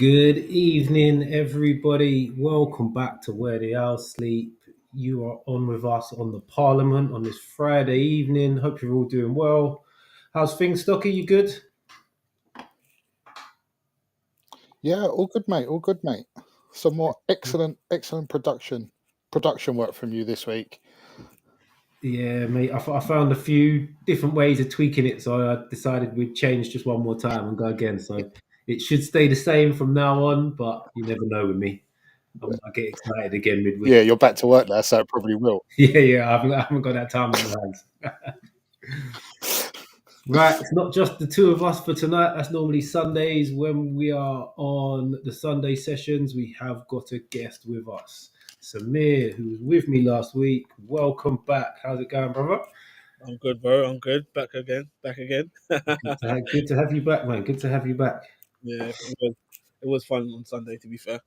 Good evening, everybody. Welcome back to Where the Owls Sleep. You are on with us on the Parliament on this Friday evening. Hope you're all doing well. How's things, Stocky? You good? Yeah, all good, mate. All good, mate. Some more excellent production work from you this week. Yeah, mate. I found a few different ways of tweaking it, so I decided we'd change just one more time and go again. So it should stay the same from now on, but you never know with me. I get excited again midweek. Yeah, you're back to work now, so it probably will. Yeah. I haven't got that time on my hands. Right, it's not just the two of us for tonight. That's normally Sundays. When we are on the Sunday sessions, we have got a guest with us. Samir, who was with me last week. Welcome back. How's it going, brother? I'm good, bro. I'm good. Back again. Good to have you back, man. Good to have you back. Yeah, it was fun on Sunday, to be fair.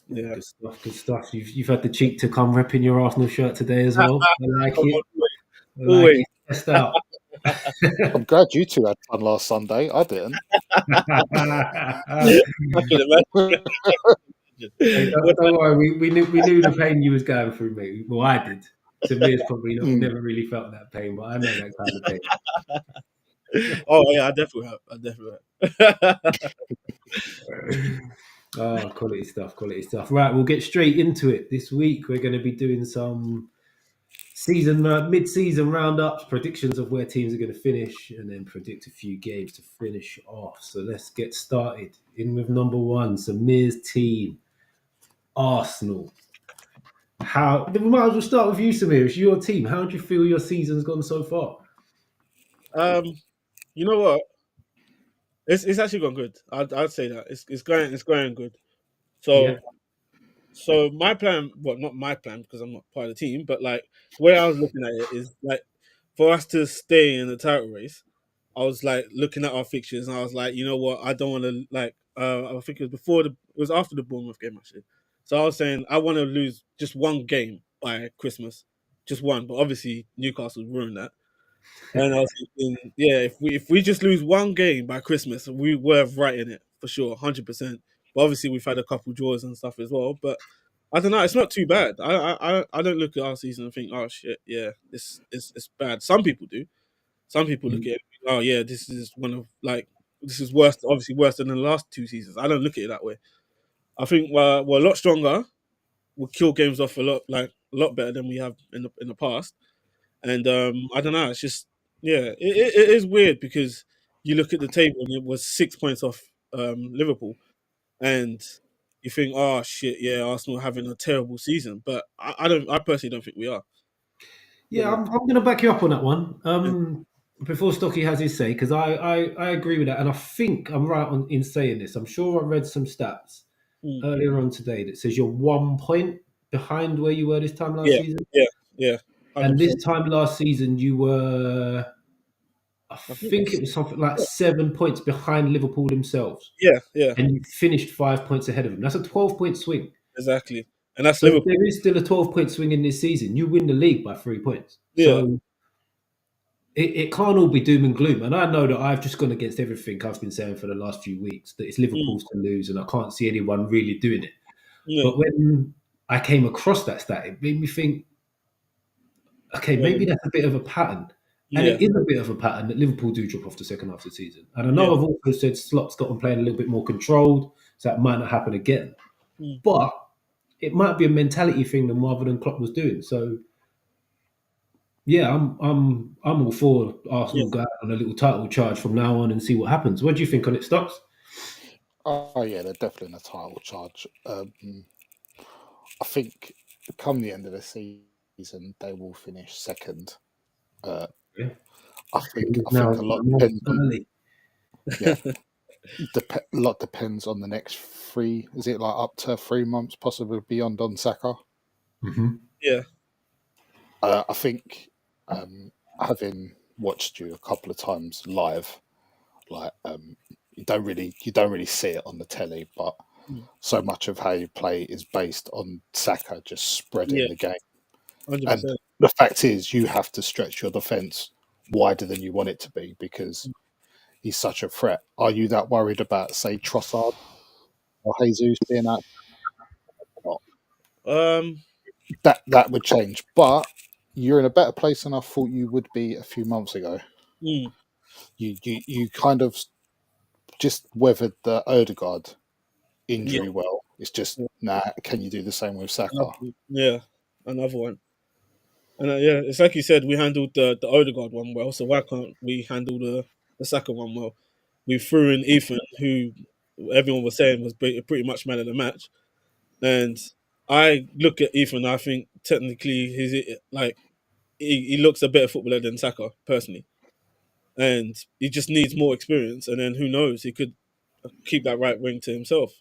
Yeah. Good stuff. Good stuff. You've had the cheek to come repping your Arsenal shirt today as well. I like Come it. on, I like always. it. Test out. I'm glad you two had fun last Sunday. I didn't. I can imagine. Hey, don't worry, we knew the pain you was going through, mate. Well, I did. Samir's probably never really felt that pain, but I know that kind of pain. Oh yeah, I definitely have. Oh, quality stuff. Right, we'll get straight into it. This week we're going to be doing some mid-season roundups, predictions of where teams are going to finish, and then predict a few games to finish off. So let's get started. In with number one, Samir's team, Arsenal. We might as well start with you, Samir. It's your team. How do you feel your season's gone so far? You know what? It's actually gone good. I'd say that it's going good. So Yeah. so my plan, well, not my plan because I'm not part of the team, but like the way I was looking at it is like for us to stay in the title race. I was like looking at our fixtures and I was like, you know what? I don't want to like. I think it was after the Bournemouth game actually. So I was saying I want to lose just one game by Christmas, just one. But obviously Newcastle ruined that. And I was thinking, yeah, if we just lose one game by Christmas, we were right in it for sure, 100%. But obviously we've had a couple draws and stuff as well. But I don't know, it's not too bad. I don't look at our season and think, oh shit, yeah, this is it's bad. Some people do. Some people look at it, and think, oh yeah, this is worse, obviously worse than the last two seasons. I don't look at it that way. I think we're a lot stronger. We'll kill games off a lot better than we have in the past. And I don't know. It's just it is weird because you look at the table and it was 6 points off Liverpool, and you think, oh shit, yeah, Arsenal having a terrible season. But I personally don't think we are. Yeah, I'm going to back you up on that one. Before Stocky has his say, because I agree with that, and I think I'm right in saying this. I'm sure I read some stats earlier on today that says you're 1 point behind where you were this time last season. Yeah. And 100%. this time last season, you were, I think it was something like 7 points behind Liverpool themselves. Yeah, And you finished 5 points ahead of them. That's a 12-point swing. exactly. And that's So if Liverpool. there is still a 12-point swing in this season, you win the league by 3 points. Yeah. So it can't all be doom and gloom. And I know that I've just gone against everything I've been saying for the last few weeks, that it's Liverpool's to lose, and I can't see anyone really doing it. Yeah. But when I came across that stat, it made me think, okay, maybe that's a bit of a pattern. And it is a bit of a pattern that Liverpool do drop off the second half of the season. And I know I've also said Slot's got them playing a little bit more controlled, so that might not happen again. But it might be a mentality thing rather than Klopp was doing. So yeah, I'm all for Arsenal going on a little title charge from now on and see what happens. What do you think on it, Stocks? Oh yeah, they're definitely in a title charge. I think come the end of the season, they will finish second. I think a lot depends on, a lot depends on the next 3. Is it like up to 3 months, possibly beyond on Saka? Mm-hmm. Yeah. I think having watched you a couple of times live, like you don't really see it on the telly, but so much of how you play is based on Saka just spreading the game. 100%. And the fact is, you have to stretch your defence wider than you want it to be because he's such a threat. Are you that worried about, say, Trossard? or Jesus being out, Um, that would change. But you're in a better place than I thought you would be a few months ago. mm, You kind of just weathered the Odegaard yeah, injury well. It's just can you do the same with Saka? yeah, another one. And yeah, it's like you said, we handled the Odegaard one well, so why can't we handle the Saka one well? We threw in Ethan, who everyone was saying was pretty much man of the match, and I look at Ethan. I think technically he's like he looks a better footballer than Saka personally, and he just needs more experience. And then who knows, he could keep that right wing to himself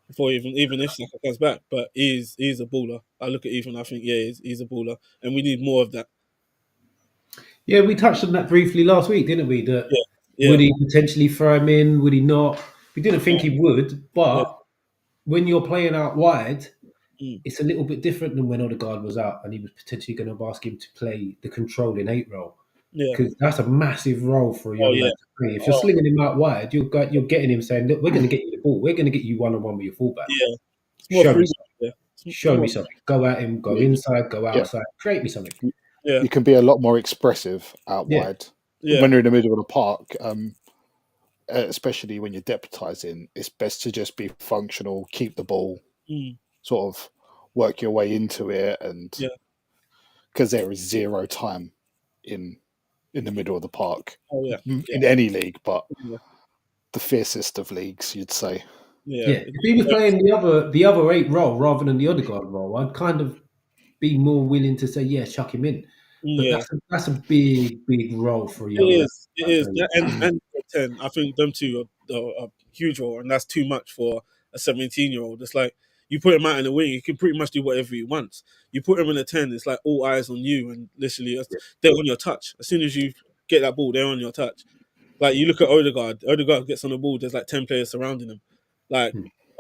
before even if Saka comes back. But he's a baller. I look at Ethan. I think he's a baller, and we need more of that. Yeah, we touched on that briefly last week, didn't we? That Yeah, yeah, would he potentially throw him in? Would he not? We didn't think he would, yeah, but when you're playing out wide, mm, it's a little bit different than when Odegaard was out and he was potentially going to ask him to play the controlling 8 role. yeah. Because that's a massive role for a Oh young yeah, lad to play. If you're oh slinging him out wide, you're getting him saying, "Look, we're going to get you the ball. We're going to get you one-on-one with your fullback. yeah. It's more Show me freedom. something. Yeah, Show me something. Go at him. Go Yeah, inside. Go yeah. outside. Create me something." yeah, You can be a lot more expressive out Yeah. wide yeah, when you're in the middle of the park. Especially when you're deputising, it's best to just be functional, keep the ball, mm, sort of work your way into it, and yeah. because there is zero time in the middle of the park Oh yeah, in any league, but yeah, the fiercest of leagues, you'd say. yeah. Yeah. If he was playing the other 8 role rather than the Odegaard role, I'd kind of be more willing to say, yeah, chuck him in. But Yeah. that's a big role for a It young lad. is. It is. Yeah, and 10. I think them two are a huge role, and that's too much for a 17-year-old. It's like you put him out in the wing, he can pretty much do whatever he wants. You put him in a 10, it's like all eyes on you, and literally they're on your touch. As soon as you get that ball, they're on your touch. Like you look at Odegaard. Odegaard gets on the ball. There's like 10 players surrounding him. Like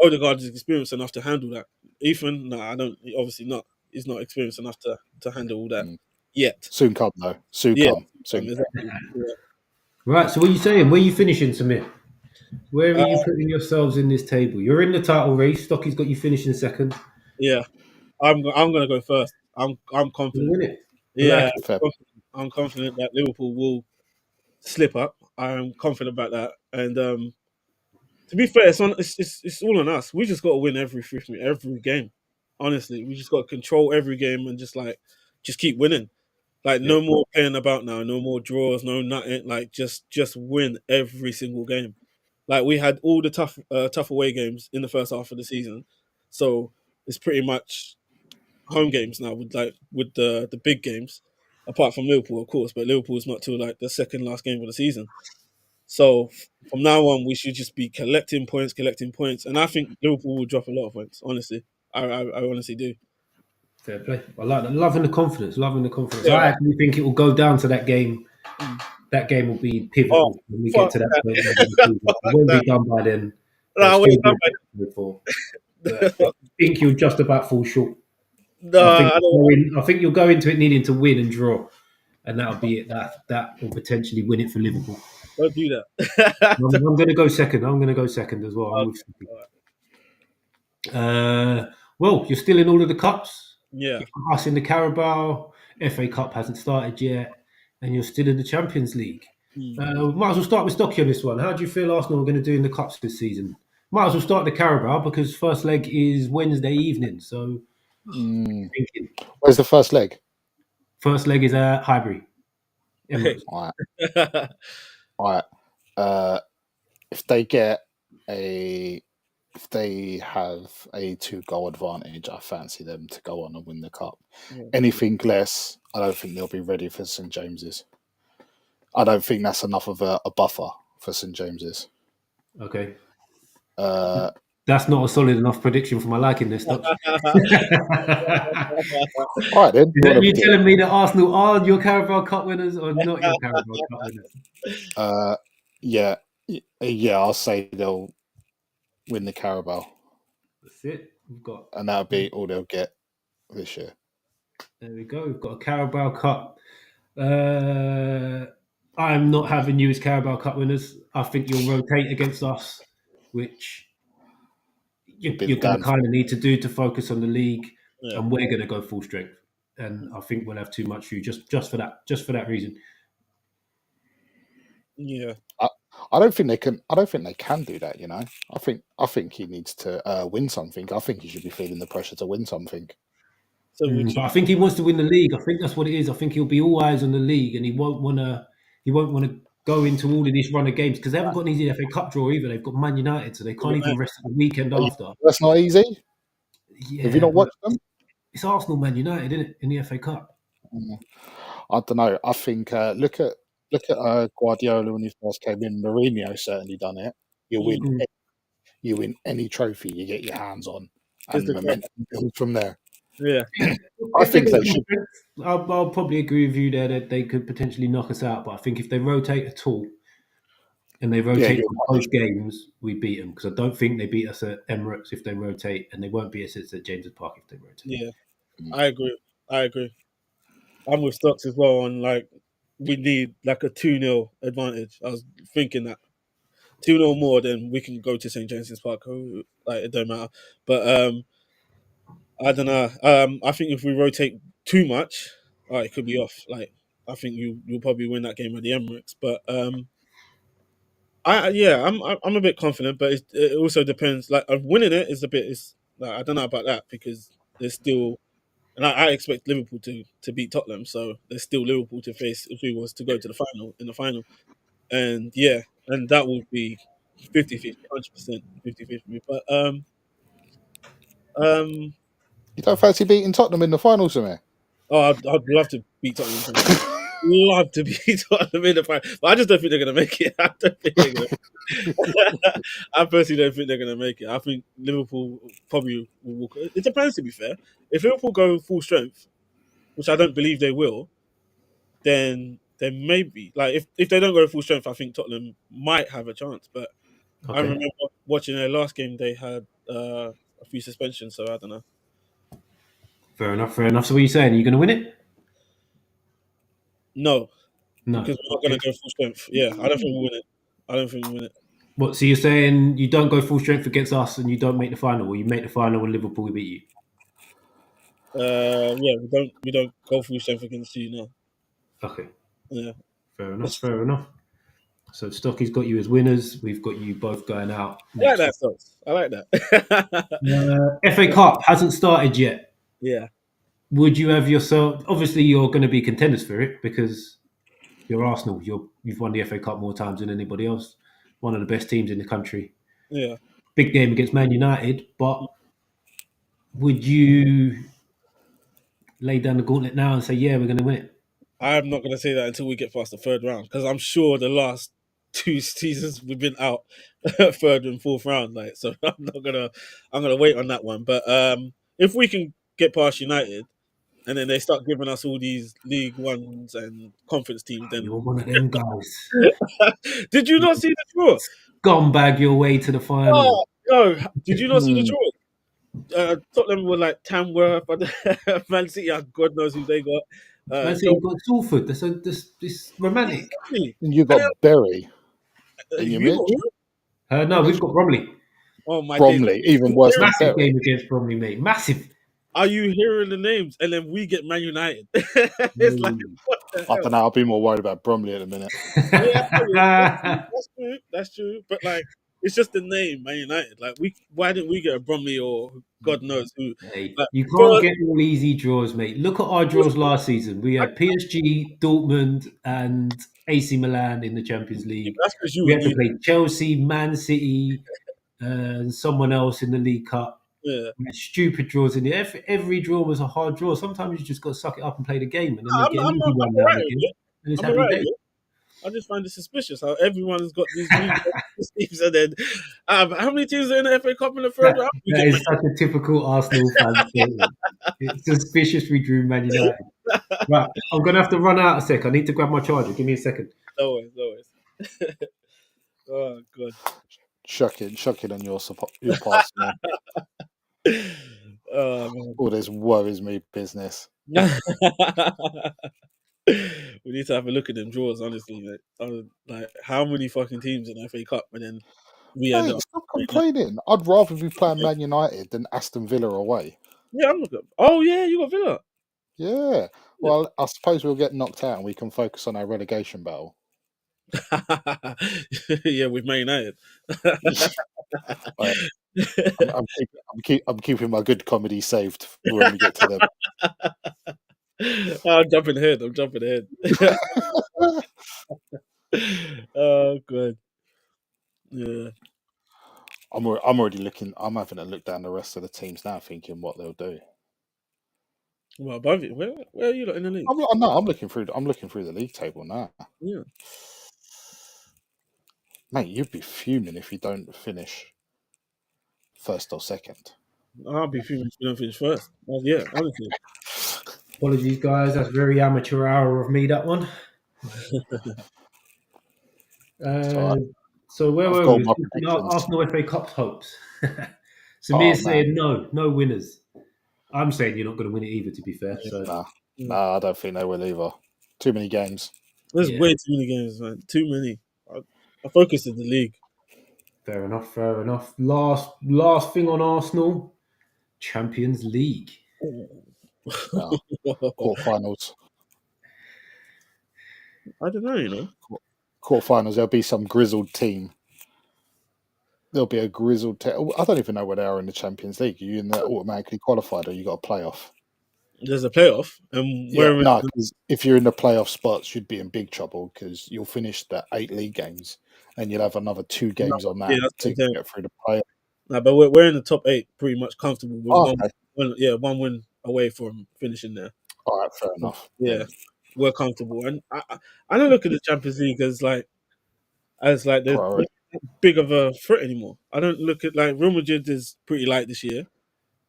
Odegaard is experienced enough to handle that. Ethan, no, I don't. Obviously not. He's not experienced enough to handle all that yet. Soon come though. Soon Yeah, come. Soon. exactly. Yeah. Right, so what are you saying? Where are you finishing, Samir? Where are Uh, you putting yourselves in this table? You're in the title race. Stocky's got you finishing second. Yeah, I'm gonna go first. I'm You confident. win it. I Yeah, like it. Fair. I'm confident that Liverpool will slip up. I'm confident about that. And to be fair, it's all on us. We just got to win every game. Honestly, we just got to control every game and just keep winning. Like no more playing about now, no more draws, no nothing. Like just win every single game. Like we had all the tough away games in the first half of the season, so it's pretty much home games now with the big games, apart from Liverpool, of course. But Liverpool's not till like the second last game of the season. So from now on, we should just be collecting points, and I think Liverpool will drop a lot of points. Honestly, I honestly do. Fair play. I like that. Loving the confidence. Loving the confidence. Yeah. I actually think it will go down to that game. Mm. That game will be Oh, pivotal when we fuck get to that that. point. It won't be done by then. No, I There'll won't still done be before. But I think you'll just about fall short. No, I don't. I think you'll go into it needing to win and draw, and that'll be it. That will potentially win it for Liverpool. Don't do that. I'm going to go second. I'm going to go second as well. I'm with you. Well, you're still in all of the cups. Yeah. Us in the Carabao. FA Cup hasn't started yet, and you're still in the Champions League. Might as well start with Stocky on this one. How do you feel Arsenal are going to do in the cups this season? Might as well start the Carabao because first leg is Wednesday evening. So, thinking Where's the first leg? first leg is at Highbury. Emirates. All right. All right. If they have a 2-goal advantage, I fancy them to go on and win the cup. Yeah. Anything less, I don't think they'll be ready for St James's. I don't think that's enough of a buffer for St James's. Okay. Uh, That's not a solid enough prediction for my liking this. all right then. Are you telling me that Arsenal are your Carabao Cup winners or not your Carabao Cup winners? Yeah, I'll say they'll win the Carabao. That's it. We've got, and that'll be all they'll get this year. There we go. We've got a Carabao Cup. I'm not having you as Carabao Cup winners. I think you'll rotate against us, which you're going to kind of need to do to focus on the league, and we're going to go full strength. And I think we'll have too much for you just for that reason. Yeah, I don't think they can. I don't think they can do that. You know, I think he needs to win something. I think he should be feeling the pressure to win something. So but I think he wants to win the league. I think that's what it is. I think he'll be all eyes on the league, and he won't want to go into all of this run of games because they haven't got an easy FA Cup draw either. They've got Man United, so they can't even rest the weekend after. That's not easy. Yeah, have you not watched them? It's Arsenal, Man United, isn't it, in the FA Cup? I don't know. I think look at Guardiola when he first came in. Mourinho certainly done it. You win any trophy you get your hands on, and momentum builds from there. Yeah, I think they should. I'll probably agree with you there that they could potentially knock us out, but I think if they rotate at all and they rotate both games, we beat them because I don't think they beat us at Emirates if they rotate, and they won't beat us at James's Park if they rotate. Yeah, I agree. I'm with Stocks as well on like we need like a 2-0 advantage. I was thinking that 2-0 more, then we can go to St James's Park. Like it don't matter, but I don't know. I think if we rotate too much, it could be off. Like I think you'll probably win that game at the Emirates, but I'm a bit confident, but it also depends. Like winning it is a bit. It's like, I don't know about that because there's still, and I expect Liverpool to beat Tottenham, so there's still Liverpool to face if we was to go to the final, and and that would be 50-50, 100% 50-50. But you don't fancy beating Tottenham in the final, Samir? Oh, I'd love to beat Tottenham. Love to beat Tottenham in the final, but I just don't think they're going to make it. I don't think they're going to. I personally don't think they're going to make it. I think Liverpool probably will walk. It depends, to be fair. If Liverpool go full strength, which I don't believe they will, then maybe like if they don't go full strength, I think Tottenham might have a chance. But I remember watching their last game; they had a few suspensions, so I don't know. Fair enough. So what are you saying? Are you going to win it? No, because we're not going to go full strength. Yeah, I don't think we'll win it. What? So you're saying you don't go full strength against us and you don't make the final, or you make the final when Liverpool beat you? We don't go full strength against you now. Okay. Yeah. Fair enough. So Stocky's got you as winners. We've got you both going out. I like that, Stocks. I like that. FA Cup hasn't started yet. Yeah. Would you have yourself? Obviously, you're going to be contenders for it because you're Arsenal. You've won the FA Cup more times than anybody else. One of the best teams in the country. Yeah. Big game against Man United, but would you lay down the gauntlet now and say, "Yeah, we're going to win it"? I'm not going to say that until we get past the third round because I'm sure the last 2 seasons we've been out third and fourth round. Like, so I'm gonna wait on that one. But if we can get past United, and then they start giving us all these League Ones and conference teams, then you're one of them guys. Did you not see the draw? Scumbag your way to the final. Oh, no, did you not see the draw? Tottenham were like Tamworth, Man City. God knows who they got. Man City got Salford. This romantic. You got Bury. No, we've got Bromley. Oh my Bromley, even worse than massive Bury. game against Bromley, mate. Massive. Are you hearing the names? And then we get Man United. It's like, what the hell? I don't know. I'll be more worried about Bromley at the minute. That's true. But like, it's just the name Man United. Like, why didn't we get a Bromley or God knows who? Hey, you can't get all easy draws, mate. Look at our draws last season. We had PSG, Dortmund, and AC Milan in the Champions League. We had to play Chelsea, Man City, and someone else in the League Cup. Yeah. Stupid draws in there. Every draw was a hard draw. Sometimes you just got to suck it up and play the game, and then they get an easy one now and again. And it's happy days. I just find it suspicious how everyone has got these teams, and then how many teams are in the FA Cup in the third round? That is such a typical Arsenal fan statement. It's suspicious we drew Man United. Right, I'm gonna have to run out a sec. I need to grab my charger. Give me a second. No worries. Oh god. Shocking on your part, man. All this worries me business. We need to have a look at them draws, honestly. Like how many fucking teams in the FA Cup, and then we end Mate, up. stop complaining. I'd rather be playing Man United than Aston Villa away. Yeah, I'm looking. Oh yeah, you got Villa. Yeah. Well, I suppose we'll get knocked out and we can focus on our relegation battle. Yeah, with Man United. I'm keeping my good comedy saved for when we get to them. I'm jumping ahead. Oh, good. Yeah. I'm already looking. I'm having a look down the rest of the teams now, thinking what they'll do. Well, above it. Where are you lot in the league? I'm looking through the league table now. Yeah. Mate, you'd be fuming if you don't finish first or second. I'll be fuming if we don't finish first. Yeah, honestly. Apologies, guys. That's very amateur hour of me, that one. So where I've were got we? my predictions. Arsenal FA Cup hopes. Oh, Samir saying no winners. I'm saying you're not going to win it either, to be fair. So Nah, I don't think they will either. Too many games. There's way too many games, man. Too many. I focus in the league. Fair enough. Last thing on Arsenal, Champions League. Quarterfinals. I don't know, you know. Quarterfinals, there'll be some grizzled team. There'll be a grizzled team. I don't even know where they are in the Champions League. Are you in there automatically qualified or you got a playoff? There's a playoff. And because if you're in the playoff spots, you'd be in big trouble because you'll finish the 8 league games and you'll have another 2 games on that to get through the playoff. No, but we're in the top 8 pretty much comfortable with one win away from finishing there. All right, fair enough. Yeah, we're comfortable. And I don't look at the Champions League as there's big of a threat anymore. I don't look at Real Madrid is pretty light this year.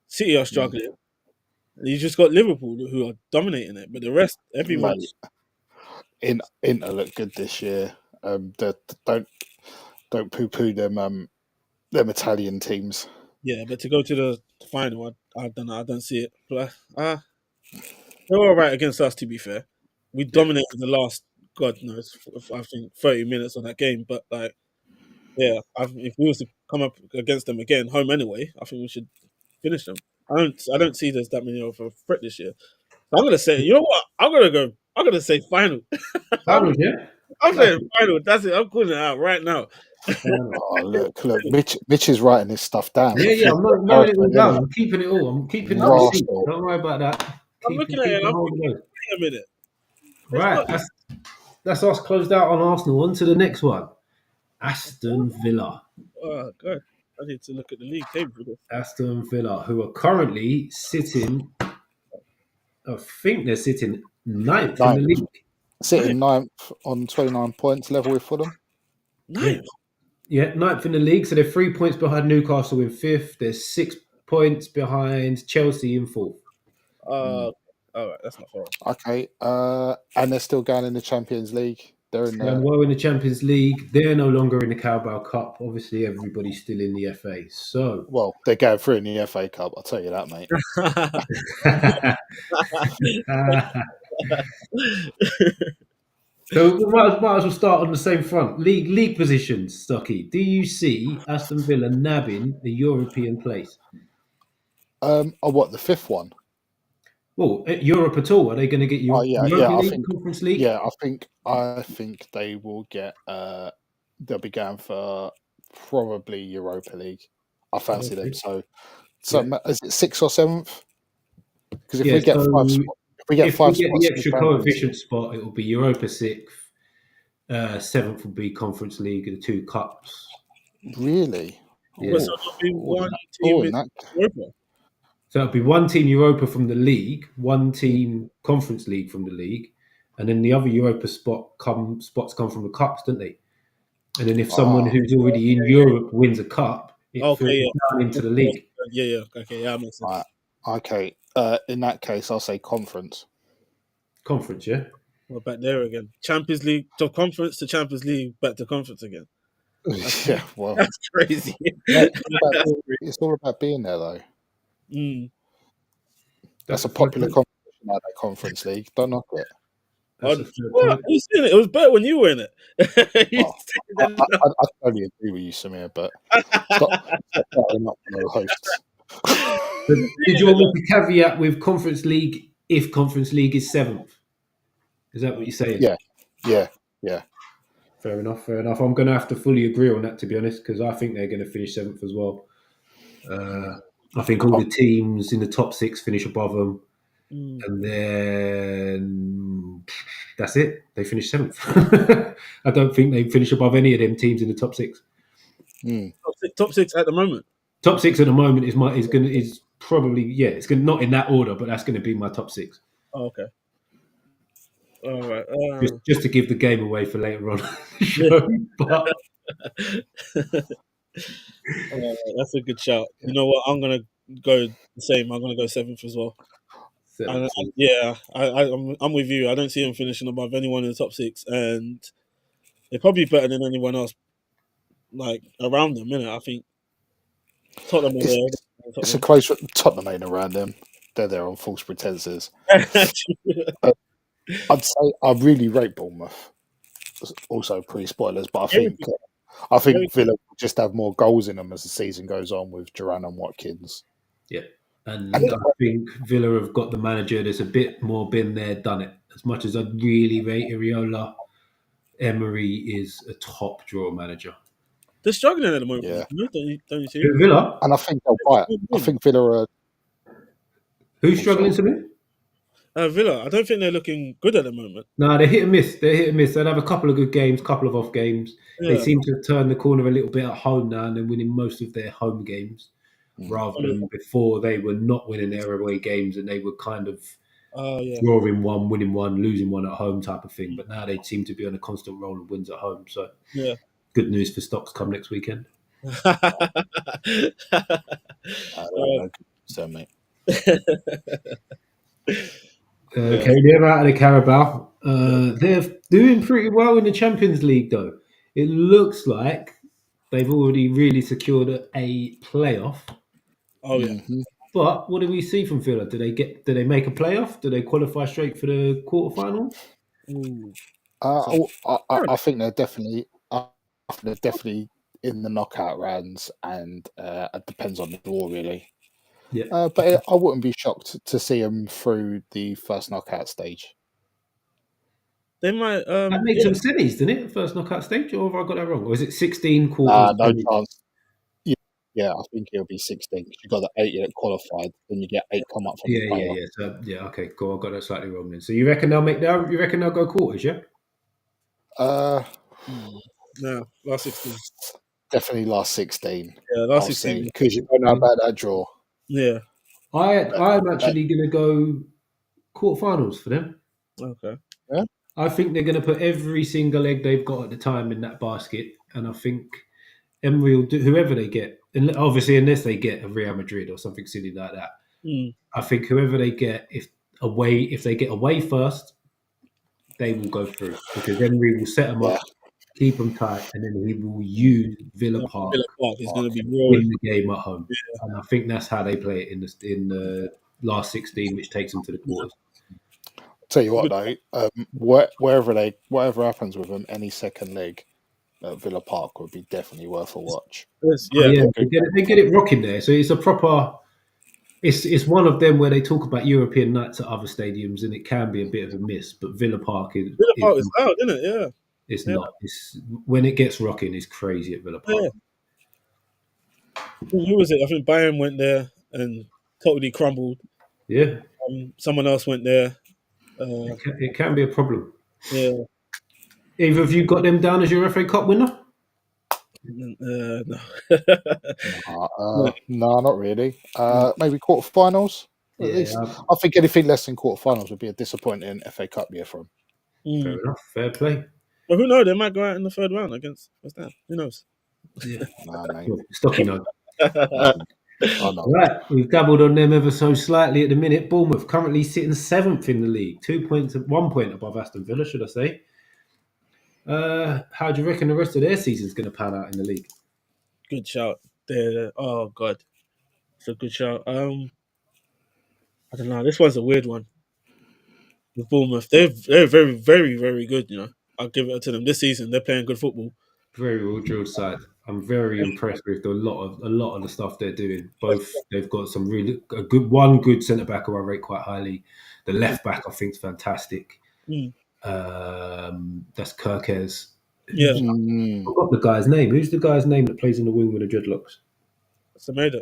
City are struggling. You just got Liverpool who are dominating it, but the rest, everyone. Inter look good this year. Don't poo-poo them Italian teams. Yeah, but to go to the final, I don't know. I don't see it. But they're all right against us. To be fair, we dominated the last, God knows, I think 30 minutes of that game. But if we was to come up against them again, home anyway, I think we should finish them. I don't see there's that many of a threat this year. So I'm gonna say, you know what? I'm gonna say final. Final, yeah. I'm saying final. That's it. I'm calling it out right now. Look! Mitch is writing this stuff down. Yeah. I'm not writing it all down. I'm keeping it all. I'm keeping it all. Don't worry about that. I'm looking at it. I'm thinking, wait a minute. Right. That's us closed out on Arsenal. On to the next one. Aston Villa. Oh God. I need to look at the league table. Aston Villa, who are currently sitting, I think they're sitting ninth in the league. Sitting ninth on 29 points, level with Fulham. Ninth? Yeah, ninth in the league. So they're 3 points behind Newcastle in fifth. They're 6 points behind Chelsea in fourth. All right, that's not fair. Okay, and they're still going in the Champions League. They're in the Champions League. They're no longer in the Carabao Cup. Obviously, everybody's still in the FA. So, well, they're going through in the FA Cup. I'll tell you that, mate. So we might as well start on the same front. League positions, Stocky. Do you see Aston Villa nabbing the European place? What, the fifth one? Well, Europe at all? Are they going to get Europa League, Conference League? Yeah, I think they will get. They'll be going for probably Europa League. I fancy them. So is it 6th or 7th? Because if we get 5 spots, if we get the extra coefficient spot, it will be Europa 6th. 7th will be Conference League, the 2 cups. Really? Yeah. So it'll be one team in Europa. So it'll be one team Europa from the league, one team Conference League from the league, and then the other Europa spots come from the cups, don't they? And then if someone who's already in Europe wins a cup, it filters down into the league. Yeah. Okay, that makes sense. Okay. In that case, I'll say conference. Conference, yeah. We're back there again. Champions League to conference to Champions League back to conference again. Yeah, well, that's crazy. It's all about being there, though. That's a popular competition like that Conference League. Don't knock it. That's a fair What? point. You seen it? It was better when you were in it. You Well, I totally agree with you, Samir, but stop firing up no hosts. But did you want me to caveat with Conference League if Conference League is 7th? Is that what you're saying? Yeah. Fair enough, fair enough. I'm going to have to fully agree on that, to be honest, because I think they're going to finish 7th as well. I think all the teams in the top 6 finish above them, and then that's it. They finish 7th. I don't think they finish above any of them teams in the top 6. Top six at the moment. Top 6 at the moment is probably it's going not in that order, but that's going to be my top 6. Oh, okay. All right. Just to give the game away for later on the show. But that's a good shout. You know what? I'm gonna go the same. I'm gonna go 7th as well. And, I'm with you. I don't see them finishing above anyone in the top 6, and they're probably better than anyone else like around them. Innit? I think Tottenham are there. It's a close. Tottenham ain't around them. They're there on false pretenses. I'd say I really rate Bournemouth. Also, pre-spoilers, but I think Villa will just have more goals in them as the season goes on with Duran and Watkins. Yeah, and I think Villa have got the manager that's a bit more been there, done it. As much as I really rate Areola, Emery is a top draw manager. They're struggling at the moment. Yeah. Don't you see? Villa? And I think they'll fight. I think Villa are... Who's struggling to me? Villa. I don't think they're looking good at the moment. No, they're hit and miss. They'll have a couple of good games, couple of off games. Yeah. They seem to have turned the corner a little bit at home now, and they're winning most of their home games, rather than before they were not winning their away games and they were kind of drawing one, winning one, losing one at home type of thing. But now they seem to be on a constant roll of wins at home. So good news for stocks come next weekend. So, mate. Okay, they're out of the Carabao. They're doing pretty well in the Champions League, though. It looks like they've already really secured a playoff. Oh yeah. But what do we see from Villa? Do they make a playoff? Do they qualify straight for the quarterfinals? I think they're definitely. They're definitely in the knockout rounds, and it depends on the draw, really. Yeah, but I wouldn't be shocked to see them through the first knockout stage. They might. That made some semis, didn't it? First knockout stage, or have I got that wrong? Or is it 16 quarters? No chance. Yeah, I think it'll be 16. You got the 8 that qualified, then you get 8 come up from the playoff. So, okay, cool. I got that slightly wrong then. So you reckon they'll make that? You reckon they'll go quarters? Yeah. No, last 16. Definitely last 16. Yeah, last 16 because you don't know about that draw. Yeah, I'm actually going to go quarterfinals for them. Okay. Yeah. I think they're going to put every single egg they've got at the time in that basket, and I think Emery will do whoever they get, and obviously unless they get a Real Madrid or something silly like that. I think whoever they get, if they get away first, they will go through because Emery will set them up, keep them tight, and then he will use Villa Park. Villa Park is going to be win the game at home, and I think that's how they play it in the last 16, which takes them to the quarters. Tell you what, though, whatever happens with them, any second leg at Villa Park would be definitely worth a watch. They get it rocking there. So it's a proper. It's one of them where they talk about European nights at other stadiums, and it can be a bit of a miss. But Villa Park is loud, isn't it? Yeah, it's not. It's when it gets rocking, it's crazy at Villa Park. Yeah. Who was it? I think Bayern went there and totally crumbled. Yeah. Someone else went there. It can be a problem. Yeah. Either of you got them down as your FA Cup winner? No. No, not really. Maybe quarterfinals. At least. I think anything less than quarterfinals would be a disappointing FA Cup year for them. Fair enough. Fair play. Well, who knows? They might go out in the third round against West Ham. Who knows? Yeah. Mate. Stocky note. Right, we've dabbled on them ever so slightly at the minute. Bournemouth currently sitting 7th in the league, 1 point above Aston Villa, should I say. How do you reckon the rest of their season's going to pan out in the league? Good shout. Oh, God. It's a good shout. I don't know. This one's a weird one. with Bournemouth. They're very, very, very good. I'll give it to them this season. They're playing good football. Very well drilled side. I'm very impressed with a lot of the stuff they're doing. Both they've got some really one good centre back who I rate quite highly. The left back I think is fantastic. Mm. That's Kirkes. Yeah, I forgot the guy's name. Who's the guy's name that plays in the wing with the dreadlocks? Samir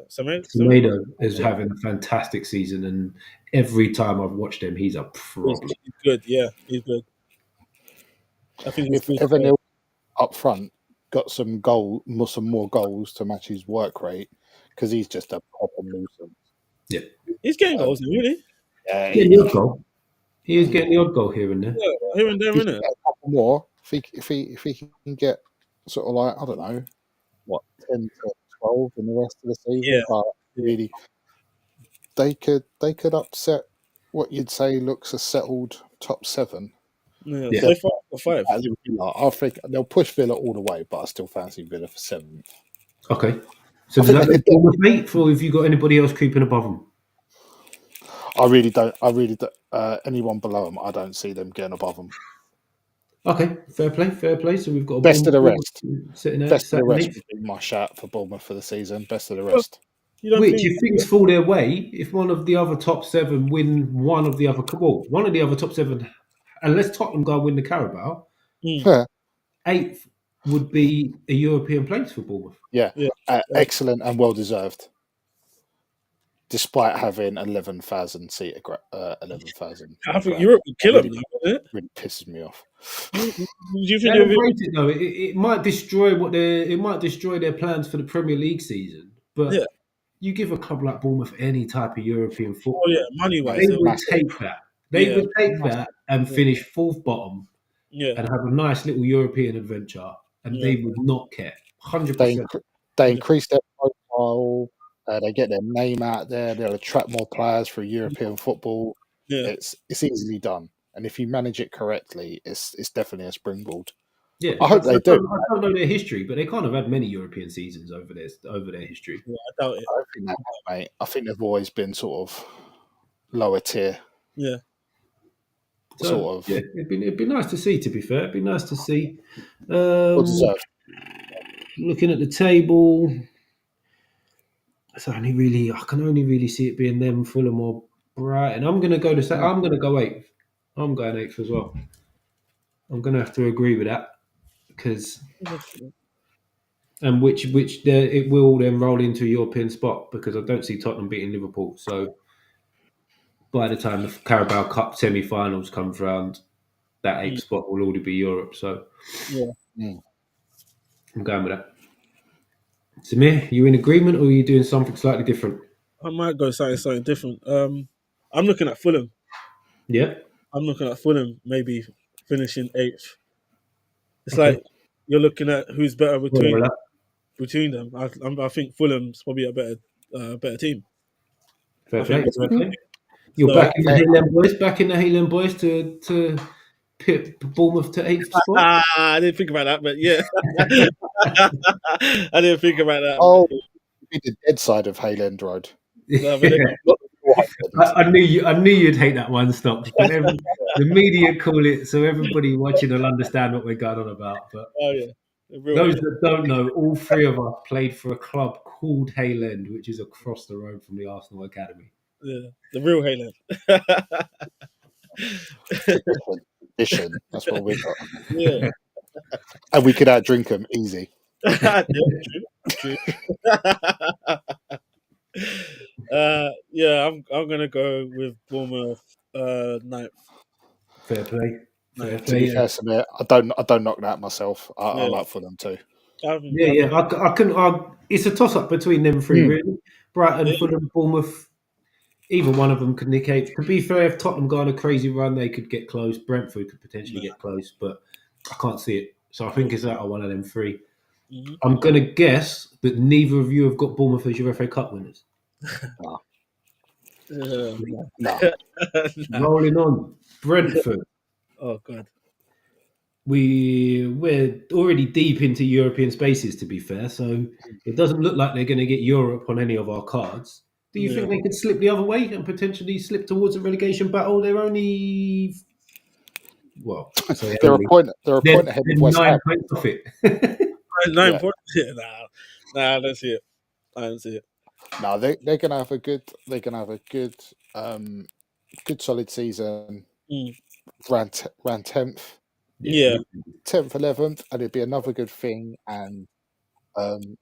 is having a fantastic season, and every time I've watched him, he's a problem. He's good. Yeah, he's good. I think if Evan Neal up front got some more goals to match his work rate, because he's just a proper nuisance. Yeah, he's getting goals, really. Yeah, getting the odd goal. He is getting the odd goal here and there. Yeah, here and there, isn't it? A couple more. If he can get sort of like, I don't know, what, 10 to 12 in the rest of the season. Yeah. But really, they could upset what you'd say looks a settled top 7. Yeah. So far for 5. I think they'll push Villa all the way, but I still fancy Villa for 7th. Okay. So does that make Bournemouth 8th, or have you got anybody else creeping above them? I really don't. Anyone below them, I don't see them getting above them. Okay, fair play. So we've got best of the rest. Best of the rest would be my shout for Bournemouth for the season. Best of the rest. Which, if things fall their way, if one of the other top 7 win one of the other top 7, unless Tottenham go and win the Carabao, 8th would be a European place for Bournemouth. Yeah. Excellent and well deserved. Despite having 11,000 seat, 11,000. I think Europe would kill them. It really pisses me off. Do you think it might destroy their plans for the Premier League season? But you give a club like Bournemouth any type of European football, money-wise, they would take that. They would take that and finish 4th bottom, and have a nice little European adventure, and they would not care. 100%. They increase their profile. They get their name out there. They'll attract more players for European football. Yeah. It's easily done, and if you manage it correctly, it's definitely a springboard. Yeah, I hope they do. I don't know their history, but they can't have had many European seasons over their history. Yeah, I doubt it. I don't think that, mate. I think they've always been sort of lower tier. Yeah. Yeah, it'd be nice to see. To be fair, it'd be nice to see. Looking at the table, I can only really see it being them, Fulham or Brighton. I'm going to go 8th. I'm going 8th as well. I'm going to have to agree with that because, and which it will then roll into a European spot because I don't see Tottenham beating Liverpool. So by the time the Carabao Cup semi-finals comes round, that 8th spot will already be Europe. So I'm going with that. Samir, you in agreement, or are you doing something slightly different? I might go something different. I'm looking at Fulham. Yeah. I'm looking at Fulham maybe finishing 8th. It's like you're looking at who's better between them. I think Fulham's probably a better team. Fair play. You're back in the Hayland boys to pit Bournemouth to 8th spot. I didn't think about that, but yeah, I didn't think about that. Oh, be the dead side of Hayland Road. No, I knew you'd hate that one stop. But the media call it, so everybody watching will understand what we're going on about. But those that don't know, all 3 of us played for a club called Hayland, which is across the road from the Arsenal Academy. Yeah, the real Hayland. That's what we got. Yeah, and we could outdrink them easy. True. I'm gonna go with Bournemouth 9th. Fair play. To be fair, Samir, I don't knock that myself. I like Fulham too. I can. It's a toss up between them 3 really. Brighton, Fulham, Bournemouth. Either one of them could nick 8th. To be fair, if Tottenham go on a crazy run, they could get close. Brentford could potentially get close, but I can't see it. So I think it's out of one of them 3. Mm-hmm. I'm going to guess that neither of you have got Bournemouth as your FA Cup winners. No. Rolling on. Brentford. Oh, God. We're already deep into European spaces, to be fair. So it doesn't look like they're going to get Europe on any of our cards. Do you think they could slip the other way and potentially slip towards a relegation battle? They're only, well, say they're a only. point. They're a They're, point ahead they're of West 9 Ham. points off it. 9 Yeah. points. Nah, I don't see it. I don't see it. No, they're gonna have a good. They're gonna have a good, good solid season. Round 10th, Yeah. 10th, 11th, and it'd be another good thing. And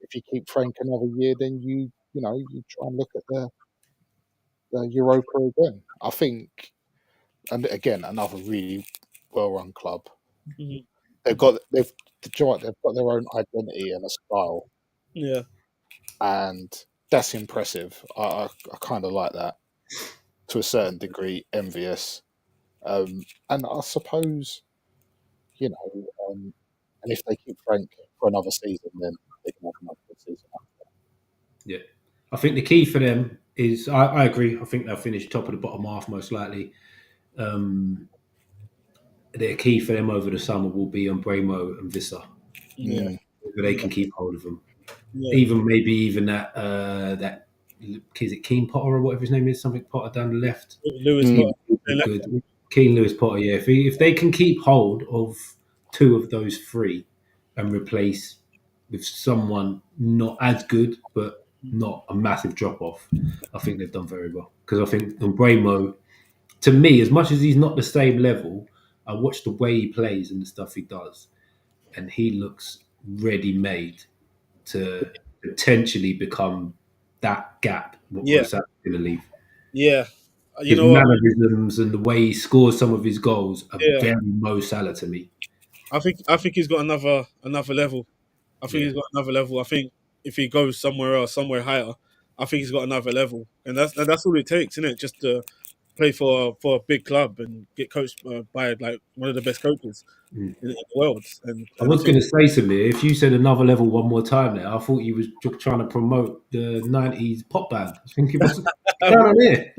if you keep Frank another year, then you try and look at the Europa again. I think, and again, another really well-run club. Mhm. They've got their own identity and a style, Yeah. and that's impressive. I kind of like that to a certain degree. Envious, and I suppose and if they keep Frank for another season, then they can have another good season. Yeah. I think the key for them is, I agree, I think they'll finish top of the bottom half most likely. The key for them over the summer will be on Bremo and Vissa. Yeah. Whether they can keep hold of them. Yeah. Even that is it Keane Potter or whatever his name is, something Potter down the left. Lewis Mm. Potter. Good. Keane Lewis Potter, yeah. If they can keep hold of two of those three and replace with someone not as good but not a massive drop off, I think they've done very well. Because I think Bremo, to me, as much as he's not the same level, I watch the way he plays and the stuff he does, and he looks ready made to potentially become that gap what Yeah. Mo Salah's going to leave. Yeah. His mannerisms and the way he scores some of his goals are Yeah. very Mo Salah to me. I think he's got another level. I think he's got another level. I think if he goes somewhere else, somewhere higher, I think he's got another level, and that's all it takes, isn't it? Just to play for a big club and get coached by like one of the best coaches in the world. And I I was think going to say, Samir, if you said another level one more time there, I thought you was just trying to promote the 90s pop band. I was thinking, what's going on here?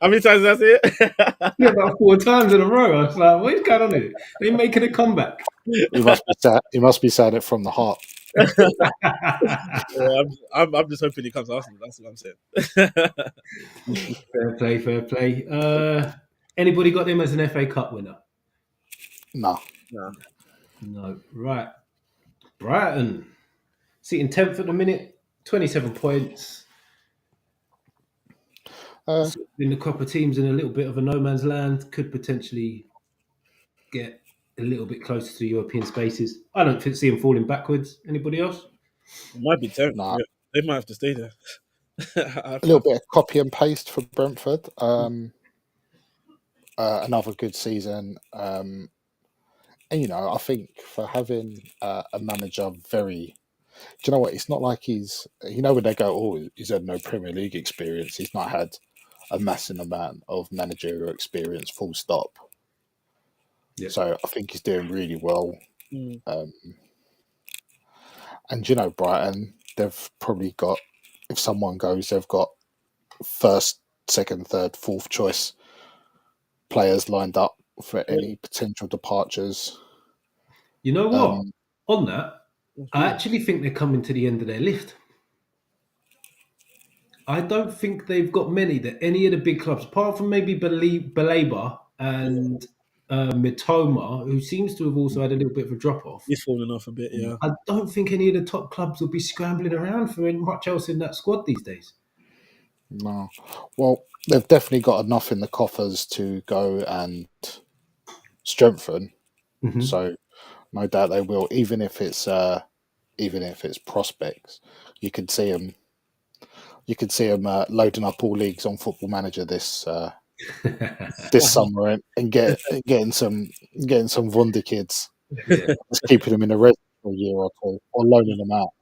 how many times did I say it? Yeah, about 4 times in a row. I was like, what is going on here? They're making a comeback. He must be sad. He must be saying it from the heart. Yeah, I'm just hoping he comes to Arsenal. That's what I'm saying. Fair play. Anybody got them as an FA Cup winner? No. No. Right. Brighton. Sitting 10th at the minute, 27 points. In the couple of teams in a little bit of a no man's land, could potentially get a little bit closer to European spaces. I don't see them falling backwards. Anybody else? It might be 10. Nah. Yeah, they might have to stay there. A little bit of copy and paste for Brentford. Another good season. And I think for having a manager do you know what? It's not like he's, when they go, oh, he's had no Premier League experience. He's not had a massive amount of managerial experience, full stop. Yeah. So I think he's doing really well. Mm. And Brighton, they've probably got, if someone goes, they've got first, second, third, fourth choice players lined up for any potential departures. You know what? On that, I actually think they're coming to the end of their list. I don't think they've got many that any of the big clubs, apart from maybe Baleba and Mitoma, who seems to have also had a little bit of a drop off. He's falling off a bit, yeah. I don't think any of the top clubs will be scrambling around for much else in that squad these days. No. Well, they've definitely got enough in the coffers to go and strengthen. Mm-hmm. So no doubt they will, even if it's prospects. You can see them loading up all leagues on Football Manager this summer and getting some Wunder kids, just keeping them in the red for a year or two, or loaning them out.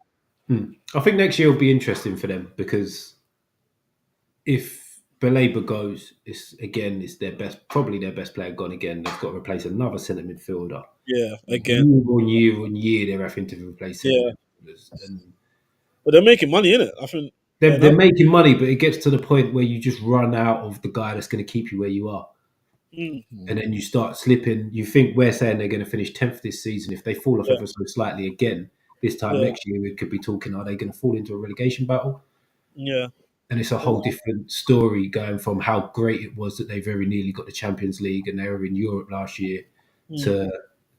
I think next year will be interesting for them because if Baleba goes, it's probably their best player gone again. They've got to replace another centre midfielder. Yeah, again. Year on year, they're having to replace centre midfielders. But they're making money, innit? I think they're making money, but it gets to the point where you just run out of the guy that's going to keep you where you are. And then you start slipping. You think we're saying they're going to finish 10th this season. If they fall off ever so slightly again, this time next year we could be talking, are they going to fall into a relegation battle? Yeah. And it's a whole different story going from how great it was that they very nearly got the Champions League and they were in Europe last year to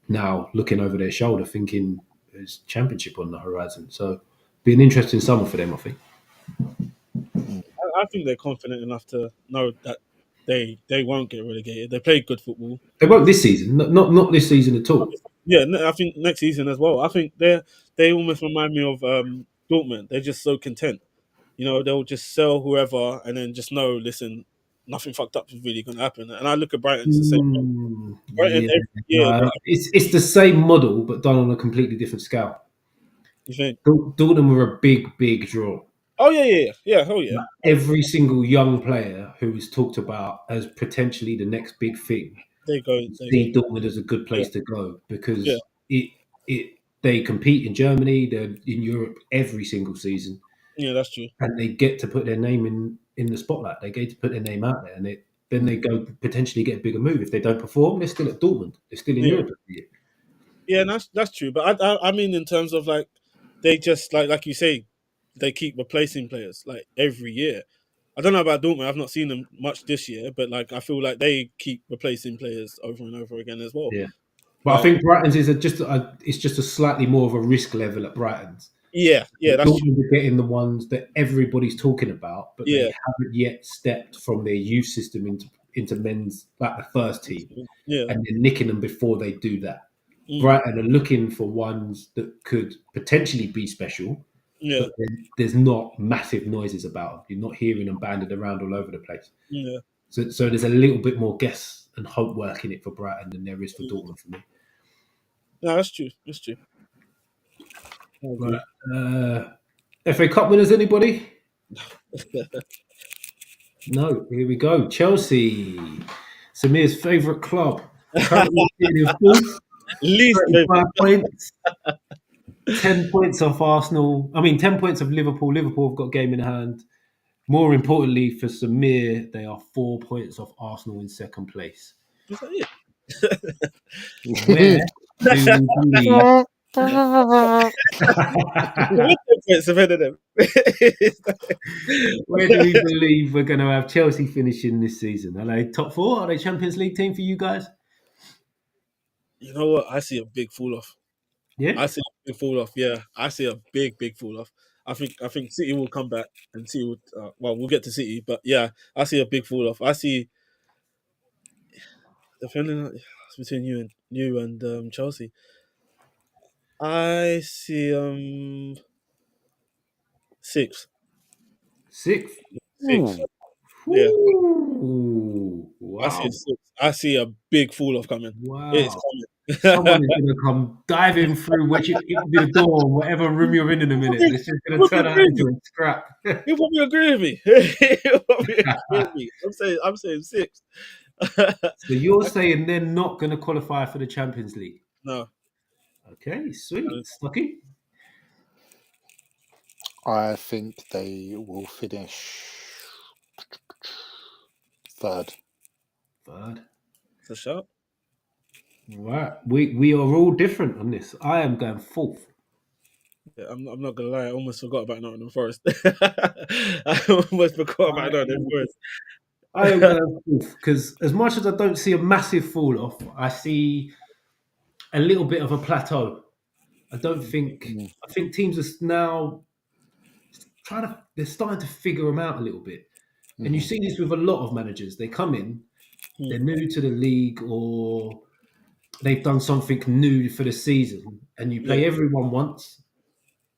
now looking over their shoulder thinking there's Championship on the horizon. So be an interesting summer for them, I think. I think they're confident enough to know that they won't get relegated. They play good football. They won't this season, not this season at all. Yeah, I think next season as well. I think they almost remind me of Dortmund. They're just so content. They'll just sell whoever and then just know, listen, nothing fucked up is really going to happen. And I look at Brighton, it's the same. Brighton Yeah, every year. it's the same model but done on a completely different scale. You think? Dortmund were a big draw. Oh yeah. Oh yeah. Every single young player who is talked about as potentially the next big thing, see Dortmund as a good place to go because they compete in Germany, they're in Europe every single season. Yeah, that's true. And they get to put their name in the spotlight. They get to put their name out there, and then they go potentially get a bigger move. If they don't perform, they're still at Dortmund. They're still in Europe every year. Yeah, that's true. But I mean, in terms of like, they just like you say, they keep replacing players like every year. I don't know about Dortmund. I've not seen them much this year, but like I feel like they keep replacing players over and over again as well. Yeah, but I think Brighton's is it's just a slightly more of a risk level at Brighton's. Yeah, that's true. Dortmund are getting the ones that everybody's talking about, but they haven't yet stepped from their youth system into men's, like the first team, and they're nicking them before they do that. Brighton are looking for ones that could potentially be special, but there's not massive noises about them. You're not hearing them banded around all over the place. Yeah. So there's a little bit more guess and hope work in it for Brighton than there is for Dortmund for me. No, that's true. That's true. Right. FA Cup winners, anybody? No. Here we go. Chelsea, Samir's favourite club. Currently in fourth. Least 35 points. 10 points off Arsenal. 10 points of Liverpool. Liverpool have got a game in hand. More importantly for Samir, they are 4 points off Arsenal in second place. Is that it? Where do you believe? Where do we believe we're going to have Chelsea finishing this season? Are they top four? Are they Champions League team for you guys? You know what? I see a big fall off. Yeah, I see a big fall off. Yeah, I see a big fall off. I think City will come back and City will. We'll get to City, but yeah, I see a big fall off. I see. Depending between you and Chelsea, I see sixth. Sixth. Yeah. Ooh, wow. I see a big fall off coming. Wow. It's coming. Someone is going to come diving through the door, whatever room you're in a minute. It's just going to turn out into a scrap. You probably agree with me. You probably agree with me. I'm saying sixth. So you're saying they're not going to qualify for the Champions League? No. Okay, sweet. Stucky? I think they will finish third. For sure. Right. We are all different on this. I am going fourth. Yeah, I'm not gonna lie. I almost forgot about Nottingham Forest. I almost forgot about Nottingham Forest. I am going fourth because as much as I don't see a massive fall off, I see a little bit of a plateau. I think teams are now they're starting to figure them out a little bit. And you see this with a lot of managers. They come in, they're new to the league, or they've done something new for the season, and you play everyone once,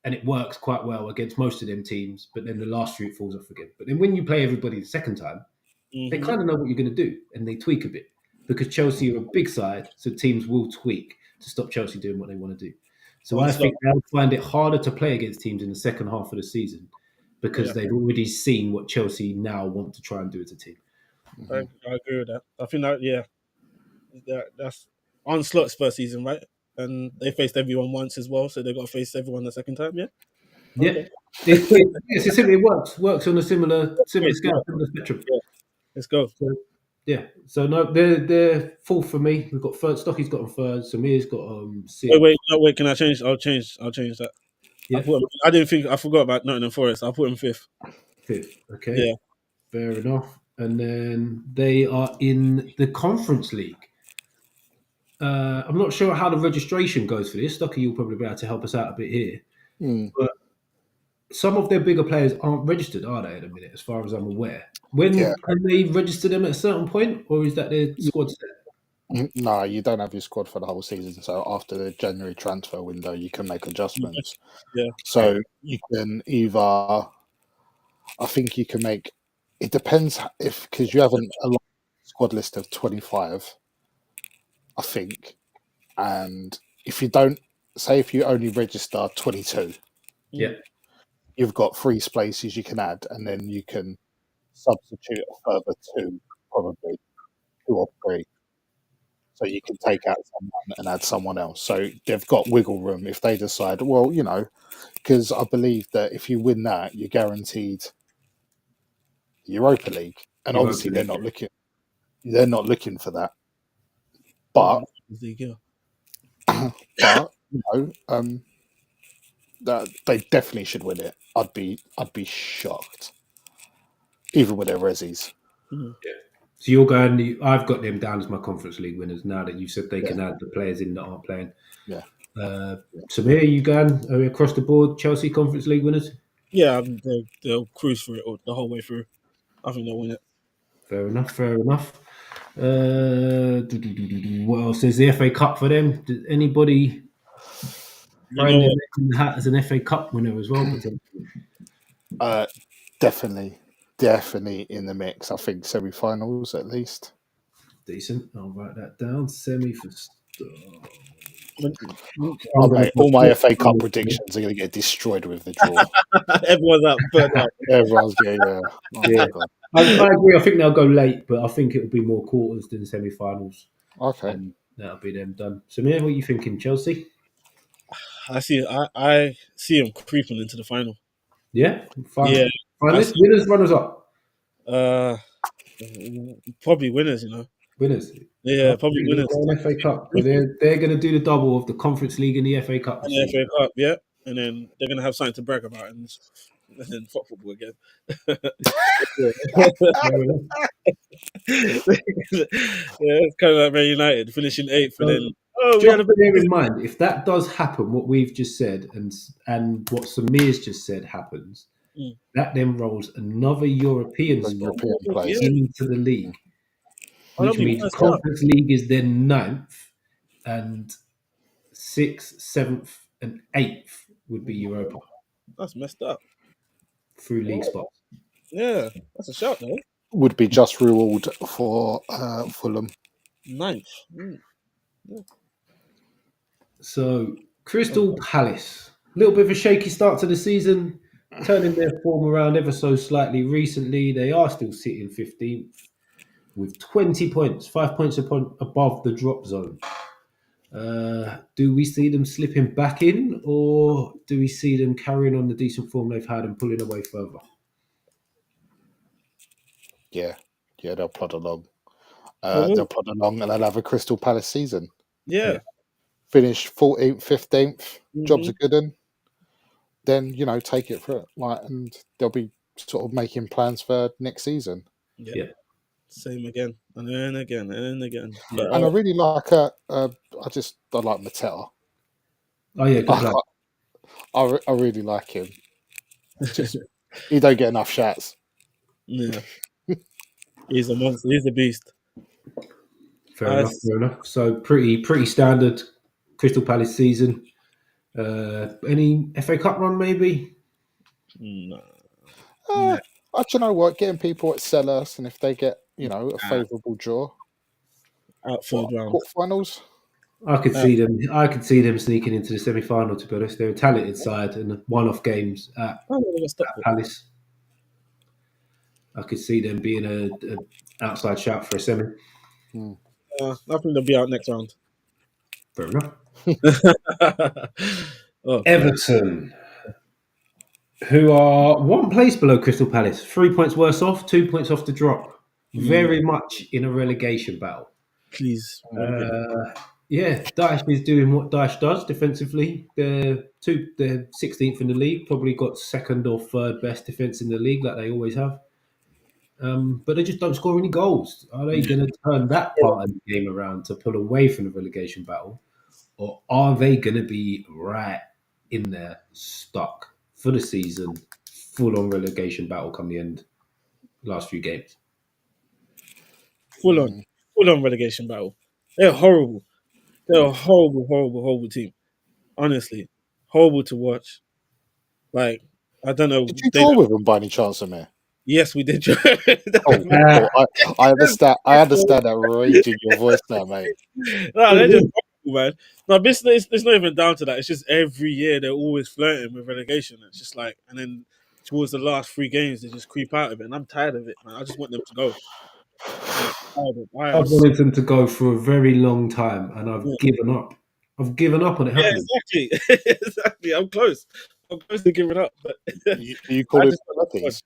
and it works quite well against most of them teams, but then the last few it falls off again. But then when you play everybody the second time, they kind of know what you're going to do, and they tweak a bit. Because Chelsea are a big side, so teams will tweak to stop Chelsea doing what they want to do. So I think they'll find it harder to play against teams in the second half of the season because they've already seen what Chelsea now want to try and do as a team. I agree with that. I think that's Onslaught's first season, right? And they faced everyone once as well, so they've got to face everyone the second time, yeah? Okay. Yeah. It works on a similar scale, similar spectrum. Yeah. Let's go. So, Yeah. So no, they're fourth for me. We've got third. Stocky's got on third. Samir's got sixth. Wait. Can I change? I'll change that. Yeah, I didn't think. I forgot about Nottingham Forest. I'll put him fifth. fifth. Okay. Yeah. Fair enough. And then they are in the Conference League. I'm not sure how the registration goes for this. Stocky, you'll probably be able to help us out a bit here. But some of their bigger players aren't registered, are they, at the minute, as far as I'm aware? When can they register them at a certain point, or is that their squad set? No, you don't have your squad for the whole season. So after the January transfer window, you can make adjustments. Yeah. So you can either, I think you can make. It depends because you have a squad list of 25, I think, and if you don't say if you only register 22, Yeah. you've got 3 spaces you can add, and then you can substitute a further 2, probably 2 or 3. So you can take out someone and add someone else. So they've got wiggle room if they decide, well, because I believe that if you win that, you're guaranteed Europa League. And obviously they're not looking for that. But that they definitely should win it. I'd be shocked. Even with their resis. Yeah. So you're going. I've got them down as my Conference League winners now that you said they can add the players in that aren't playing. Yeah. Samir, you going? Are we across the board Chelsea Conference League winners? Yeah, they'll cruise through it the whole way through. I think they'll win it. Fair enough. What else? There's the FA Cup for them. Does anybody find their name in the hat as an FA Cup winner as well? Definitely in the mix. I think semi-finals at least. Decent. I'll write that down. Semi for. All my FA Cup predictions are going to get destroyed with the draw. Everyone's up, but Everyone's getting yeah. I agree. I think they'll go late, but I think it'll be more quarters than semi-finals. Okay, and that'll be them done. Samir, what are you thinking, Chelsea? I see them creeping into the final. Yeah, yeah. Finalists, winners, runners up. Probably winners. Winners. Yeah, probably winners. FA Cup, but they're going to do the double of the Conference League and the FA Cup. And the FA Cup, yeah, and then they're going to have something to brag about, and then fuck football again. It's kind of like Man United finishing 8th, and then bear in mind, if that does happen, what we've just said and what Samir's just said happens, that then rolls another European spot into the league. Which means Conference League is then 9th, and 6th, 7th, and 8th would be Europa. That's messed up. Through league spots. Yeah, that's a shout, though. Would be just reward for Fulham. 9th. Yeah. So, Crystal Palace. A little bit of a shaky start to the season, turning their form around ever so slightly recently. They are still sitting 15th. With 20 points, 5 points above the drop zone. Do we see them slipping back in, or do we see them carrying on the decent form they've had and pulling away further? Yeah, they'll plod along. They'll plod along and they'll have a Crystal Palace season. Yeah. Finish 14th, 15th, jobs are good in. Then, take it for it. And they'll be sort of making plans for next season. Yeah. Same again, and then again, and again. But, and I really like I like Mateta. Oh yeah, good I really like him. He don't get enough shots. Yeah, he's a monster. He's a beast. Fair enough. So pretty standard Crystal Palace season. Any FA Cup run maybe? No. Do you know what? Getting people at Sellers, and if they get a favourable draw, out third round quarterfinals. I could see them sneaking into the semi-final. To be honest, they're a talented side and one-off games at Palace. I could see them being an outside shout for a semi. I think they'll be out next round. Fair enough. Everton, who are 1 place below Crystal Palace, 3 points worse off, 2 points off the drop. very much in a relegation battle. Please. Okay. Yeah, Daesh is doing what Daesh does defensively. They're 16th in the league, probably got second or third best defense in the league, like they always have. But they just don't score any goals. Are they going to turn that part of the game around to pull away from the relegation battle, or are they going to be right in there, stuck for the season, full on relegation battle come the end, last few games? Full on relegation battle. They're horrible. They're a horrible, horrible, horrible team. Honestly, horrible to watch. Like, I don't know. Did you draw with them by any chance, Samir? Yes, we did. Oh, I understand. I understand that rage in your voice now, mate. No, they're just horrible, man. No, it's not even down to that. It's just every year they're always flirting with relegation. It's just like, and then towards the last 3 games, they just creep out of it. And I'm tired of it, man. I just want them to go. I've wanted them to go for a very long time, and I've given up. I've given up on it happening. Exactly. Exactly. I'm close. I'm close to giving up. But You call it herpes?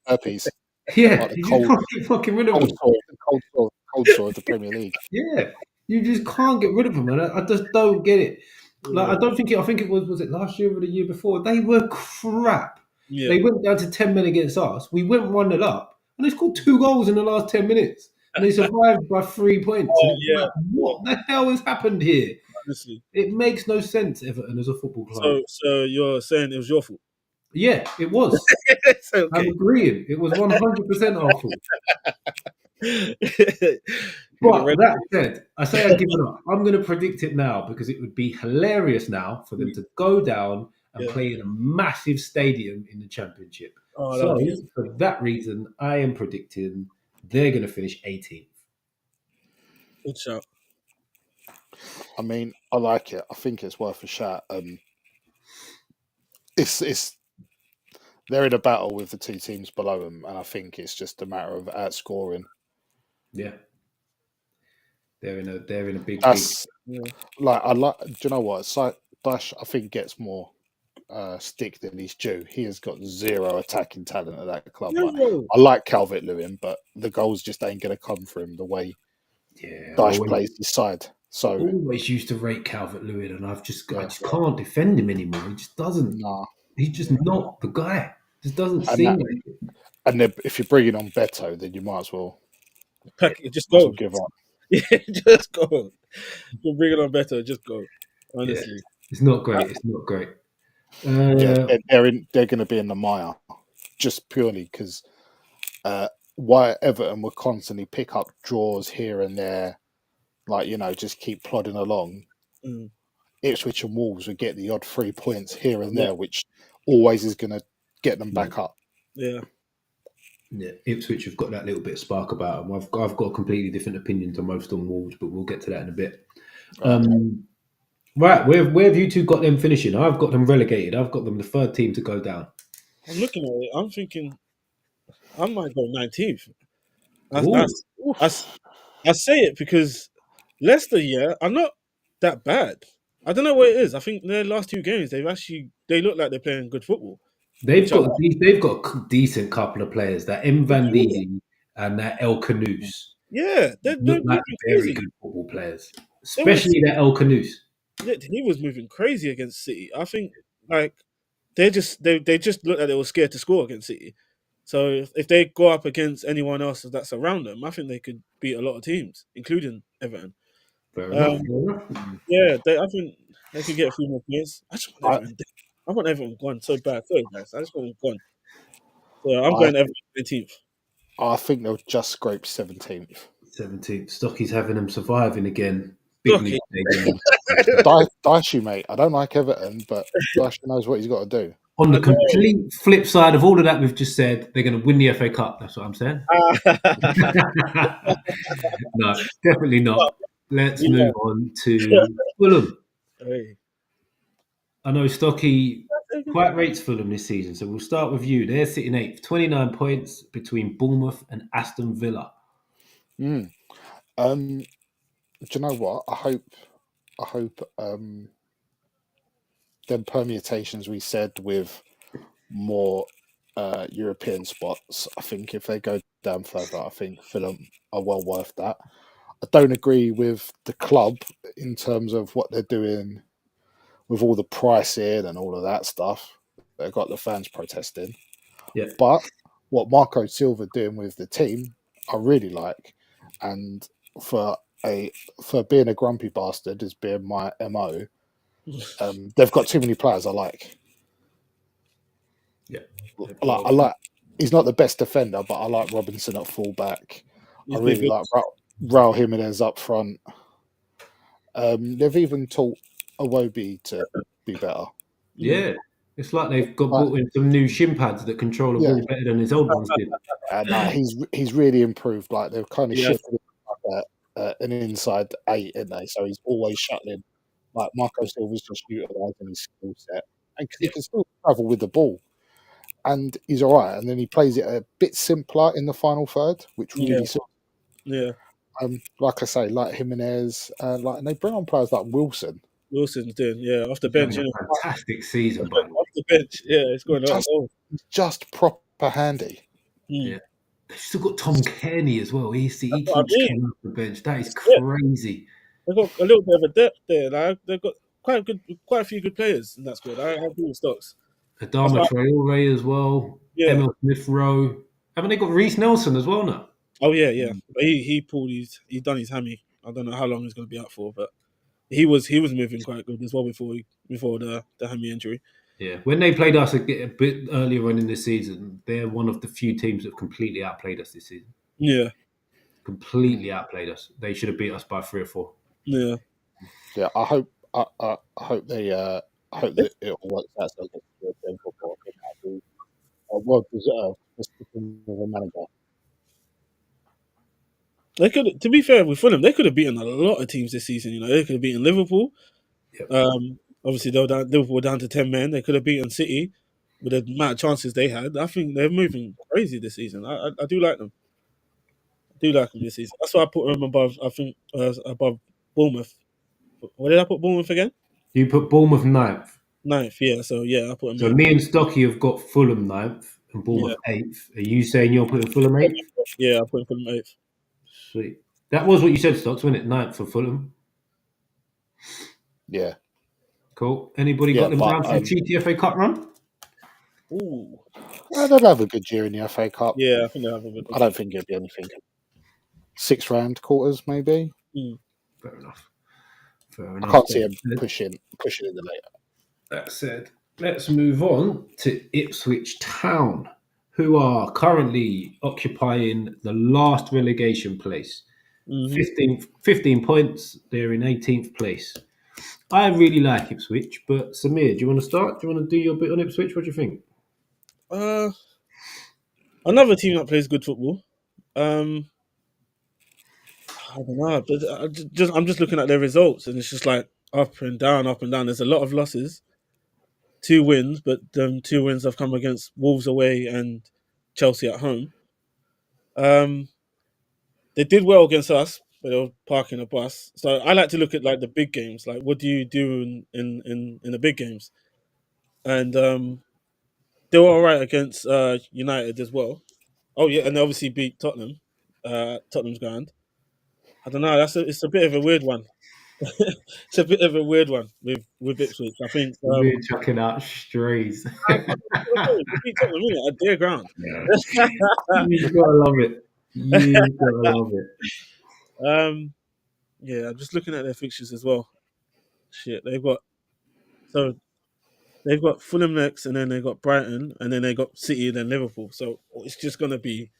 Herpes. Yeah, Like the you cold, just can't get fucking rid of them. cold sore of the Premier League. Yeah, you just can't get rid of them, and I just don't get it. Like, I don't think it. I think it was it last year or the year before? They were crap. Yeah. They went down to 10 men against us. We went 1-0 up, and they scored 2 goals in the last 10 minutes, and they survived by 3 points. Oh, and it's like, what the hell has happened here? Honestly. It makes no sense, Everton, as a football club. So you're saying it was your fault? Yeah, it was. It's okay. I'm agreeing. It was 100% our fault. But that said, I say I've given up. I'm going to predict it now because it would be hilarious now for them to go down and play in a massive stadium in the Championship. So, for that reason, I am predicting they're going to finish 18th. Good shout. I mean, I like it. I think it's worth a shot. It's they're in a battle with the 2 teams below them, and I think it's just a matter of outscoring. Yeah, they're in a big. Like I like. Do you know what? Dash, I think, gets more stick than he's due. He has got 0 attacking talent at that club. Like, I like Calvert-Lewin, but the goals just ain't going to come for him the way Dash plays his side. So I always used to rate Calvert-Lewin, and I just can't defend him anymore. He just doesn't. Nah. He's just not the guy. Just doesn't seem like it. And then if you're bringing on Beto, then you might as well just go. Give up. Yeah, just go. You're bringing on Beto. Just go. Honestly, it's not great. It's not great. They're going to be in the mire just purely because why Everton will constantly pick up draws here and there, like, just keep plodding along. Ipswich and Wolves would get the odd 3 points here and there, which always is going to get them back up. Yeah, Ipswich have got that little bit of spark about them. I've got a completely different opinion to most on Wolves, but we'll get to that in a bit. Right, where have you two got them finishing? I've got them relegated. I've got them the 3rd team to go down. I'm looking at it. I'm thinking I might go 19th. I say it because Leicester, are not that bad. I don't know what it is. I think their last 2 games, they look like they're playing good football. They've got a decent couple of players. That M. Van Didi and that El Canoes. Yeah, they're look like very good football players, especially that El Canoes. He was moving crazy against City. I think they just looked like they were scared to score against City. So if they go up against anyone else that's around them, I think they could beat a lot of teams, including Everton. Fair enough. Yeah, I think they could get a few more points. I want Everton gone so bad. Sorry, guys. I just want them gone. So I'm going Everton 18th. I think they'll just scrape 17th. 17th. Stocky's having them surviving again. Big mistake. Dicey, mate. I don't like Everton, but Dicey knows what he's got to do. On the complete flip side of all of that we've just said, they're going to win the FA Cup. That's what I'm saying. No, definitely not. Let's move on to Fulham. Hey. I know Stocky quite rates Fulham this season, so we'll start with you. They're sitting 8th, 29 points between Bournemouth and Aston Villa. Do you know what? I hope them permutations we said with more European spots. I think if they go down further, I think Fulham are well worth that. I don't agree with the club in terms of what they're doing with all the pricing and all of that stuff. They've got the fans protesting. Yeah. But what Marco Silva doing with the team, I really like. And for being a grumpy bastard as being my MO, they've got too many players I like. Yeah. I like. He's not the best defender, but I like Robinson at fullback. I really like Raul Jimenez up front. They've even taught Iwobi to be better. Yeah. It's like they've got Like, brought in some new shin pads that control the ball better than his old ones did. he's really improved. Like they've kind of Yeah. shifted him an inside 8, isn't they? So he's always shuttling. Like Marco Silva's just utilising his skill set, and he can still travel with the ball, and he's all right. And then he plays it a bit simpler in the final third, which really suits. Yeah. Like I say, like Jimenez, and they bring on players like Wilson. Wilson's doing, off the bench. Having a fantastic season, by the way. Off the bench, it's going on. He's just proper handy. Yeah. They've still got Tom Kearney as well. He keeps what I mean. coming off the bench. That is crazy. They've got a little bit of a depth there. Like, they've got quite a few good players in that squad. I agree with Stocks. Adama Traore as well. Yeah. Emil Smith Rowe. Haven't they got Reece Nelson as well now? Oh yeah. But he's done his hammy. I don't know how long he's going to be out for, but he was moving quite good as well before the hammy injury. Yeah, when they played us a bit earlier on in the season, they're one of the few teams that completely outplayed us this season. Yeah, completely outplayed us. They should have beat us by 3 or 4. Yeah. I hope that it all works out so that European football can be well deserved just because of a manager. They could, to be fair with Fulham, they could have beaten a lot of teams this season. They could have beaten Liverpool. Yep. Obviously, Liverpool were down to 10 men. They could have beaten City with the amount of chances they had. I think they're moving crazy this season. I do like them. I do like them this season. That's why I put them above. I think above Bournemouth. What did I put Bournemouth again? You put Bournemouth 9th. 9th, yeah. So I put them. So me and Stocky have got Fulham 9th and Bournemouth 8th. Are you saying you're putting Fulham 8th? Yeah, I put Fulham 8th. Sweet. That was what you said, Stocks, wasn't it? 9th for Fulham. Yeah. Cool. Anybody got them down for the GTFA Cup run? Ooh. They'll have a good year in the FA Cup. Yeah, I think they'll have a good. I don't think it'll be anything. 6 round quarters, maybe. Fair enough. I can't see them pushing in the later. That said, let's move on to Ipswich Town, who are currently occupying the last relegation place. 15 points. They're in 18th place. I really like Ipswich, but Samir, do you want to start? Do you want to do your bit on Ipswich? What do you think? Another team that plays good football. I don't know, but I'm just looking at their results, and it's just like up and down, up and down. There's a lot of losses, 2 wins, but 2 wins have come against Wolves away and Chelsea at home. They did well against us, but they were parking a bus. So I like to look at like the big games. Like, what do you do in the big games? And they were all right against United as well. Oh yeah, and they obviously beat Tottenham. Tottenham's ground. I don't know. It's a bit of a weird one. It's a bit of a weird one with Ipswich. I think we're chucking out strays. They beat Tottenham at their ground. You've got to love it. You've got to love it. Yeah, I'm just looking at their fixtures as well. Shit, they've got Fulham next, and then they got Brighton, and then they got City, and then Liverpool. So it's just gonna be,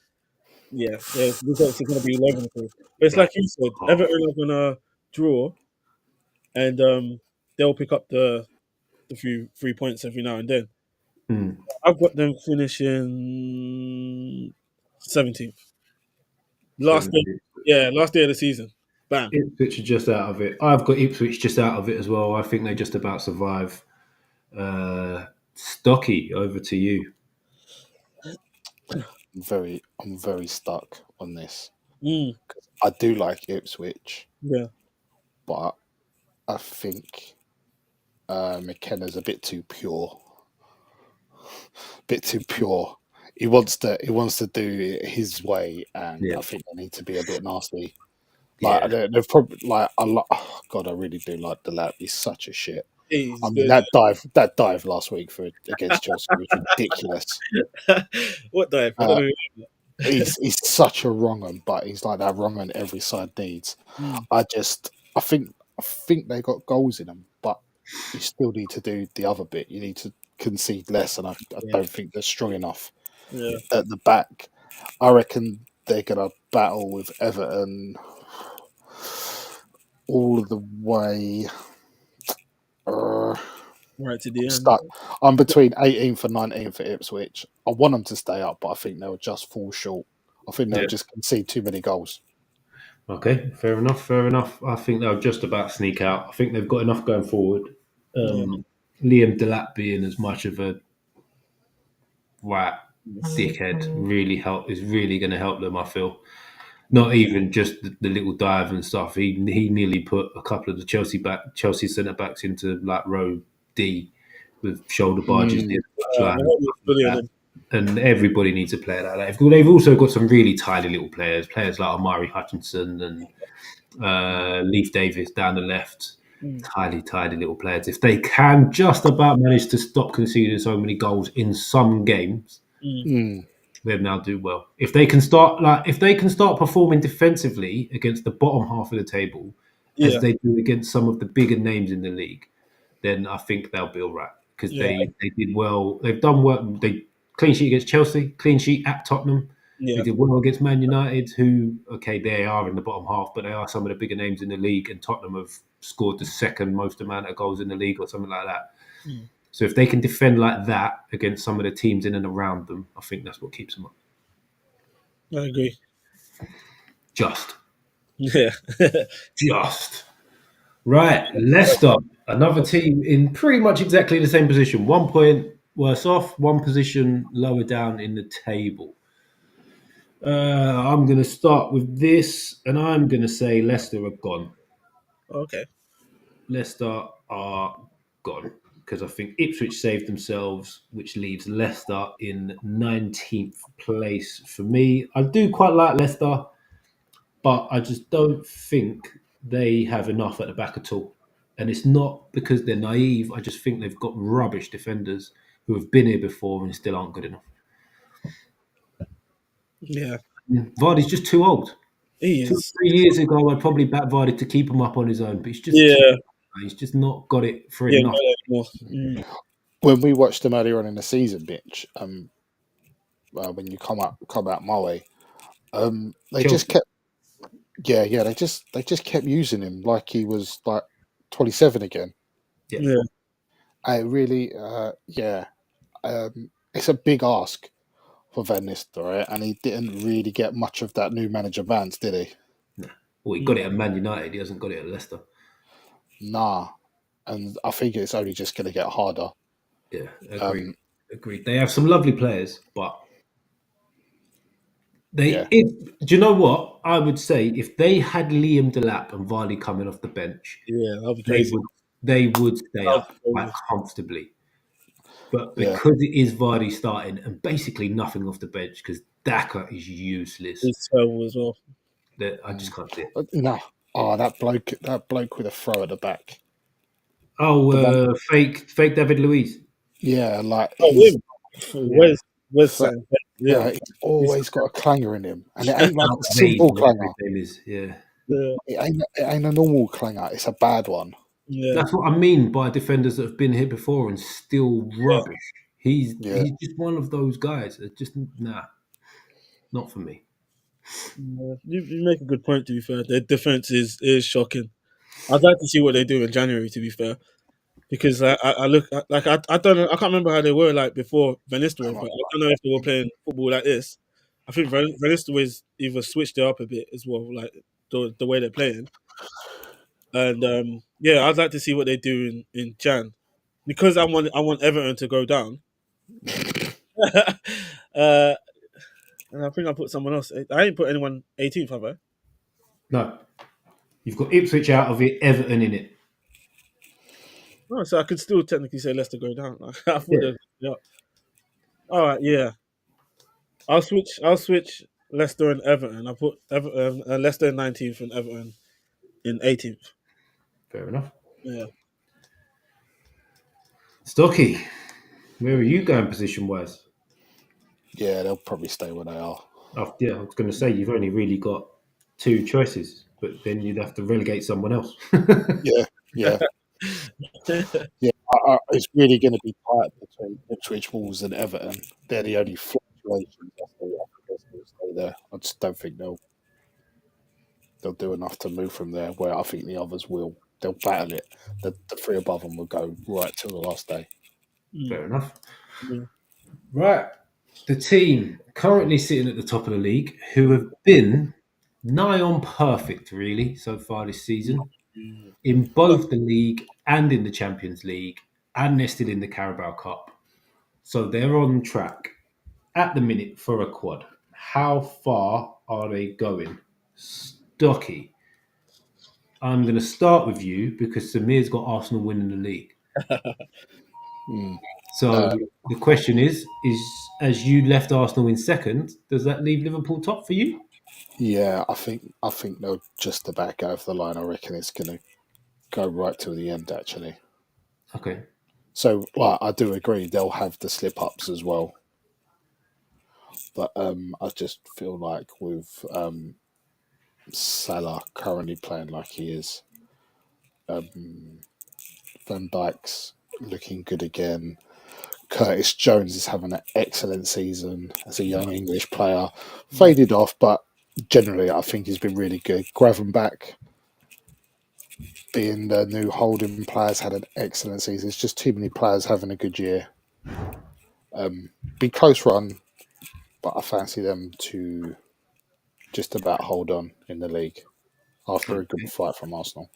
their results are gonna be 11. But it's like you said, Everton are gonna draw, and they'll pick up the few 3 points every now and then. I've got them finishing 17th. Last day of the season. Bam. Ipswich are just out of it. I've got Ipswich just out of it as well. I think they just about survive. Stocky, over to you. I'm very stuck on this. I do like Ipswich. Yeah. But I think McKenna's a bit too pure. he wants to do it his way, and Yeah. I think they need to be a bit nasty. Like Yeah. they've probably like oh God, I really do like Delap. He's such a shit. I He's mean good. that dive last week against Chelsea was ridiculous. What dive? I don't Uh, know. he's such a wrong one, but he's like that wrong one every side needs. Mm. I think they got goals in them, but you still need to do the other bit. You need to concede less, and I Yeah. don't think they're strong enough Yeah. at the back. I reckon they're gonna battle with Everton all the way. Right to the I'm end. stuck. I'm between 18th and 19th for Ipswich. I want them to stay up, but I think they'll just fall short. I think they'll Yeah. just concede too many goals. Okay, fair enough. Fair enough. I think they'll just about sneak out. I think they've got enough going forward. Yeah. Liam Delap being as much of a dickhead is really going to help them. I feel not even just the little dive and stuff. He nearly put a couple of the Chelsea centre backs into like row D with shoulder barges near the I touchline. hope he's fully on him. And everybody needs a player like that. They've also got some really tiny little players like Amari Hutchinson and Leif Davis down the left. Mm. Tiny little players. If they can just about manage to stop conceding so many goals in some games, Mm. they'll now do well. If they can start performing defensively against the bottom half of the table, as Yeah. they do against some of the bigger names in the league, then I think they'll be all right because Yeah. they did well. They've done well. They clean sheet against Chelsea, clean sheet at Tottenham. They Yeah. did well against Man United, who they are in the bottom half, but they are some of the bigger names in the league. And Tottenham have scored the second most amount of goals in the league, or something like that. Mm. So if they can defend like that against some of the teams in and around them, I think that's what keeps them up. I agree. Just Yeah. right. Leicester, another team in pretty much exactly the same position. 1 point worse off, one position lower down in the table. I'm going to start with this, and I'm going to say Leicester are gone. Okay. Leicester are gone because I think Ipswich saved themselves, which leaves Leicester in 19th place for me. I do quite like Leicester, but I just don't think they have enough at the back at all. And it's not because they're naive. I just think they've got rubbish defenders who have been here before and still aren't good enough. Yeah. Vardy's just too old. He 2 or is. 3 years ago, I'd probably back Vardy to keep him up on his own, but Yeah. he's just not got it for Yeah. enough. More. Mm. When we watched them earlier on in the season, Mitch, when you come out my way, they Chelsea. just kept, they just kept using him like he was like 27 again. Yeah. I really, it's a big ask for Van Nistelrooy, and he didn't really get much of that new manager Vance, did he? Nah. Well, he got it at Man United. He hasn't got it at Leicester. Nah, and I think it's only just going to get harder. Yeah, agreed. They have some lovely players, but do you know what? I would say if they had Liam Delap and Vardy coming off the bench, Yeah. That'll be crazy. they would stay That'll up be quite crazy. comfortably. But because it is Vardy starting and basically nothing off the bench, because Daka is useless, He's terrible as well. I just can't see it. No. Oh, that bloke with a throw at the back. Oh, fake David Luiz. Yeah, like him. Where's Sam? Yeah. he's always got a clanger in him, and it ain't like a Vague, simple whatever clanger. his name is. Yeah. Yeah. It ain't a normal clanger. It's a bad one. Yeah. That's what I mean by defenders that have been here before and still rubbish. He's just one of those guys. It's just not for me. You make a good point. To be fair, their defense is shocking. I'd like to see what they do in January. To be fair, because I look like I don't know. I can't remember how they were like before Van Nistelrooy, but I don't know if they were playing football like this. I think Van Nistelrooy's either switched it up a bit as well, like the way they're playing. And I'd like to see what they do in Jan, because I want Everton to go down. And I think I put someone else. I ain't put anyone 18th, have I? No. You've got Ipswich out of it, Everton in it. No, so I could still technically say Leicester go down. I thought yeah. All right, yeah. I'll switch Leicester and Everton. I put Everton, Leicester in 19th and Everton in 18th. Fair enough. Yeah. Stocky, where are you going position wise? Yeah, they'll probably stay where they are. Oh, yeah, I was going to say you've only really got two choices, but then you'd have to relegate someone else. Yeah, yeah, yeah. It's really going to be tight between Ipswich, Wolves, and Everton. They're the only fluctuations. I think they'll stay there. I just don't think they'll do enough to move from there. Where I think the others will. They'll battle it. The three above them will go right till the last day. Mm, Fair enough. yeah. Right. The team currently sitting at the top of the league, who have been nigh on perfect, really, so far this season, Mm. in both the league and in the Champions League, and they're still in the Carabao Cup. So they're on track at the minute for a quad. How far are they going? Stocky. I'm going to start with you because Samir's got Arsenal winning the league. Mm. So the question is as you left Arsenal in second, does that leave Liverpool top for you? Yeah, I think they'll just about go over the line. I reckon it's going to go right till the end. Actually, Okay. so like I do agree they'll have the slip ups as well. But I just feel like with Salah currently playing like he is, Van Dijk's looking good again. Curtis Jones is having an excellent season as a young English player. Faded off, but generally I think he's been really good. Gravenbach being the new holding players had an excellent season. It's just too many players having a good year. Be close run, but I fancy them to just about hold on in the league after a good fight from Arsenal.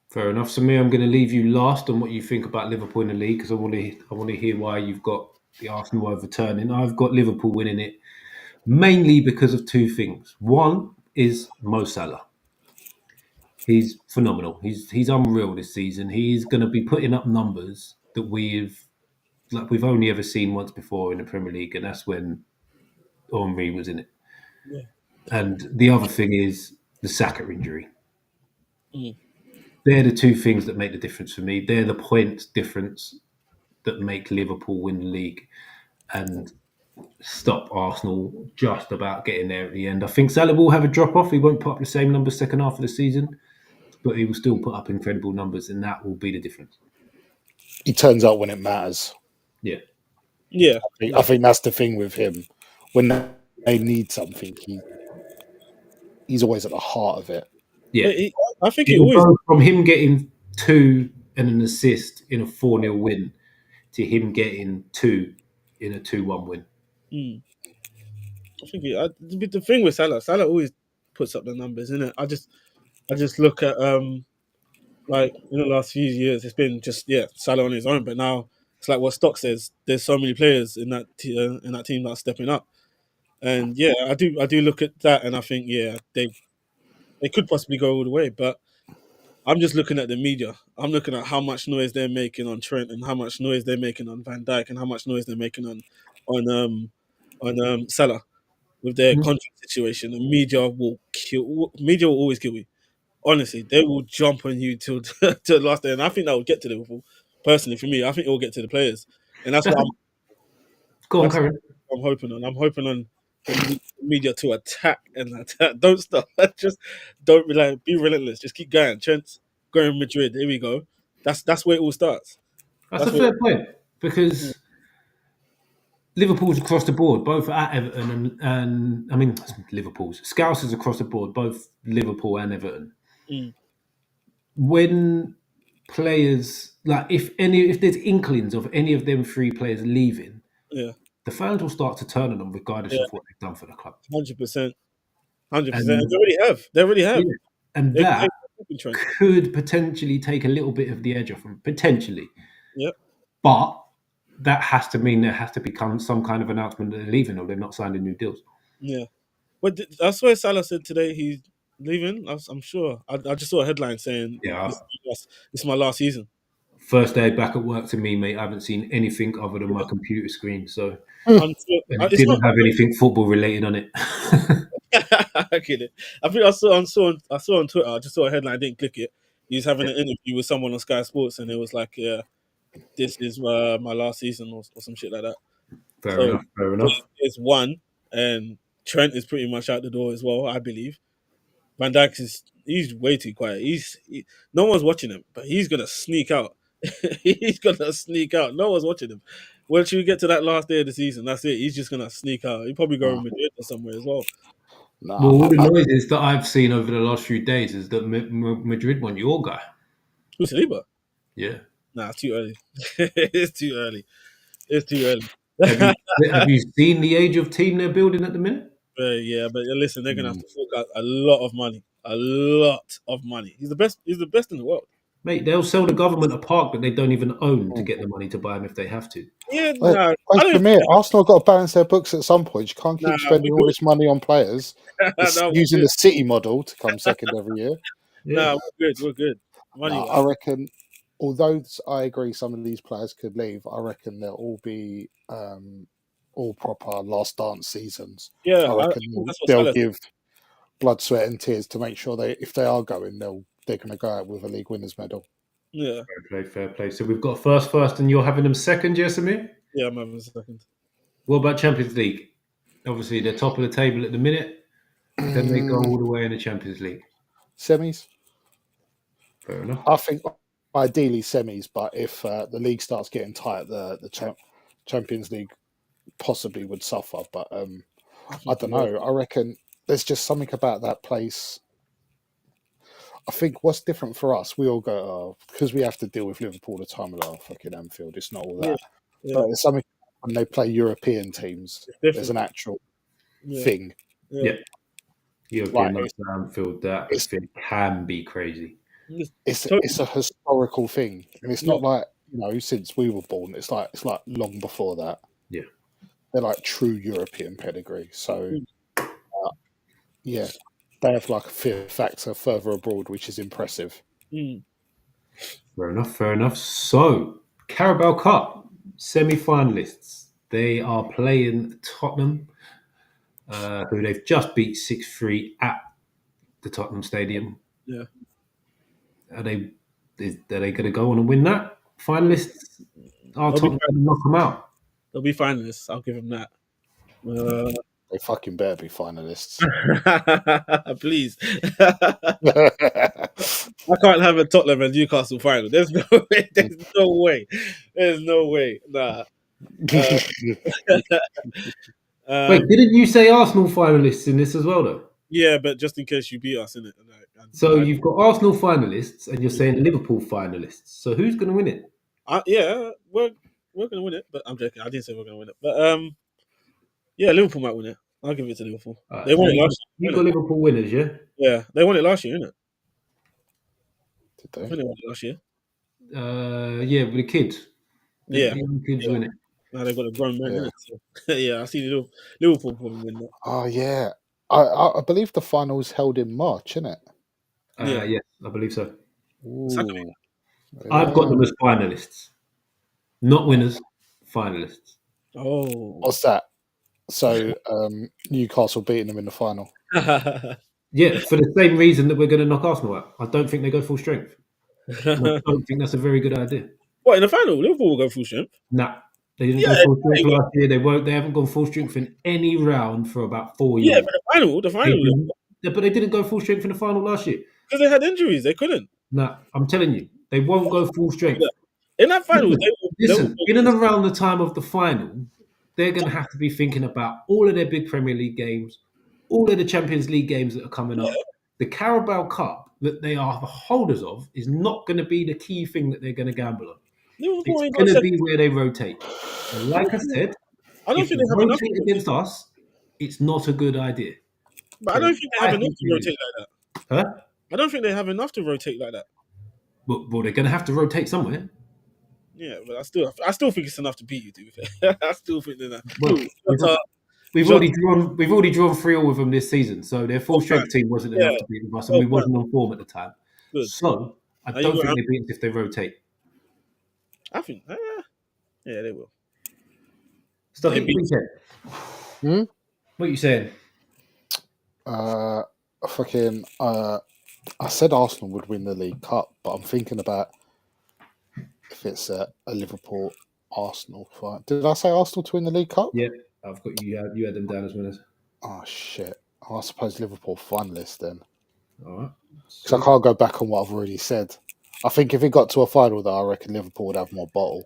Fair enough. Samir, I'm going to leave you last on what you think about Liverpool in the league because I want to hear why you've got the Arsenal overturning. I've got Liverpool winning it mainly because of two things. One is Mo Salah. He's phenomenal. He's unreal this season. He's going to be putting up numbers that we've only ever seen once before in the Premier League, and that's when Henry was in it. Yeah. And the other thing is the Saka injury. Mm. They're the two things that make the difference for me. They're the points difference that make Liverpool win the league and stop Arsenal just about getting there at the end. I think Salah will have a drop off. He won't put up the same numbers second half of the season, but he will still put up incredible numbers, and that will be the difference. He turns out when it matters. Yeah. Yeah. I think that's the thing with him. When they need something, he's always at the heart of it. Yeah. I think he It'll always. go from him getting two and an assist in a 4-0 win to him getting two in a 2-1 win. Mm, I think the thing with Salah always puts up the numbers, isn't it? I just look at like in the last few years, it's been just Salah on his own, but now it's like what Stock says. There's so many players in that team that are stepping up, and I do look at that, and I think they could possibly go all the way, but I'm just looking at the media. I'm looking at how much noise they're making on Trent and how much noise they're making on Van Dijk and how much noise they're making on Salah with their Mhm. contract situation. The media will always kill you. Honestly, they will jump on you till till the last day, and I think that will get to Liverpool. Personally, for me, I think it will get to the players, and that's what I'm. Go on, That's Karen. what I'm hoping on. I'm hoping on the media to attack and attack. Don't stop. Just don't be relentless. Just keep going. Trent's going Madrid. Here we go. That's where it all starts. That's a That's where. fair point because Liverpool's across the board, both at Everton and I mean Liverpool's Scousers across the board, both Liverpool and Everton. Mm, When players if there's inklings of any of them three players leaving, yeah, the fans will start to turn on them regardless yeah, of what they've done for the club. 100%, 100%. And They already have. They already have. yeah, and They've that taken Trent. could potentially take a little bit of the edge off them, potentially. Yep. But that has to mean there has to become some kind of announcement that they're leaving or they're not signing new deals. Yeah. But I swear Salah said today he's leaving. I'm sure. I just saw a headline saying Yeah, this is my last season. first day back at work to me, mate. I haven't seen anything other than my computer screen. So Until, and it it's didn't not. have anything football related on it. I get it. I think I saw on Twitter. I just saw a headline. I didn't click it. He was having an interview with someone on Sky Sports, and it was like, "Yeah, this is my last season," or some shit like that. Fair So enough. Fair enough. it's one, and Trent is pretty much out the door as well, I believe. Van Dijk he's way too quiet. No one's watching him, but he's gonna sneak out. He's gonna sneak out. No one's watching him. Once you get to that last day of the season, that's it. He's just gonna sneak out. He'll probably go to Madrid or somewhere as well. Well, all the I, noises that I've seen over the last few days is that Madrid want your guy. Who's Saliba? Yeah. Nah, it's too early. It's too early. It's too early. Have you seen the age of team they're building at the minute? Yeah, but listen, they're gonna have to fork out a lot of money. A lot of money. He's the best. He's the best in the world. Mate, they'll sell the government a park that they don't even own to get the money to buy him if they have to. Yeah, Like, nah, like I don't. Samir, Arsenal got to balance their books at some point. You can't keep Nah, spending all this money on players. It's No, we're using good. the City model to come second every year. Yeah. Nah, we're good. We're good. Money. No, I reckon, although I agree some of these players could leave, I reckon they'll all be all proper last dance seasons. Yeah, I I reckon think that's what they'll Salah. give blood, sweat, and tears to make sure if they are going, they're going to go out with a league winners medal. Yeah, Fair play. So we've got first, and you're having them second, yes, Samir? yeah. I'm having a second. What about Champions League? Obviously, they're top of the table at the minute. Then they go all the way in the Champions League. Semis. Fair enough. I think ideally semis, but if the league starts getting tight, the Champions League possibly would suffer. But I don't know. I reckon there's just something about that place. I think what's different for us, we all go, because we have to deal with Liverpool all the time with our fucking Anfield. It's not all that. Yeah. But there's something when they play European teams, there's an actual thing. Yeah. European nights at Anfield, that thing can be crazy. It's a historical thing, and it's not like since we were born. It's like long before that. Yeah, they're like true European pedigree. So yeah, they have like a fear factor further abroad, which is impressive. Fair enough. So Carabao Cup semi-finalists. They are playing Tottenham, who they've just beat 6-3 at the Tottenham Stadium. Yeah. Are they going to go on and win that? Finalists are Tottenham going to knock them out? They'll be finalists. I'll give them that. They fucking better be finalists. Please. I can't have a Tottenham and Newcastle final. There's no way. There's no way. Nah. Wait, didn't you say Arsenal finalists in this as well, though? Yeah, but just in case you beat us, innit? So you've got Arsenal finalists, and you're saying Liverpool finalists. So who's going to win it? Yeah, we're going to win it, but I'm joking. I didn't say we're going to win it, but yeah, Liverpool might win it. I'll give it to Liverpool. They won it last year. You got Liverpool winners, yeah? Yeah, they won it last year, innit? Did they? I think they won it last year. Yeah, with the kids. Yeah, the kids win it. Now they've got a grown man, innit? So, yeah, I see Liverpool probably win that. Oh yeah, I believe the final's held in March, isn't it? Yes, I believe so. Exactly. I've got them as finalists, not winners, finalists. Oh, what's that? So Newcastle beating them in the final. Yeah, for the same reason that we're going to knock Arsenal out. I don't think they go full strength. I don't think that's a very good idea. What, in the final? Liverpool will go full strength? Nah, they didn't go full strength last year. They won't. They haven't gone full strength in any round for about 4 years. Yeah, but the final. But they didn't go full strength in the final last year because they had injuries. They couldn't. Nah, I'm telling you, they won't go full strength. Yeah. In that final, listen, in and around the time of the final, they're going to have to be thinking about all of their big Premier League games, all of the Champions League games that are coming up. The Carabao Cup that they are the holders of is not going to be the key thing that they're going to gamble on. It's going to be where they rotate. And like I said, I don't if think they they have rotate against us, it's not a good idea. But I don't think they have enough to rotate like that. Huh? I don't think they have enough to rotate like that. Well, they're going to have to rotate somewhere. Yeah, but I still think it's enough to beat you. To be fair, I still think they're that. We've already drawn 3-0 with them this season, so their full strength team wasn't enough to beat us, and we wasn't on form at the time. Good. So I don't think they beat us if they rotate. I think, yeah, they will. Stocky, Maybe. what you saying? Hmm? What you saying? Fucking. I said Arsenal would win the League Cup, but I'm thinking about if it's a Liverpool Arsenal fight. Did I say Arsenal to win the League Cup? Yeah, I've got you. You had them down as winners. Oh shit! I suppose Liverpool finalists then, All right. because I can't go back on what I've already said. I think if it got to a final, though, I reckon Liverpool would have more bottle.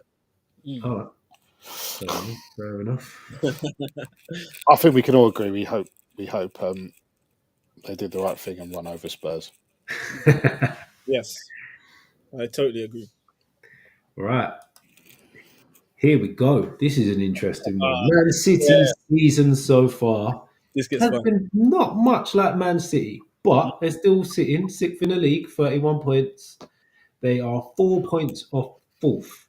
All right. Fair enough. I think we can all agree. We hope they did the right thing and run over Spurs. Yes, I totally agree. Right. Here we go. This is an interesting one. Uh, Man City's season so far this gets has fun. been not much like Man City, but they're still sitting sixth in the league, 31 points. They are 4 points off fourth.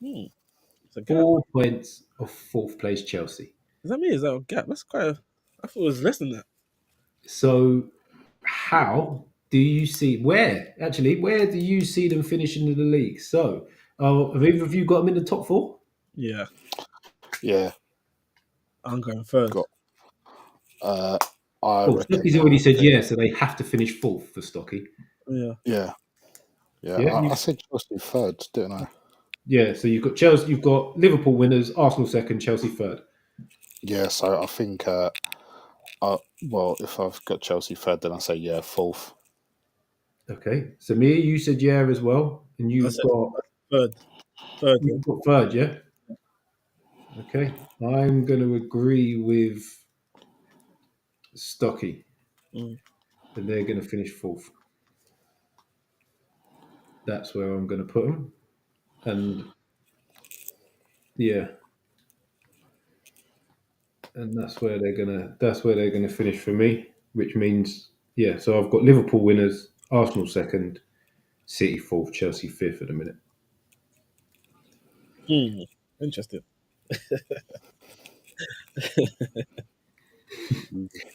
It's a gap. 4 points off fourth place Chelsea. Does that mean is that a gap? That's quite a. I thought it was less than that. So, how do you see where do you see them finishing in the league? So, have either of you got them in the top four? Yeah, Yeah, I'm going third. got. I Oh, reckon. Stocky's already said yes, so they have to finish fourth for Stocky. Yeah. Yeah. Yeah, I said Chelsea third, didn't I? Yeah, so you've got Chelsea, you've got Liverpool winners, Arsenal second, Chelsea third. Yeah, so I think. Well, if I've got Chelsea third, then I say yeah, fourth. Okay, Samir, you said yeah as well, and I you've said got third. Yeah. third, yeah. Okay, I'm going to agree with Stocky, Mm. and they're going to finish fourth. That's where I'm going to put them, and yeah, and that's where they're gonna finish for me, which means yeah. So I've got Liverpool winners, Arsenal second, City fourth, Chelsea fifth at the minute. Interesting.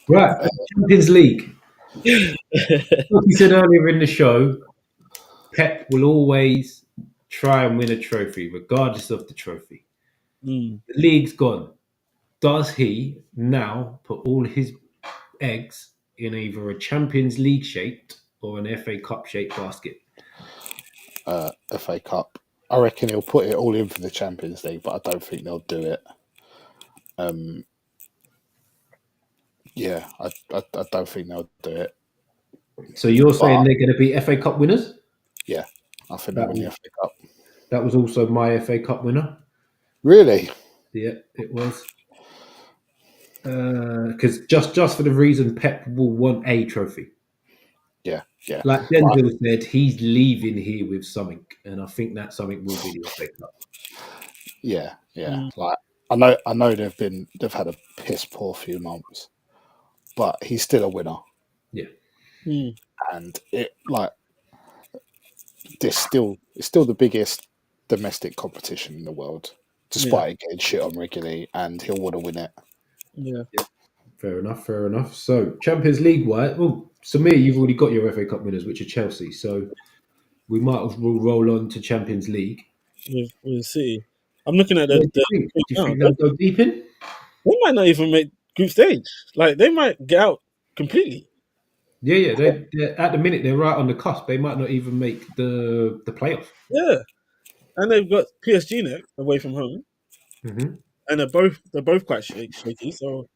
Right, Champions League. Like you said earlier in the show, Pep will always try and win a trophy, regardless of the trophy. Mm. The league's gone. Does he now put all his eggs in either a Champions League shaped or an FA Cup shaped basket? FA Cup. I reckon he'll put it all in for the Champions League, but I don't think they'll do it. Yeah, I don't think they'll do it. So you're saying But they're going to be FA Cup winners? yeah, I think they'll win the FA Cup. That was also my FA Cup winner. Really? Yeah, it was. Because just for the reason Pep will want a trophy. Yeah. Like But Denzel said, he's leaving here with something, and I think that something will be the FA Cup. yeah. Mm. Like I know they've had a piss poor few months, but he's still a winner, Yeah. Mm. and it's still the biggest domestic competition in the world, despite it getting shit on regularly, and he'll want to win it. Yeah. Fair enough. So Champions League, wise, well, Samir, you've already got your FA Cup winners, which are Chelsea. So we might as well roll on to Champions League. With City. I'm looking at What the do you think? Do you now. think they'll go deep in? They might not even make group stage. Like they might get out completely. Yeah. They're, at the minute, they're right on the cusp. They might not even make the playoff. Yeah. And they've got PSG next away from home. Mm-hmm. And they're both quite shaky, so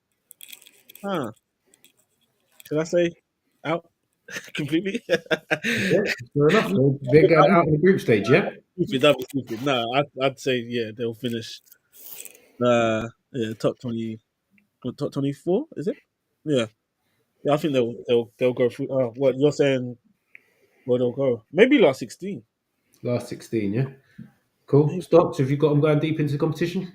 should I say out completely? Yeah, fair enough. They're going out in the group stage, yeah? Stupid, that'd be stupid. No, I'd say yeah, they'll finish top 20, top 24, is it? Yeah. Yeah, I think they'll go through what you're saying where they'll go. Maybe last 16. Last 16, yeah? Cool. Maybe. Stocks, have you got them going deep into the competition?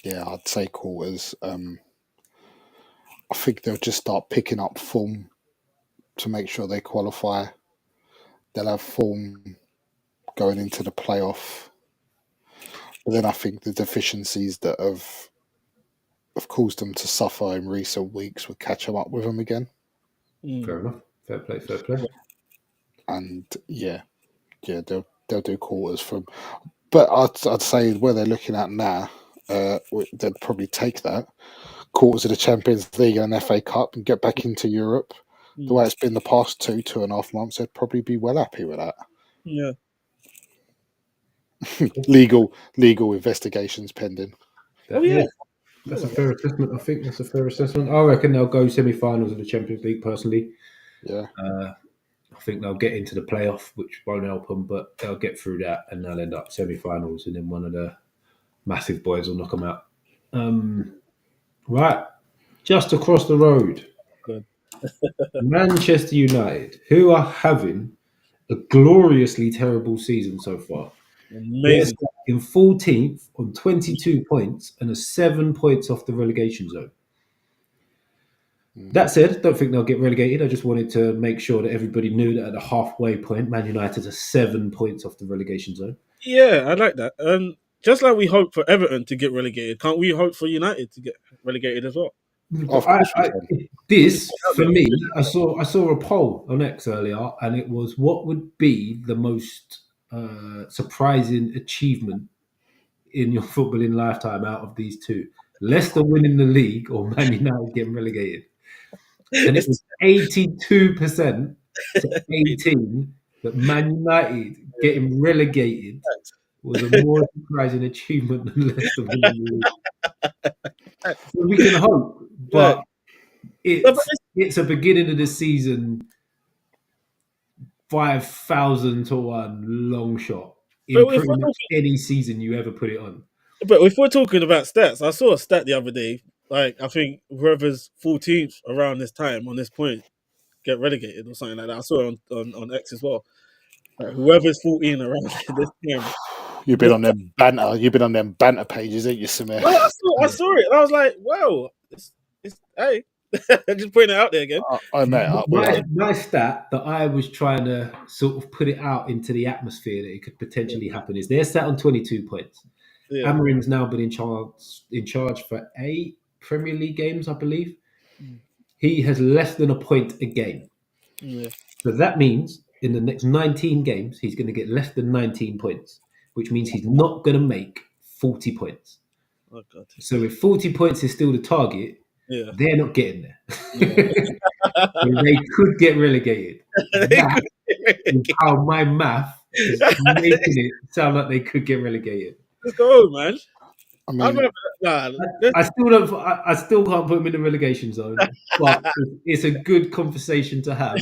Yeah, I'd say quarters. I think they'll just start picking up form to make sure they qualify. They'll have form going into the playoff. But then I think the deficiencies that have caused them to suffer in recent weeks will catch them up with them again. Fair enough. Fair play. And they'll do quarters from. But I'd say where they're looking at now, they'd probably take that quarters of the Champions League and an FA Cup and get back into Europe. The way it's been the past 2.5 months, they'd probably be well happy with that. Yeah. legal investigations pending. That's a fair assessment. I think that's a fair assessment. I reckon they'll go semi-finals of the Champions League. Personally, Yeah. I think they'll get into the playoff, which won't help them, but they'll get through that and they'll end up semi-finals, and then one of the massive boys will knock them out. Right, just across the road, Good. Manchester United, who are having a gloriously terrible season so far. Amazing. They're in 14th on 22 points and are 7 points off the relegation zone. That said, don't think they'll get relegated. I just wanted to make sure that everybody knew that at the halfway point, Man United are 7 points off the relegation zone. Yeah, I like that. Just like we hope for Everton to get relegated, can't we hope for United to get relegated as well? Of course we can. This, for me, I saw a poll on X earlier, and it was what would be the most surprising achievement in your footballing lifetime out of these two: Leicester winning the league or Man United getting relegated. And it was 82% to 18 that Man United getting relegated was a more surprising achievement than Leicester winning the league. So we can hope, but it's a beginning of the season 5,000 to 1 long shot in pretty much any season you ever put it on. But if we're talking about stats, I saw a stat the other day. Like, I think whoever's 14th around this time on this point get relegated or something like that. I saw it on X as well. Like, whoever's 14 around this time. You've been on them banter. You've been on them banter pages, ain't you, Samir? Well, I saw it, and I was like, "Wow, it's hey." Just putting it out there again. My stat that I was trying to sort of put it out into the atmosphere that it could potentially happen is they're sat on 22 points. Yeah. Amarim's now been in charge for 8 Premier League games, I believe. He has less than a point a game. Yeah. So that means in the next 19 games, he's going to get less than 19 points, which means he's not going to make 40 points. Oh, God. So if 40 points is still the target, they're not getting there. So they could get relegated. That is how my math is making it sound like they could get relegated. Let's go, man. I mean, I still can't put them in the relegation zone, but it's a good conversation to have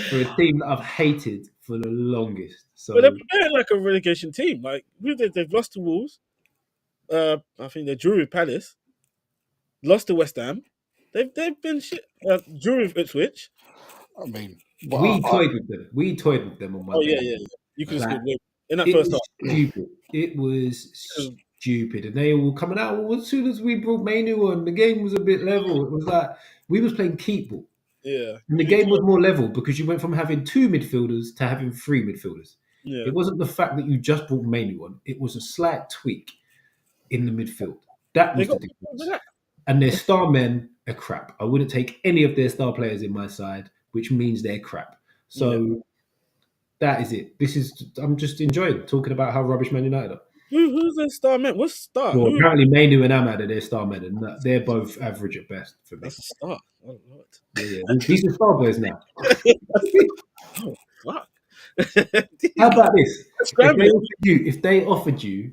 for a team that I've hated for the longest. So, but they're like a relegation team. Like they've lost to Wolves. I think they drew with Palace. Lost to West Ham. They've been shit. Drew with Ipswich. I mean, we toyed with them. We toyed with them on Monday. Oh yeah. You could have scored in that first half. Stupid. It was stupid, and they were coming out. Well, as soon as we brought Mainu on, the game was a bit level. It was like we was playing keep ball. Yeah, and the game was more level because you went from having 2 midfielders to having 3 midfielders. Yeah. It wasn't the fact that you just brought Mainu on; it was a slight tweak in the midfield. That was the difference. And their star men are crap. I wouldn't take any of their star players in my side, which means they're crap. So that is it. I'm just enjoying talking about how rubbish Man United are. Who's their star men? What's star? Well, apparently Mainu and Ahmad are their star men, and they're both average at best for me. That's a star. Oh, Lord. Yeah. These are star players now. Oh, fuck. How about this? If they offered you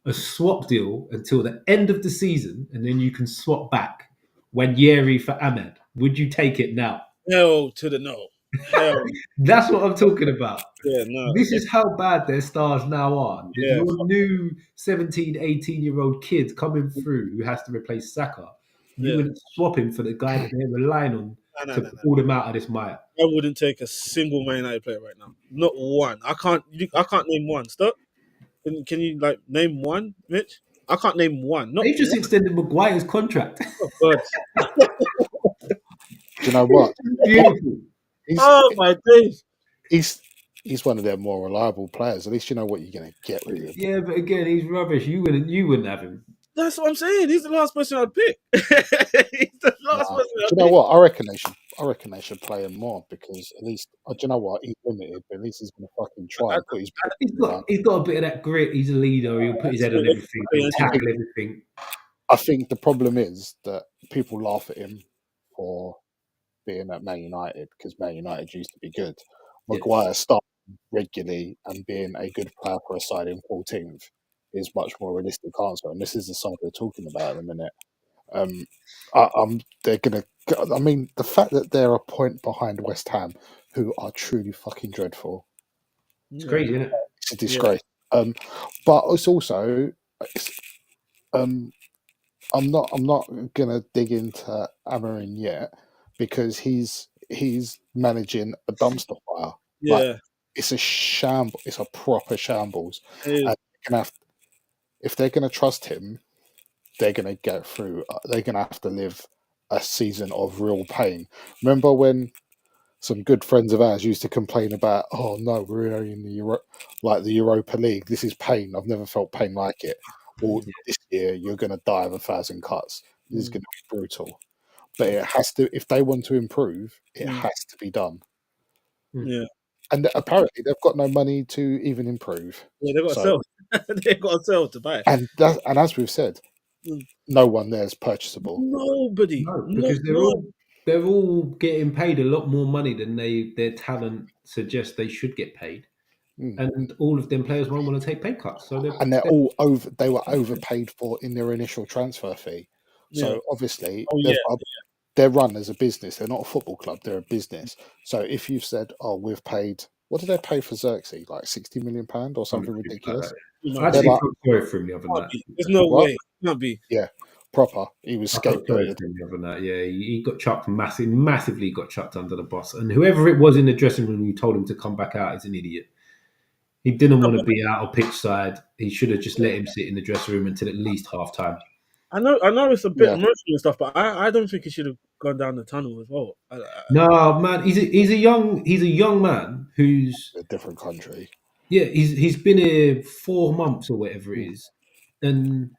a swap deal until the end of the season, and then you can swap back Wanyeri for Ahmed, would you take it now? Hell to the no. Hell. That's what I'm talking about. Yeah, no. This is how bad their stars now are. Yeah. Your new 17, 18-year-old kid coming through who has to replace Saka. You wouldn't swap him for the guy that they're relying on to pull them out of this mire. I wouldn't take a single Man United player right now. Not one. I can't name one. Stop. Can you name one, Mitch? I can't name one. They just extended Maguire's contract. Oh, God. Do you know what? Beautiful. My days. He's one of their more reliable players. At least you know what you're going to get with him. Yeah, but again, he's rubbish. You wouldn't have him. That's what I'm saying. He's the last person I'd pick. He's the last person I'd pick. Do you know what? I reckon they should I reckon they should play him more because at least, do you know what? He's limited, but at least he's going to fucking try and put his. He's got a bit of that grit. He's a leader. He'll put his head on everything. He'll tackle everything. I think the problem is that people laugh at him for being at Man United because Man United used to be good. Maguire starting regularly and being a good player for a side in 14th is much more realistic answer, and this is the side we're talking about at the minute. They're gonna. I mean, the fact that they're a point behind West Ham, who are truly fucking dreadful. It's crazy, isn't it? It's a disgrace. But it's also, I'm not gonna dig into Amarin yet because he's managing a dumpster fire. Yeah, like, it's a shambles. It's a proper shambles. And if they're gonna trust him, they're gonna get through. They're gonna have to live a season of real pain. Remember when some good friends of ours used to complain about, "Oh no, we're in the Europa League. This is pain. I've never felt pain like it." Or this year, you're going to die of 1,000 cuts. This is going to be brutal. But it has to. If they want to improve, it has to be done. Yeah. And apparently, they've got no money to even improve. Yeah, they've got to sell. They've got to sell to buy. And as we've said, no one there is purchasable. Nobody. No, because they're all getting paid a lot more money than their talent suggests they should get paid. And all of them players won't want to take pay cuts. So they're all over. They were overpaid for in their initial transfer fee. So obviously, they're run as a business. They're not a football club. They're a business. So if you've said, "Oh, we've paid," what did they pay for Xerxes? Like £60 million or something ridiculous. I actually felt sorry for him the other night. There's no way. Can't be. Yeah, proper. He was scapegoated. The other night. Yeah, he got chucked massively got chucked under the bus. And whoever it was in the dressing room who told him to come back out is an idiot. He didn't want to be out of pitch side. He should have just let him sit in the dressing room until at least half time. I know it's a bit emotional and stuff, but I don't think he should have gone down the tunnel as well. No, man, he's a young man who's a different country. Yeah, he's been here 4 months or whatever it is, and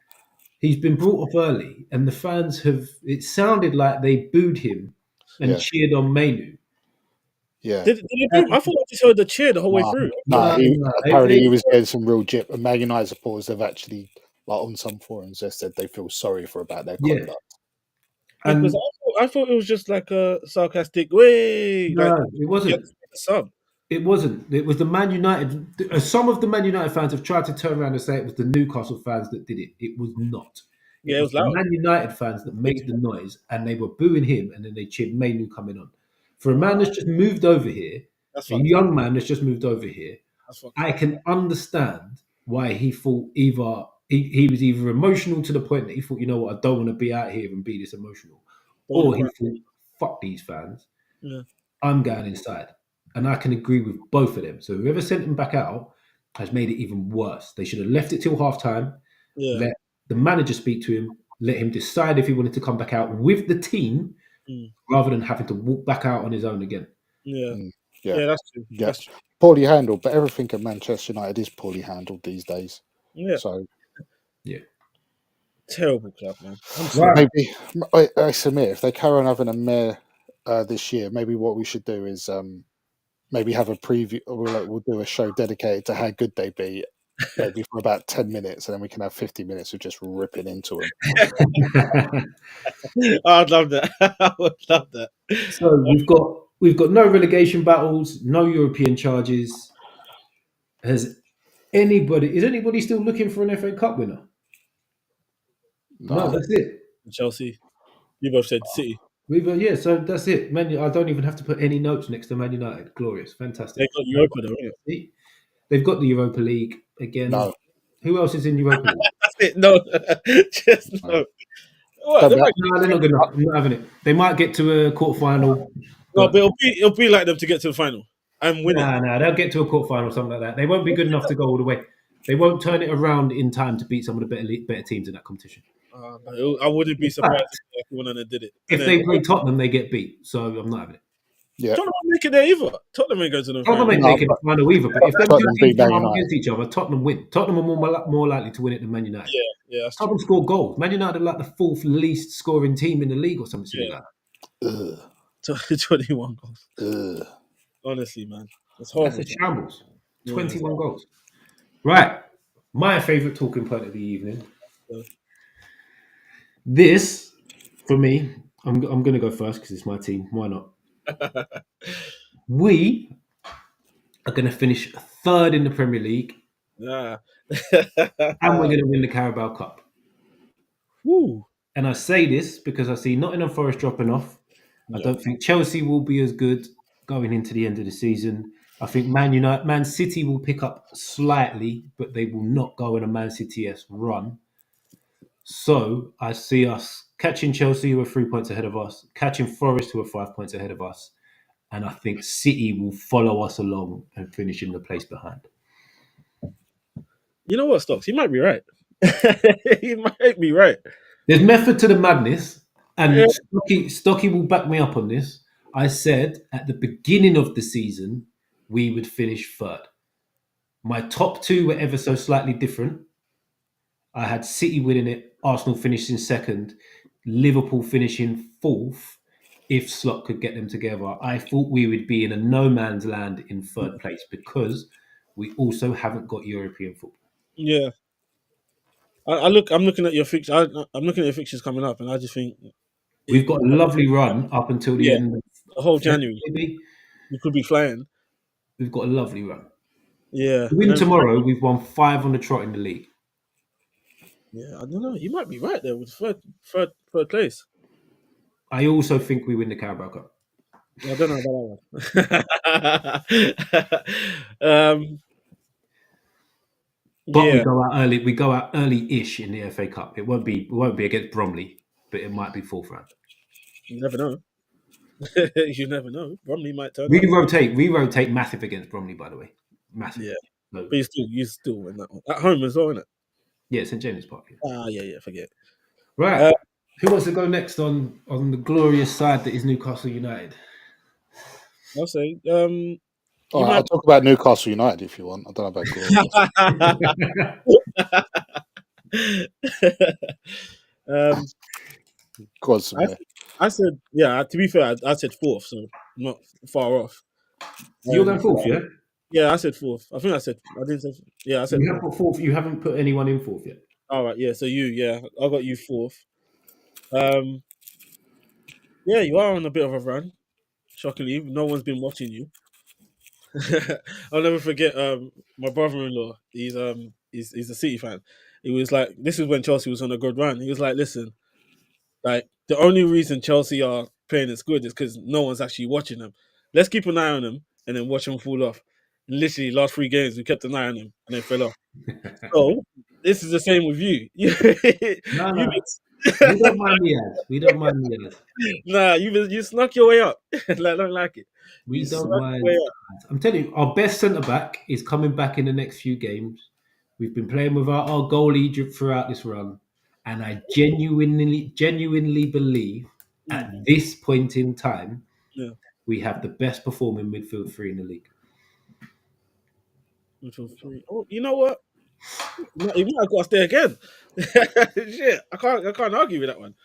he's been brought up early. And the fans have. It sounded like they booed him and cheered on Mainu. Yeah. Did he boo him? I thought he heard the cheer the whole way through. Apparently he was getting some real jip. And Man United supporters have actually, like on some forums, they said they feel sorry about their conduct. And because I thought it was just like a sarcastic way. No, like, it wasn't. Sub. It wasn't. It was the Man United. Some of the Man United fans have tried to turn around and say it was the Newcastle fans that did it. It was not. It was the Man United fans that made the noise, and they were booing him, and then they cheered Mainu coming on. For a man that's just moved over here, a young man that's just moved over here, I can understand why he thought either he was either emotional to the point that he thought, you know what, I don't want to be out here and be this emotional, or he thought, fuck these fans, I'm going inside. And I can agree with both of them. So whoever sent him back out has made it even worse. They should have left it till half time, let the manager speak to him, let him decide if he wanted to come back out with the team, rather than having to walk back out on his own again. Yeah, that's true. Yeah. That's true. Poorly handled, but everything at Manchester United is poorly handled these days. Yeah. So, terrible club, man. Maybe, Samir, if they carry on having a mare this year, maybe what we should do is maybe have a preview. We'll do a show dedicated to how good they be, maybe for about 10 minutes, and then we can have 50 minutes of just ripping into them. I'd love that. I would love that. So we've got no relegation battles, no European charges. Is anybody still looking for an FA Cup winner? No, that's it. Chelsea. You both said City. So that's it. I don't even have to put any notes next to Man United. Glorious, fantastic. They've got Europa though. They've got the Europa League again. No. Who else is in Europa League? That's it. No, just no. Well, they're not good enough. I'm not having it. They might get to a quarterfinal. No, but it'll be like them to get to the final and win it. No, they'll get to a quarterfinal or something like that. They won't be good enough to go all the way. They won't turn it around in time to beat some of the better teams in that competition. I wouldn't be surprised if Tottenham did it. If they play Tottenham, they get beat. So I'm not having it. Yeah. Tottenham won't make it there either. Tottenham ain't going to the final. Tottenham ain't making the final either. But if them two teams come up against each other, Tottenham win. Tottenham are more likely to win it than Man United. Yeah, that's Tottenham score goals. Man United are like the fourth least scoring team in the league or something like that. 21 goals. Ugh. Honestly, man, that's That's horrible. a shambles. Yeah. 21 goals. Right. My favourite talking point of the evening. Yeah. This, for me, I'm going to go first because it's my team. Why not? We are going to finish third in the Premier League Yeah. and we're going to win the Carabao Cup. Woo. And I say this because I see Nottingham Forest dropping off. I Yeah. don't think Chelsea will be as good going into the end of the season. I think Man City will pick up slightly, but they will not go on a Man City-esque run. So I see us catching Chelsea, who are 3 points ahead of us, catching Forest, who are 5 points ahead of us, and I think City will follow us along and finish in the place behind. You know what, Stocks? You might be right. You might be right. There's method to the madness, and Yeah. Stocky will back me up on this. I said at the beginning of the season we would finish third. My top two were ever so slightly different. I had City winning it, Arsenal finishing second, Liverpool finishing fourth. If Slot could get them together, I thought we would be in a no man's land in third place because we also haven't got European football. Yeah. I'm looking at your fixtures. I'm looking at your fixtures coming up, and I just think We've got a lovely run up until the end of the whole January. February. You could be flying. We've got a lovely run. Yeah. To win tomorrow, we've won 5 on the trot in the league. Yeah, I don't know. You might be right there with third place. I also think we win the Carabao Cup. I don't know about that one. But Yeah. we go out early. We go out early-ish in the FA Cup. It won't be against Bromley, but it might be fourth round. You never know. You never know. Bromley might turn We up. rotate massive against Bromley, by the way. Massive. Yeah. No. But you still win that one. At home as well, isn't it? Yeah, St James Park. Yeah. Yeah, forget. Right. Who wants to go next on the glorious side that is Newcastle United? I'll say. I'll talk about Newcastle United if you want. I don't know about Go on, Samir. I said, yeah. To be fair, I said fourth, so not far off. You're going fourth, yeah? Yeah, I said fourth. I think I didn't say. Yeah, I said. You have put fourth. You haven't put anyone in fourth yet. All right, yeah. So I got you fourth. Yeah, you are on a bit of a run. Shockingly, no one's been watching you. I'll never forget. My brother-in-law, he's a City fan. He was like, this is when Chelsea was on a good run. He was like, listen, like the only reason Chelsea are playing as good is because no one's actually watching them. Let's keep an eye on them and then watch them fall off. And literally, last 3 games we kept an eye on them and they fell off. So this is the same with you. No. We don't mind the ads. We don't mind the ads. Nah, you snuck your way up. I don't like it. We don't mind. I'm telling you, our best centre back is coming back in the next few games. We've been playing without our goalie throughout this run, and I genuinely believe at this point in time, we have the best performing midfield three in the league. Midfield three. Oh, you know what? You might have got us there again. Shit, I can't argue with that one.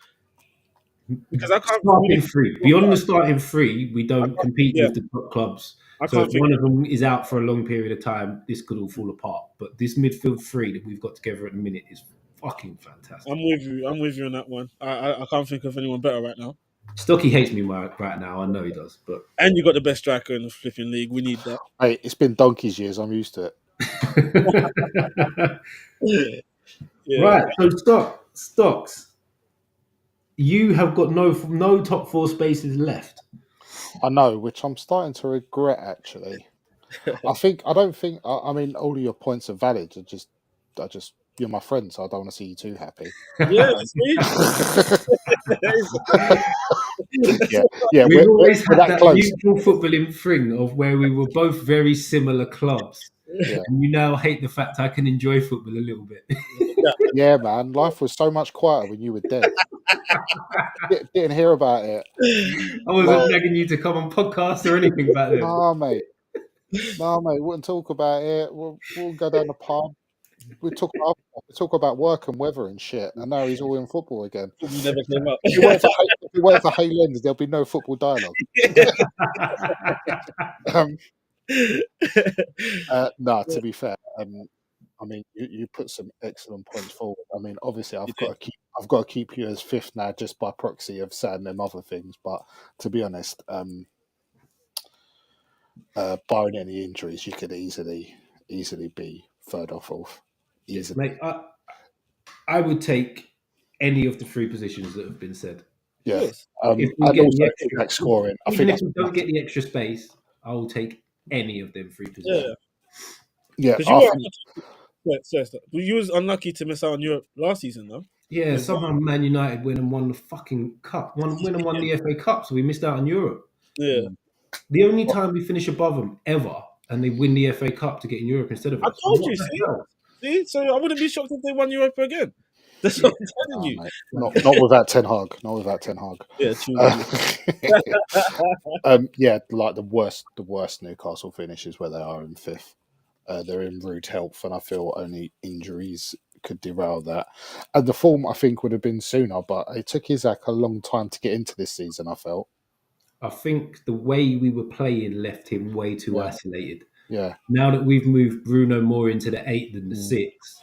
Because I can't starting three. Beyond the starting three, we don't compete with the top clubs. So if one of them is out for a long period of time, this could all fall apart. But this midfield three that we've got together at the minute is fucking fantastic. I'm with you on that one. I can't think of anyone better right now. Stocky hates me right now. I know he does. And you got the best striker in the flipping league. We need that. Hey, it's been donkey's years. I'm used to it. Right. So Stocks. You have got no top 4 spaces left. I know, which I'm starting to regret actually. I mean, all of your points are valid. I just you're my friend, so I don't want to see you too happy. Yeah, yeah. We've always had that mutual footballing thing of where we were both very similar clubs. Yeah. And you now hate the fact I can enjoy football a little bit. Yeah, man. Life was so much quieter when you were dead. Didn't hear about it. I wasn't begging you to come on podcasts or anything back then. Nah, mate. Wouldn't talk about it. We'll go down the pub, We talk about work and weather and shit, and now he's all in football again. You never came up. If it weren't for Haylands, there'll be no football dialogue. No, to be fair, I mean, you put some excellent points forward. I mean, obviously, I've got to keep you as fifth now, just by proxy of saying them other things. But to be honest, barring any injuries, you could easily be third or fourth. Easily. Mate, I would take any of the three positions that have been said. Yeah. Yes. If we get the extra scoring, even if we don't get the extra space, I will take any of them three positions. Yeah. You was unlucky to miss out on Europe last season, though. Yeah, somehow Man United went and won the fucking cup. Won the FA Cup, so we missed out on Europe. Yeah. The only time we finish above them ever, and they win the FA Cup to get in Europe instead of us. I told you, see? So I wouldn't be shocked if they won Europe again. That's what I'm telling you. Mate. Not without Ten Hag. Not without Ten Hag. Yeah, true. Yeah, like the worst Newcastle finish is where they are in fifth. They're in rude health, and I feel only injuries could derail that. And the form, I think, would have been sooner, but it took Isaac a long time to get into this season, I felt. I think the way we were playing left him way too isolated. Yeah. Now that we've moved Bruno more into the 8 than the 6,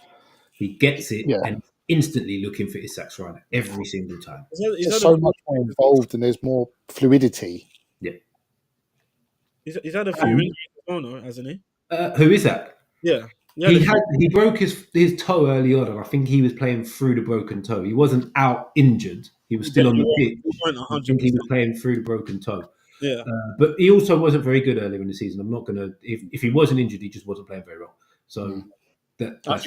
he gets it and instantly looking for Isak's run every single time. There's so much more involved and there's more fluidity. Yeah. He's had a few injuries as well, hasn't he? Who is that? Yeah. He broke his toe early on, and I think he was playing through the broken toe. He wasn't out injured. He was still on the pitch. I think he was playing through the broken toe. Yeah. But he also wasn't very good earlier in the season. I'm not going to... If he wasn't injured, he just wasn't playing very well. So that's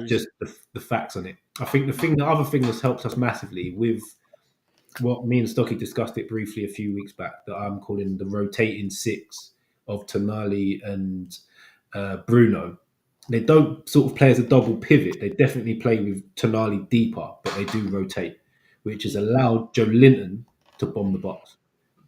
just the facts on it. I think the other thing that's helped us massively with what me and Stocky discussed it briefly a few weeks back, that I'm calling the rotating 6 of Tonali and Bruno. They don't sort of play as a double pivot. They definitely play with Tonali deeper, but they do rotate, which has allowed Joe Linton to bomb the box,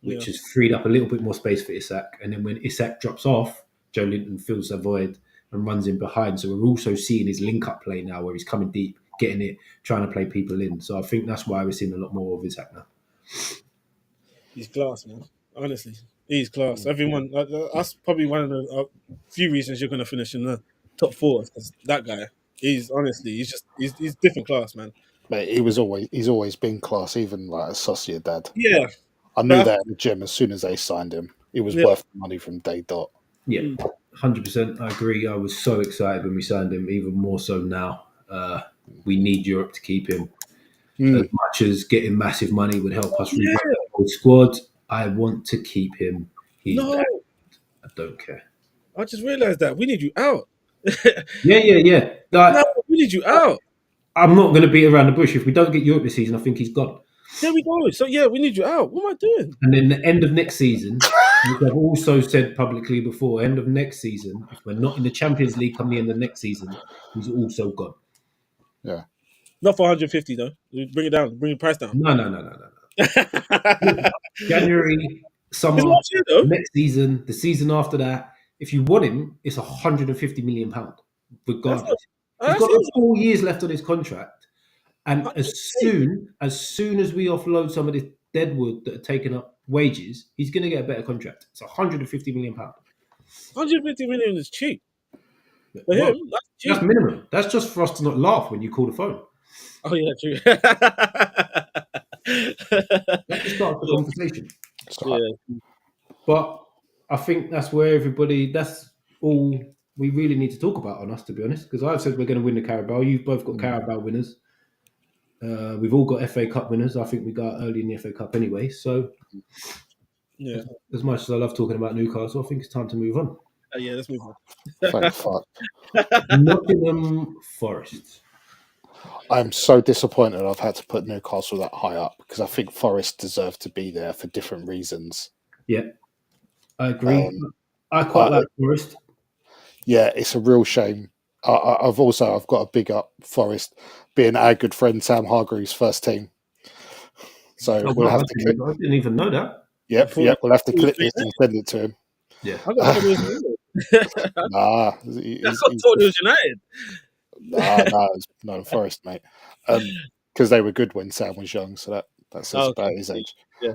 which has freed up a little bit more space for Isak. And then when Isak drops off, Joe Linton fills the void and runs in behind. So we're also seeing his link-up play now, where he's coming deep, getting it, trying to play people in. So I think that's why we're seeing a lot more of Isak now. He's class, man. Honestly, he's class. Everyone, that's probably one of the few reasons you're going to finish in the top 4, because that guy, he's different class, man. Mate, he's always been class, even like a Sociedad. Yeah, I knew that in the gym as soon as they signed him. He was worth the money from day dot. Yeah, 100%. I agree. I was so excited when we signed him, even more so now. We need Europe to keep him. As much as getting massive money would help us revamp the whole squad, I want to keep him. I don't care. I just realised that we need you out. Yeah. We need you out. I'm not going to beat around the bush. If we don't get Europe this season, I think he's gone. There we go. So we need you out. What am I doing? And then the end of next season, which I've also said publicly before, end of next season, if we're not in the Champions League come the end of next season, he's also gone. Yeah. Not for 150 though. Bring it down. Bring the price down. No. January, summer, next season, the season after that. If you want him, it's £150 million, regardless. He's got 4 years left on his contract, and as soon as we offload some of this deadwood that are taking up wages, he's going to get a better contract. It's £150 million. 150 million is cheap. For him, that's cheap. That's minimum. That's just for us to not laugh when you call the phone. Oh yeah, true. That just starts the conversation. Yeah. But I think that's all we really need to talk about on us, to be honest, because I've said we're going to win the Carabao. You've both got Carabao winners. We've all got FA Cup winners. I think we got early in the FA Cup anyway. So, as much as I love talking about Newcastle, I think it's time to move on. Yeah, let's move on. Thank fuck. Nottingham Forest. I'm so disappointed I've had to put Newcastle that high up, because I think Forest deserve to be there for different reasons. Yeah, I agree. I quite like Forest. Yeah, it's a real shame. I've got to big up Forest being our good friend Sam Hargreaves' first team. So we'll have to clip. I didn't even know that. Yep. We'll have to clip this and send it to him. Yeah. Nah, Nah, that's what I thought it was United. No, it's no Forest, mate. Because they were good when Sam was young, so that says about his age. Yeah.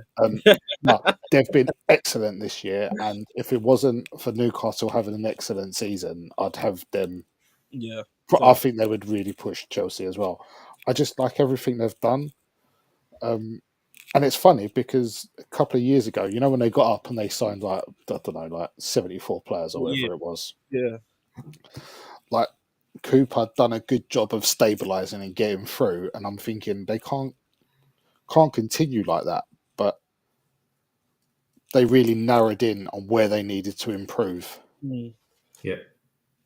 No, they've been excellent this year, and if it wasn't for Newcastle having an excellent season, I'd have them. Yeah. I think they would really push Chelsea as well. I just like everything they've done. And it's funny because a couple of years ago, when they got up and they signed like 74 players or whatever it was. Yeah. Like Cooper had done a good job of stabilising and getting through, and I'm thinking they can't continue like that. But they really narrowed in on where they needed to improve. Yeah.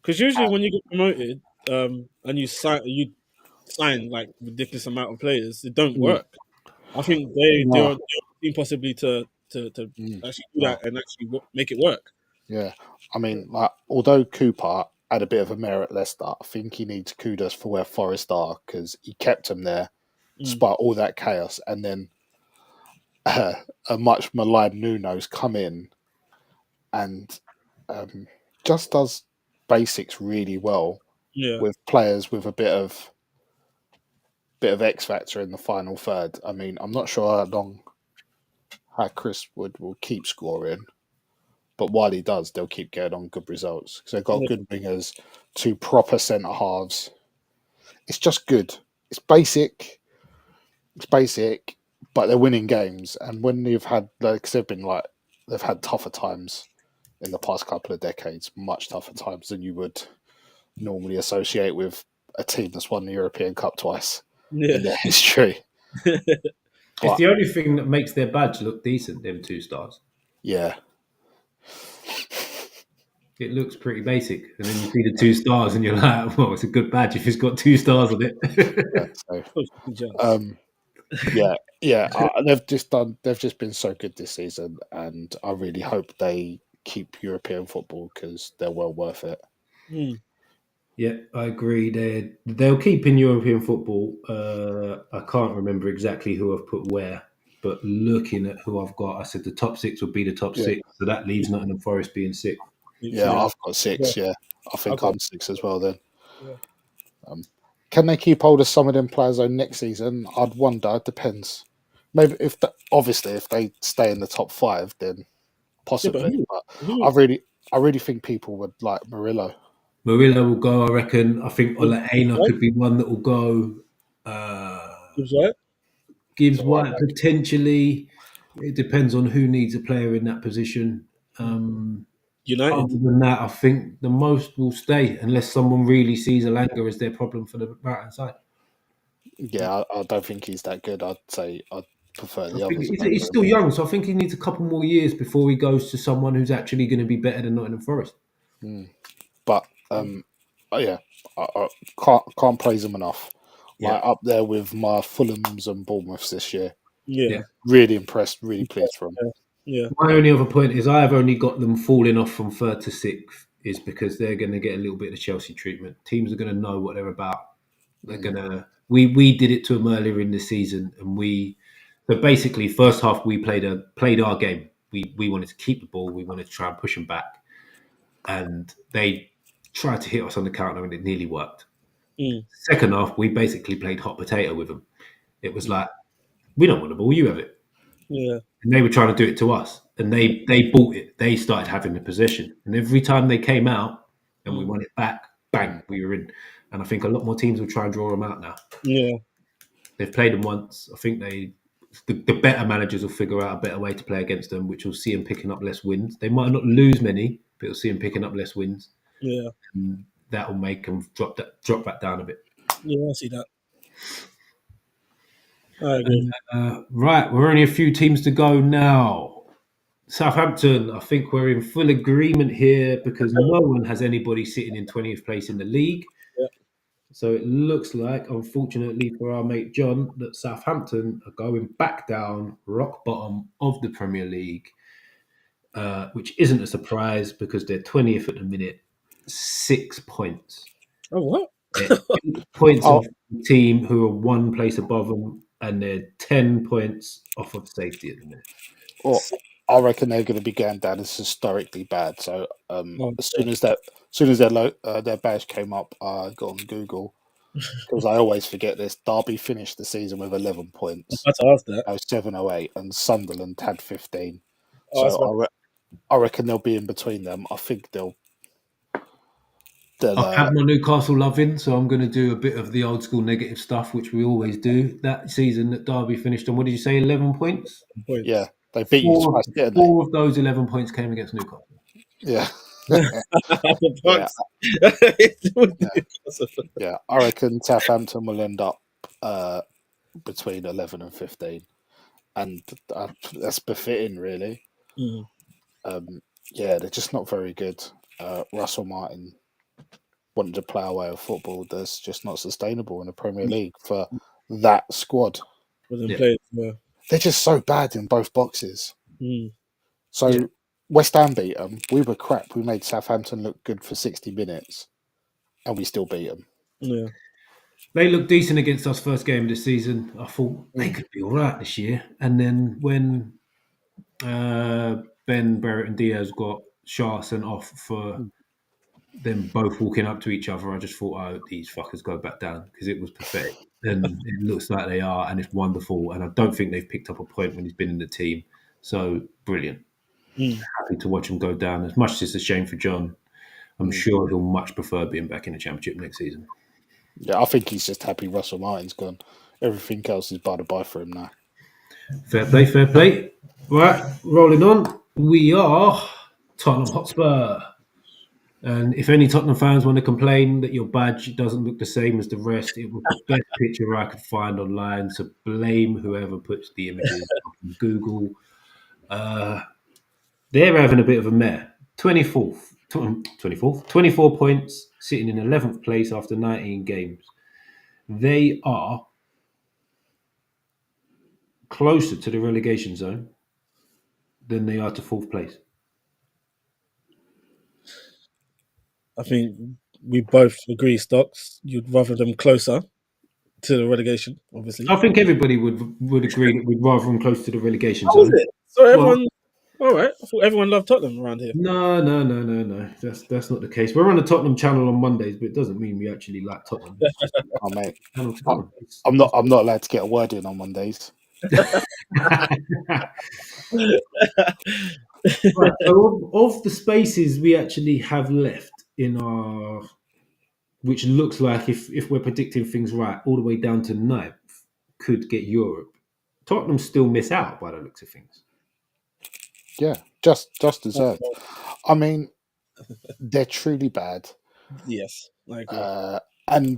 Because usually when you get promoted, and you sign like ridiculous amount of players, it don't work. I think they're possibly to actually do that and actually make it work. Yeah, I mean, like although Cooper had a bit of a mare at Leicester, I think he needs kudos for where Forest are because he kept them there despite all that chaos, and then a much maligned Nuno's come in and just does basics really well with players with a bit of X factor in the final third. I mean, I'm not sure how Chris Wood will keep scoring, but while he does, they'll keep getting on good results because they've got good wingers, 2 proper centre halves. It's just good. It's basic, but they're winning games. And when you've had, because they've had tougher times in the past couple of decades, much tougher times than you would normally associate with a team that's won the European Cup twice in their history. It's the only thing that makes their badge look decent, them 2 stars. Yeah. It looks pretty basic. And then you see the 2 stars and you're like, well, it's a good badge if it's got 2 stars on it. They've just been so good this season, and I really hope they keep European football because they're well worth it. Yeah, I agree. They'll keep in European football. I can't remember exactly who I've put where, but looking at who I've got, I said the top 6 would be the top 6. So that leaves Nottingham Forest being 6th. Yeah, I've got 6. Yeah, I think I'm 6 as well. Then, yeah. Can they keep hold of some of them players though next season? I'd wonder. It depends. Maybe if they stay in the top 5, then possibly. But I really think people would like Murillo. Murillo will go, I reckon. I think Olaena could be one that will go. Gibbs White potentially. It depends on who needs a player in that position. United. Other than that, I think the most will stay unless someone really sees Alanga as their problem for the right hand side. Yeah, I don't think he's that good. I'd say I'd prefer the others. He's still young, so I think he needs a couple more years before he goes to someone who's actually going to be better than Nottingham Forest. But I can't praise him enough. Like up there with my Fulhams and Bournemouths this year. Yeah. Really impressed. Really pleased for him. Yeah. My only other point is I have only got them falling off from 3rd to 6th is because they're going to get a little bit of Chelsea treatment. Teams are going to know what they're about. They're going to. We did it to them earlier in the season, and so basically first half we played our game. We wanted to keep the ball. We wanted to try and push them back, and they tried to hit us on the counter, and it nearly worked. Second half we basically played hot potato with them. It was like, we don't want the ball, you have it. Yeah. And they were trying to do it to us, and they bought it. They started having the possession, and every time they came out and we won it back, bang, we were in. And I think a lot more teams will try and draw them out now. Yeah, they've played them once. I think the better managers will figure out a better way to play against them, which will see them picking up less wins. They might not lose many, but you'll see them picking up less wins. Yeah, and that will make them drop back down a bit. Yeah, I see that. I agree. Right, we're only a few teams to go now. Southampton, I think we're in full agreement here because no one has anybody sitting in 20th place in the league. Yeah. So it looks like, unfortunately for our mate John, that Southampton are going back down, rock bottom of the Premier League, which isn't a surprise because they're 20th at the minute, 6 points. Oh, what? 8 points off the team who are 1 place above them, and they're 10 points off of safety at the minute. Well, I reckon they're going to be going down as historically bad. So Oh, as soon as their badge came up, I got on Google because I always forget this. Derby finished the season with 11 points. I had to ask that. 708, and Sunderland had 15. Oh, that's So I reckon they'll be in between them. I think they'll. I have my Newcastle loving, so I'm going to do a bit of the old school negative stuff, which we always do. That season that Derby finished on, what did you say, 11 points? point. Yeah, they beat you twice, didn't they? Four of those 11 points came against Newcastle. Yeah. The Bucks. Yeah, I reckon Southampton will end up between 11 and 15, and that's befitting, really. Mm. Yeah, they're just not very good. Russell Martin wanted to play a way of football that's just not sustainable in the Premier League for that squad. They're just so bad in both boxes. Mm. So West Ham beat them. We were crap. We made Southampton look good for 60 minutes, and we still beat them. Yeah. They looked decent against us first game of the season. I thought they could be all right this year. And then when Ben, Barrett and Diaz got Shah sent off for them both walking up to each other, I just thought, oh, these fuckers go back down, because it was pathetic. And it looks like they are, and it's wonderful. And I don't think they've picked up a point when he's been in the team. So brilliant. Happy to watch him go down. As much as it's a shame for John, I'm sure he'll much prefer being back in the Championship next season. Yeah, I think he's just happy Russell Martin's gone. Everything else is by the by for him now. Fair play, fair play. Right, rolling on. We are Tottenham Hotspur. And if any Tottenham fans want to complain that your badge doesn't look the same as the rest, it was the best picture I could find online. So blame whoever puts the images on Google. They're having a bit of a mare. 24 points, sitting in 11th place after 19 games. They are closer to the relegation zone than they are to 4th place. I think we both agree, Stocks. You'd rather them closer to the relegation, obviously. I think everybody would agree that we'd rather them close to the relegation How zone. was it? So everyone, all right. I thought everyone loved Tottenham around here. No. That's not the case. We're on the Tottenham channel on Mondays, but it doesn't mean we actually like Tottenham. Oh, mate, I'm not allowed to get a word in on Mondays. Right, so of the spaces we actually have left in our, which looks like, if we're predicting things right, all the way down to 9th, could get Europe. Tottenham still miss out by the looks of things. Yeah, just deserved. I mean, they're truly bad. Yes, I agree.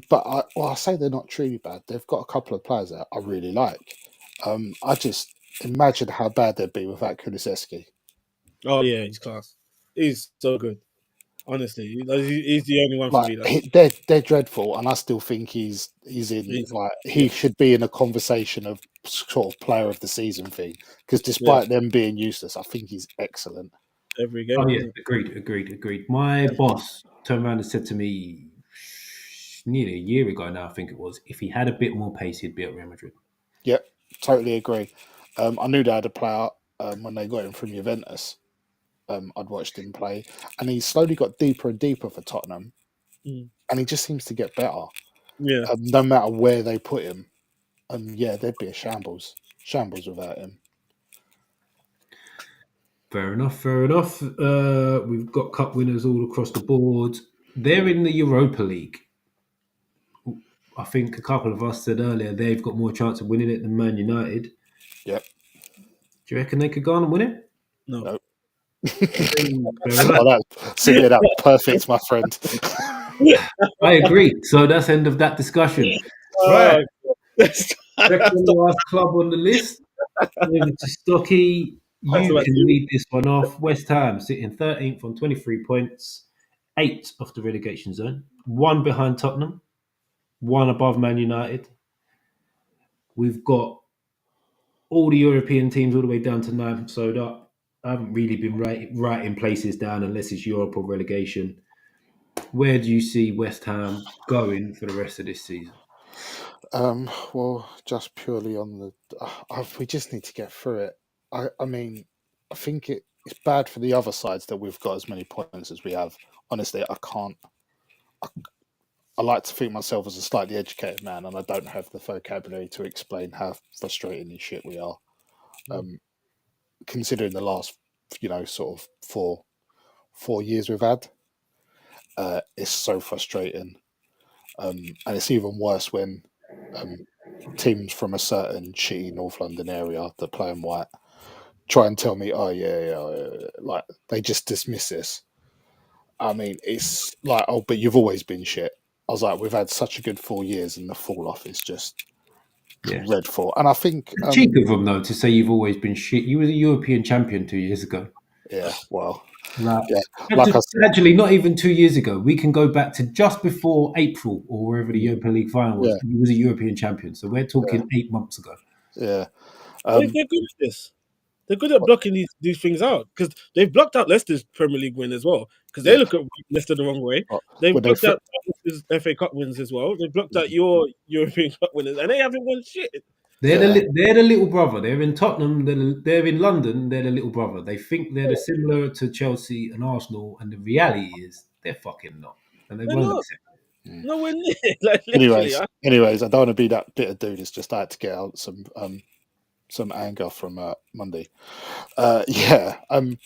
But I say they're not truly bad. They've got a couple of players that I really like. I just imagine how bad they'd be without Kulusevski. Oh yeah, he's class. He's so good. Honestly, he's the only one for me. They're dreadful, and I still think he should be in a conversation of sort of player of the season thing, because despite them being useless, I think he's excellent. Every game. Oh yeah, agreed. My boss turned around and said to me nearly a year ago now, I think it was, if he had a bit more pace, he'd be at Real Madrid. Yep, totally agree. I knew they had a player when they got him from Juventus. I'd watched him play, and he slowly got deeper and deeper for Tottenham, and he just seems to get better. Yeah. No matter where they put him, they'd be a shambles without him. Fair enough. We've got cup winners all across the board. They're in the Europa League. I think a couple of us said earlier they've got more chance of winning it than Man United. Yep. Do you reckon they could go on and win it? No. That was perfect, my friend. I agree. So that's the end of that discussion. Right. Second last club on the list. Over to Stocky. You can lead this one off. West Ham sitting 13th on 23 points, 8 off the relegation zone, 1 behind Tottenham, 1 above Man United. We've got all the European teams all the way down to 9th sewed up. I haven't really been writing places down unless it's Europe or relegation. Where do you see West Ham going for the rest of this season? Well, just purely on we just need to get through it. I mean, I think it's bad for the other sides that we've got as many points as we have. Honestly, I can't. I like to think myself as a slightly educated man, and I don't have the vocabulary to explain how frustrating and shit we are. Considering the last, sort of four years we've had, it's so frustrating, and it's even worse when teams from a certain shitty North London area that play in white try and tell me, oh yeah, like they just dismiss this. I mean, it's like, oh, but you've always been shit. I was like, we've had such a good 4 years, and the fall off is just dreadful. And I think cheek of them though to say you've always been shit. You were the European champion 2 years ago. Yeah, well, actually, not even 2 years ago. We can go back to just before April or wherever the European League final was. He was a European champion, so we're talking 8 months ago. Yeah, they're good at this. They're good at blocking these things out because they've blocked out Leicester's Premier League win as well because they look at Leicester the wrong way. They've blocked out FA Cup wins as well. They've blocked out your European Cup winners, and they haven't won shit. They're the little brother. They're in Tottenham. They're in London. They're the little brother. They think they're similar to Chelsea and Arsenal, and the reality is they're fucking not, and they won't accept it. Nowhere near. Like, anyways, I don't want to be that bitter dude. It's just I had to get out some anger from Monday. We're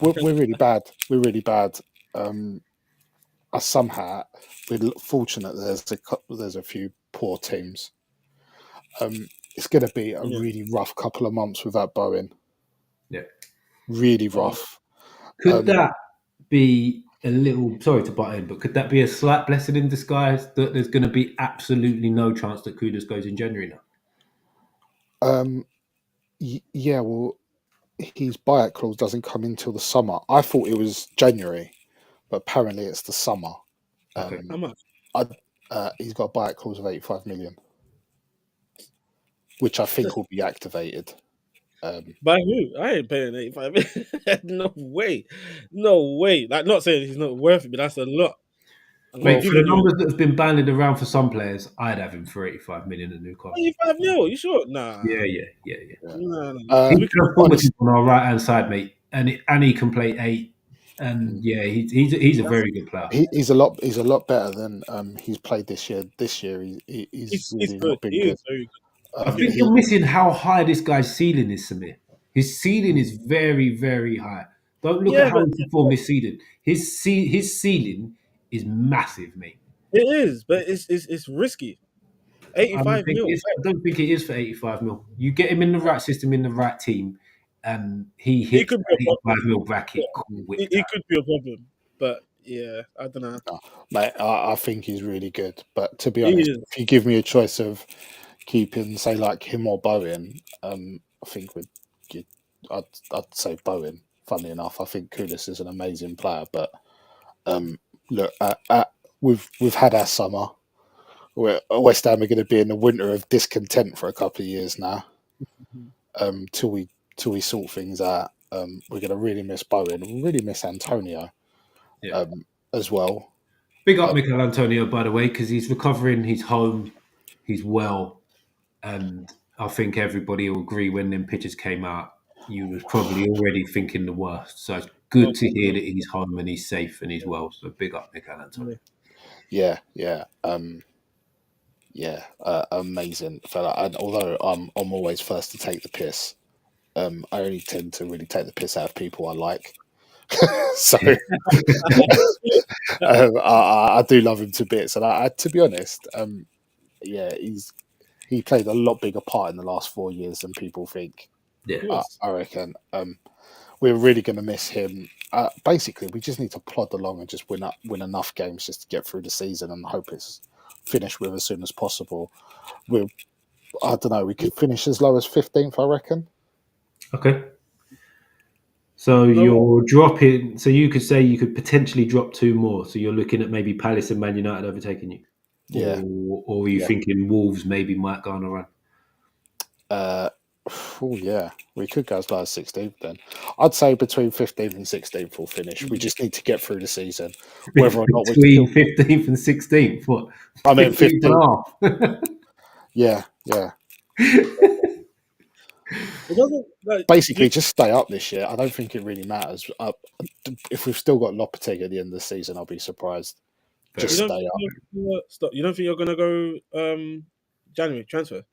really bad. We're really bad. Somehow we're fortunate there's a few poor teams. It's going to be a really rough couple of months without Bowen. Yeah, really rough. Could that be a little? Sorry to butt in, but could that be a slight blessing in disguise that there's going to be absolutely no chance that Kudus goes in January now? Yeah, well, his buyout clause doesn't come until the summer. I thought it was January, but apparently it's the summer. Okay. How much? He's got a buyout clause of 85 million, which I think will be activated. By who? I ain't paying 85. No way. Like, not saying he's not worth it, but that's a lot. Wait, for the numbers that have been banded around for some players, I'd have him for 85 million at Newcastle. 85 mil? You sure? Nah. Yeah. No. He's transformative on our right hand side, mate, and he can play 8. And he's a very good player. He's a lot better than he's played this year. This year he's really good. Not been He good. is very good. I think you're missing how high this guy's ceiling is, Samir. His ceiling is very, very high. Don't look at how he performed this season. His ceiling is massive, mate. It is, but it's risky. 85 mil. I don't think it is for 85 mil. You get him in the right system, in the right team, and he hits the 85 mil bracket. It could be a problem, but yeah, I don't know. No, mate, I think he's really good. But to be honest, if you give me a choice of keeping, say, like him or Bowen, I think I'd say Bowen. Funnily enough, I think Kudus is an amazing player. But look, we've had our summer. West Ham are going to be in the winter of discontent for a couple of years now. Till we sort things out. We're going to really miss Bowen. We really miss Antonio as well. Big up Mikel Antonio, by the way, because he's recovering. He's home. He's well. And I think everybody will agree when them pictures came out, you was probably already thinking the worst. So it's good to hear that he's home and he's safe and he's well. So big up Mikel Antonio. Yeah. Amazing fella. And although I'm always first to take the piss, I only tend to really take the piss out of people I like. So I do love him to bits, and I to be honest, he played a lot bigger part in the last 4 years than people think. Yeah, I reckon we're really going to miss him. Basically, we just need to plod along and just win enough games just to get through the season and hope it's finished with as soon as possible. I don't know. We could finish as low as 15th, I reckon. Okay. So you're dropping. So you could say you could potentially drop 2 more. So you're looking at maybe Palace and Man United overtaking you. Yeah. Or are you thinking Wolves maybe might go on a run? We could go as low as 16th then. I'd say between 15th and 16th we'll finish. We just need to get through the season. Whether or not between 15th and 16th, what? I mean, 15th. Yeah. It doesn't like Basically, just stay up this year. I don't think it really matters. If we've still got Lopetegui at the end of the season, I'll be surprised. Fair Just you don't stay up. stop. You don't think you're gonna go January transfer?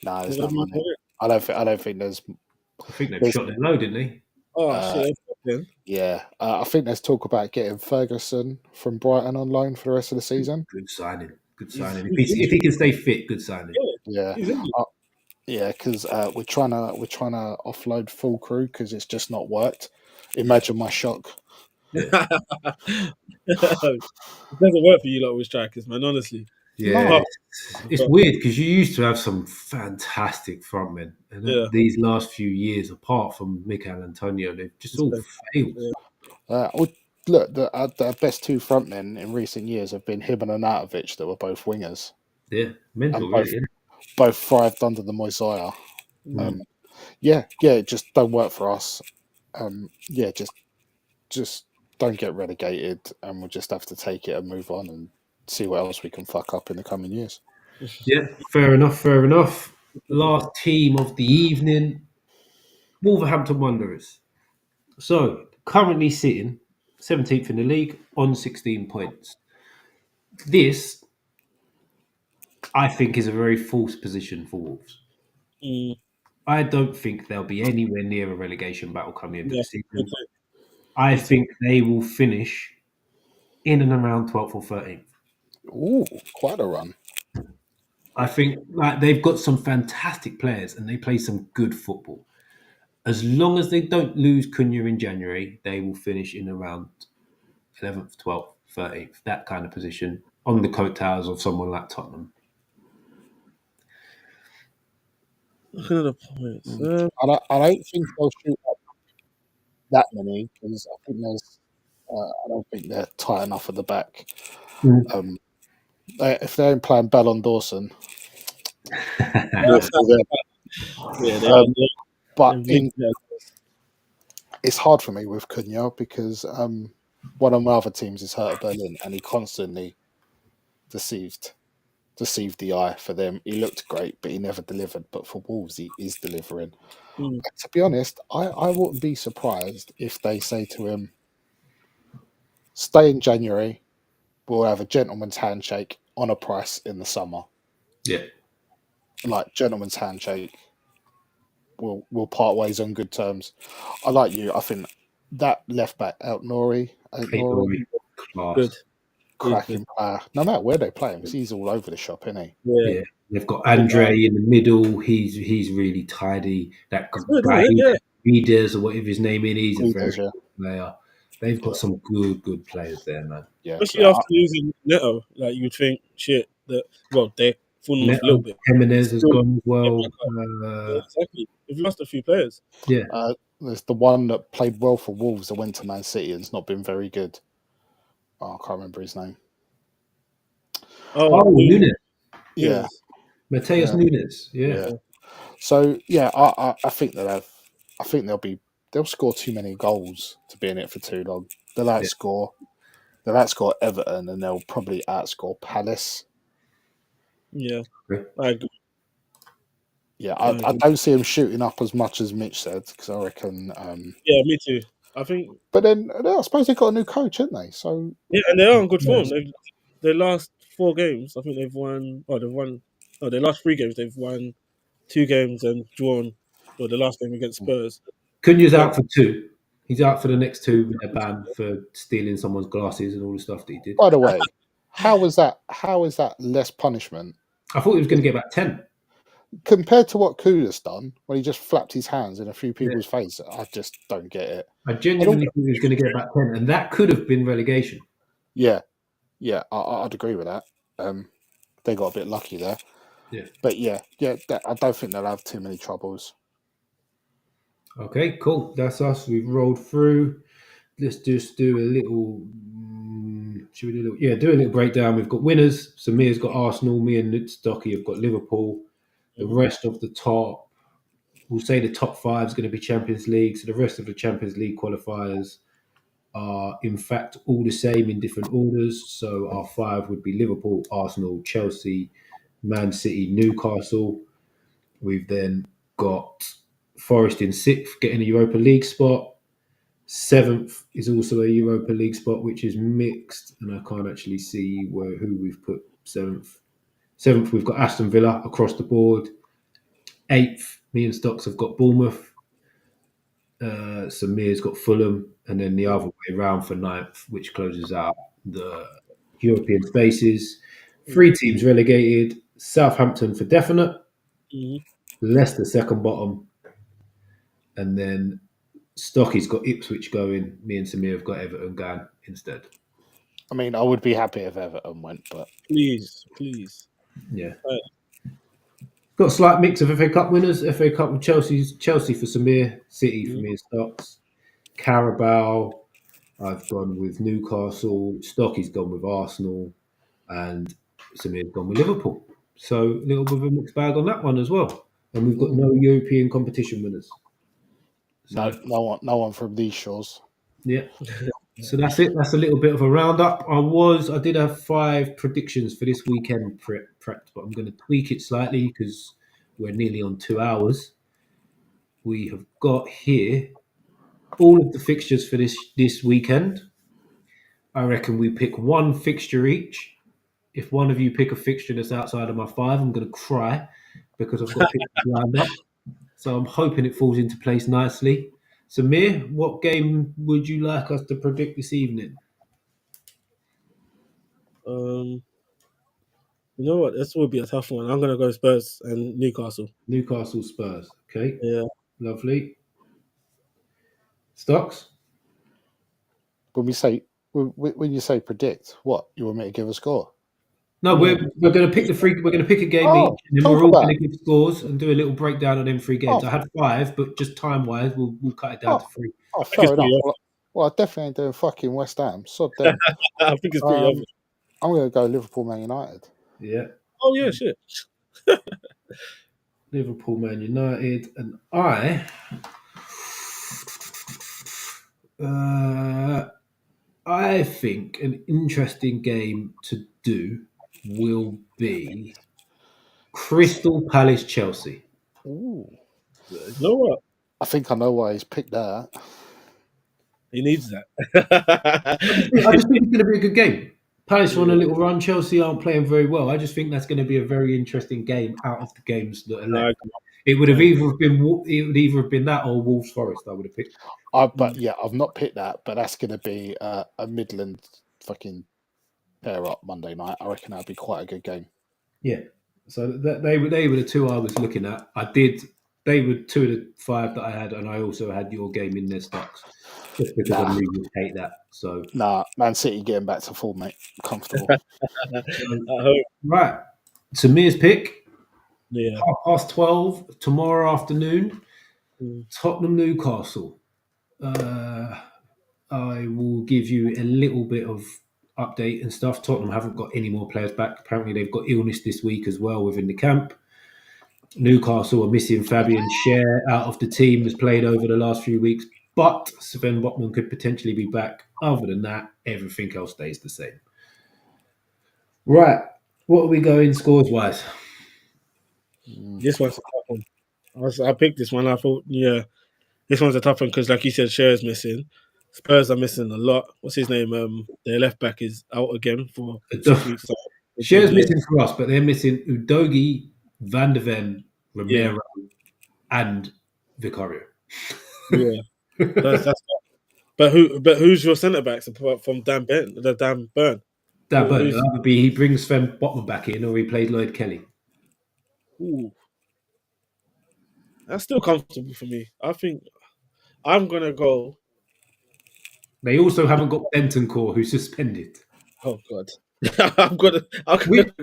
No, You're there's gonna no be money. I don't think there's. I think they've There's shot their low, didn't they? oh uh, shit. Then yeah, I think there's talk about getting Ferguson from Brighton on loan for the rest of the season. Good signing. Good he's, signing. he's If he injured. can stay fit, good signing. Yeah, He's injured. uh, yeah, because we're trying to offload full crew because it's just not worked. Imagine my shock. It doesn't work for you lot with strikers, man. Honestly, Yeah, No, apart, it's but weird because you used to have some fantastic frontmen, and yeah, these last few years, apart from Mikel Antonio, they've just it's all been, failed. yeah. look, the best two frontmen in recent years have been him and Arnautovic that were both wingers Yeah, and mental, both really. both thrived under the Moisaya. Mm. Um, yeah, it just don't work for us. Yeah, just don't get relegated, and we'll just have to take it and move on and see what else we can fuck up in the coming years. Yeah, fair enough. Fair enough. Last team of the evening, Wolverhampton Wanderers. So currently sitting 17th in the league on 16 points. This, I think, is a very false position for Wolves. Mm. I don't think they'll be anywhere near a relegation battle come the end of Yeah, the me season. too. I Me too. think they will finish in and around 12th or 13th. Ooh, quite a run. I think like they've got some fantastic players and they play some good football. As long as they don't lose Cunha in January, they will finish in around 11th, 12th, 13th, that kind of position on the coattails of someone like Tottenham. Looking at the points. I don't think they'll shoot up that many because I don't think they're tight enough at the back. Mm. If they ain't playing Bell on Dawson, Yeah, we're still there. yeah, they are. Um, but They're really it's hard for me with Cunha because one of my other teams is Hertha Berlin, and he constantly deceived the eye for them. He looked great, but he never delivered. But for Wolves, he is delivering. Mm. To be honest, I wouldn't be surprised if they say to him, "Stay in January. We'll have a gentleman's handshake on a price in the summer." Yeah. Like gentleman's handshake. We'll part ways on good terms. I like you. I think that left back out Nori, Aitori, class. good. He's good. cracking player. No matter where they play him, 'cause he's all over the shop, isn't he? Yeah. Yeah. They've got Andre in the middle. He's really tidy. That It's good, guy isn't it? Yeah. Readers or whatever his name is, he's a He very does, yeah. good player. They've got some good players there, man. Yeah. Especially after losing Neto, like you'd think, shit, that well, they're falling off a little Neto, bit. Jimenez has Still gone as get well. back up. Yeah, exactly. They've lost a few players. Yeah. There's the one that played well for Wolves that went to Man City and's not been very good. Oh, I can't remember his name. Oh, Nunes. Yeah. Nunes. Mateus Yeah. Nunes. Yeah. Yeah. So yeah, I think they'll score too many goals to be in it for too long. They'll outscore Everton and they'll probably outscore Palace. Yeah. Okay. I agree. Yeah, I don't see him shooting up as much as Mitch said because I reckon. Yeah, me too. I think. But then I suppose they've got a new coach, haven't they? So Yeah, and they are in good form. Yes. Their last 4 games, I think they've won. Oh, they've won. Oh, their last 3 games, they've won 2 games and drawn. Well, the last game against Spurs. Cunha's But out for 2. He's out for the next 2 with a ban for stealing someone's glasses and all the stuff that he did. by the way, how is that less punishment I thought he was going to get about 10. compared to what Kuda's done when he just flapped his hands in a few people's faces? I just don't get it. I genuinely thought he was going to get about 10, and that could have been relegation. Yeah, I'd agree with that. They got a bit lucky there. Yeah. But I don't think they'll have too many troubles. Okay, cool. That's us. We've rolled through. Let's just do a little. Should we do a little? Yeah, do a little breakdown. We've got winners. Samir's got Arsenal. Me and Stocky have got Liverpool. The rest of the top, we'll say the top 5 is going to be Champions League. So the rest of the Champions League qualifiers are, in fact, all the same in different orders. So our 5 would be Liverpool, Arsenal, Chelsea, Man City, Newcastle. We've then got Forest in 6th, getting a Europa League spot. 7th is also a Europa League spot, which is mixed, and I can't actually see who we've put 7th. 7th, we've got Aston Villa across the board. 8th, me and Stocks have got Bournemouth. Samir's got Fulham, and then the other way round for 9th, which closes out the European spaces. 3 teams relegated: Southampton for definite, Leicester second bottom, and then Stocky's got Ipswich going. Me and Samir have got Everton going instead. I mean, I would be happy if Everton went, but Please. Yeah. Got a slight mix of FA Cup winners. FA Cup with Chelsea for Samir, City for me and Stocks. Carabao, I've gone with Newcastle. Stocky's gone with Arsenal, and Samir's gone with Liverpool. So a little bit of a mixed bag on that one as well. And we've got no European competition winners. So, no one from these shores. Yeah. So that's it. That's a little bit of a roundup. I did have 5 predictions for this weekend prepped, but I'm going to tweak it slightly because we're nearly on 2 hours. We have got here all of the fixtures for this weekend. I reckon we pick 1 fixture each. If one of you pick a fixture that's outside of my 5, I'm going to cry because I've got pictures lined up. So I'm hoping it falls into place nicely. Samir, what game would you like us to predict this evening? You know what? This will be a tough one. I'm gonna go Spurs and Newcastle. Newcastle Spurs. Okay. Yeah. Lovely. Stocks? When you say predict, what you want me to give a score? No, we're going to pick we're going to pick a game each, and then we're all going to give scores and do a little breakdown on them 3 games. I had 5, but just time wise, we'll cut it down to 3. Oh, fair enough. Well, I definitely ain't doing fucking West Ham. Sod them. I think it's pretty obvious. I'm going to go Liverpool, Man United. Yeah. Oh yeah, shit. Liverpool, Man United, and I think an interesting game to do will be Crystal Palace Chelsea. Ooh. You know what? I think I know why he's picked that. He needs that. I just think it's going to be a good game. Palace on a little run. Chelsea aren't playing very well. I just think that's going to be a very interesting game out of the games that are left. It would have either been that or Wolves Forest. I would have picked. But yeah, I've not picked that. But that's going to be a Midland fucking pair up Monday night. I reckon that'd be quite a good game. Yeah. So they were the 2 I was looking at. They were 2 of the 5 that I had, and I also had your game in their Stocks. Just because I knew you'd hate that. So Man City getting back to full, mate. Comfortable. Right. Samir's pick. Yeah. 12:30 tomorrow afternoon. Tottenham Newcastle. I will give you a little bit of update and stuff. Tottenham haven't got any more players back. Apparently they've got illness this week as well within the camp. Newcastle are missing Fabian Schär out of the team, has played over the last few weeks, but Sven Botman could potentially be back. Other than that, everything else stays the same. Right. What are we going scores-wise? This one's a tough one. I picked this one. I thought, yeah, this one's a tough one because, like you said, Schär's missing. Spurs are missing a lot. What's his name? Their left back is out again for 6 weeks. Schär's missing for us, but they're missing Udogie, Van de Ven, Romero, and Vicario. Yeah, that's but who's your centre backs apart from Dan Burn? Dan Burn. That would be he brings Sven Botman back in, or he played Lloyd Kelly. Ooh, that's still comfortable for me. I think I'm gonna go. They also haven't got Bentancur, who's suspended. Oh God, I'm gonna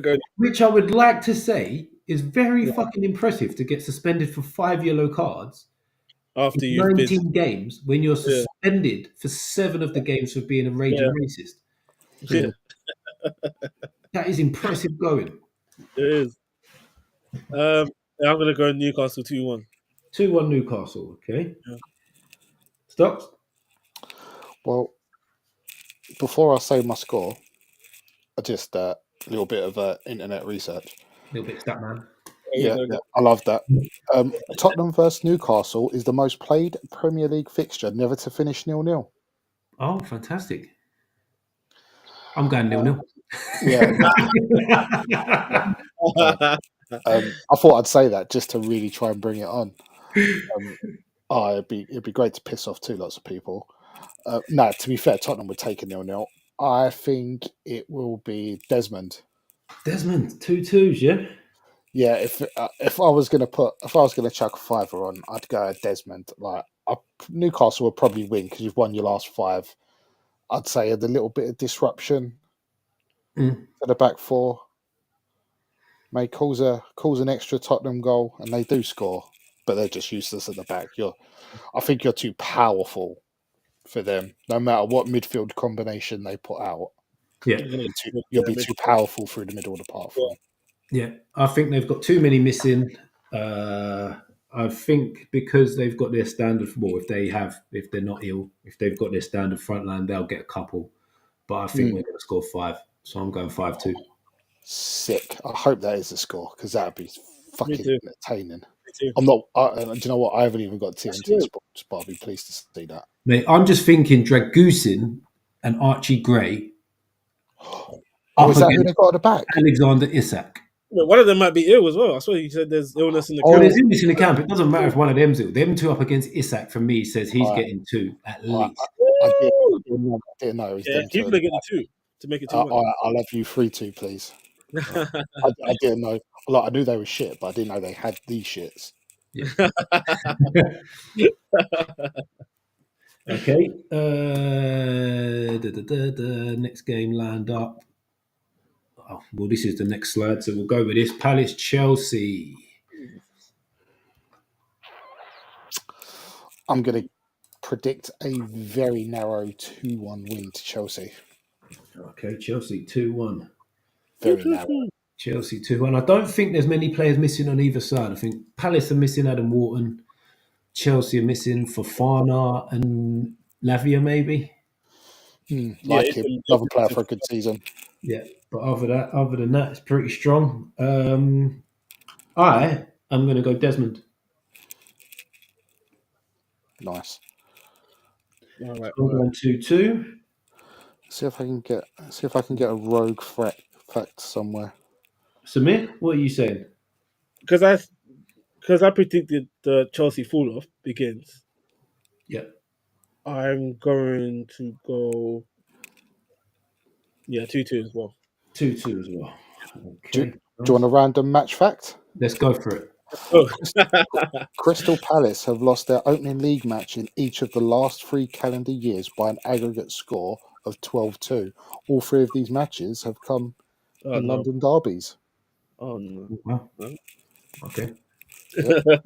go. Which I would like to say is very fucking impressive to get suspended for 5 yellow cards After you've 19 games when you're suspended for 7 of the games for being a raging racist. Yeah. That is impressive going. It is. I'm gonna go Newcastle 2-1. 2-1 Newcastle. Okay. Yeah. Stocks? Well, before I say my score, I just a little bit of internet research. A little bit of stat man. Yeah, I love that. Tottenham versus Newcastle is the most played Premier League fixture, never to finish 0-0. Oh, fantastic! I'm going 0-0. Yeah, I thought I'd say that just to really try and bring it on. It'd be great to piss off lots of people. No, to be fair, Tottenham would take a 0-0. I think it will be Desmond. Desmond, 2-2s, yeah. Yeah, if I was gonna chuck a fiver on, I'd go at Desmond. Newcastle will probably win because you've won your last 5. I'd say a little bit of disruption to the back 4 may cause an extra Tottenham goal, and they do score, but they're just useless at the back. I think you're too powerful for them. No matter what midfield combination they put out, Yeah, you'll be too powerful through the middle of the park for them. Yeah, I think they've got too many missing. I think because they've got their standard. Well, if they're not ill, if they've got their standard front line, they'll get a couple. But I think we're going to score 5, so I'm going 5-2. Sick. I hope that is the score because that would be fucking entertaining. I'm not. Do you know what? I haven't even got TNT Sports, but I'll be pleased to see that. Mate, I'm just thinking Dragusin and Archie Gray. Is that who they got at the back? Alexander Isak. Well, one of them might be ill as well. I saw you said there's illness in the camp. Oh, there's illness in the camp. It doesn't matter if one of them's ill. Them 2 up against Isak, for me, says he's getting 2 at least. I didn't know. He's going to get the 2 to make it 2-1. I'll have you 3-2, please. I didn't know. I knew they were shit, but I didn't know they had these shits. Yeah. Okay. Next game lined up. Oh, well, this is the next slide, so we'll go with this. Palace Chelsea. I'm going to predict a very narrow 2-1 win to Chelsea. Okay, Chelsea 2-1. Very narrow. Chelsea 2-1. I don't think there's many players missing on either side. I think Palace are missing Adam Wharton. Chelsea are missing Fofana and Lavia, maybe. Like him. Another player for a good season. Yeah, but other than that, it's pretty strong. I am going to go Desmond. Nice. All right, I'm going 2-2. See if I can get a rogue fact somewhere. Samir, what are you saying? Because I predicted the Chelsea fall off begins. Yeah. I'm going to go 2-2 as well. 2-2 as well. Okay. Do you want a random match fact? Let's go for it. Oh. Crystal Palace have lost their opening league match in each of the last 3 calendar years by an aggregate score of 12-2. All 3 of these matches have come in London derbies. Oh no! Wow. Okay. Yep.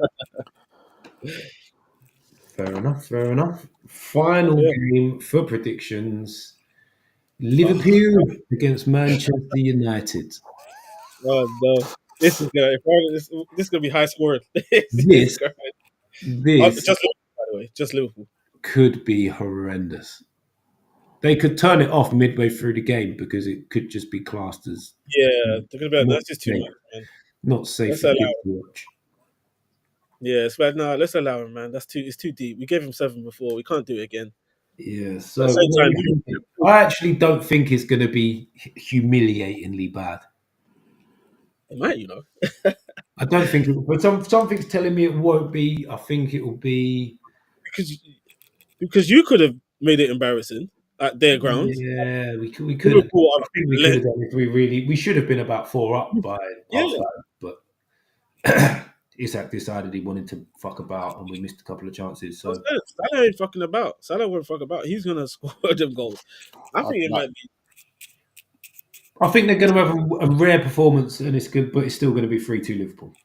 Fair enough. Final game for predictions. Liverpool against Manchester United. Oh no! This is gonna be high scoring. This just Liverpool, by the way, just Liverpool could be horrendous. They could turn it off midway through the game because it could just be classed as that's just too much, man. Not safe for people to watch. Yeah, but no, let's allow him, man. It's too deep. We gave him 7 before. We can't do it again. Yeah, so I actually don't think it's going to be humiliatingly bad. It might, you know. I don't think it will, but something's telling me it won't be. I think it will be because you could have made it embarrassing at their grounds. Yeah, we could. I think we could have done if we should have been about 4 up by half time, but Isak decided he wanted to fuck about, and we missed a couple of chances. So Salah ain't fucking about. Salah won't fuck about. He's gonna score them goals. I think it might be. I think they're going to have a rare performance, and it's good, but it's still going to be 3-2 Liverpool.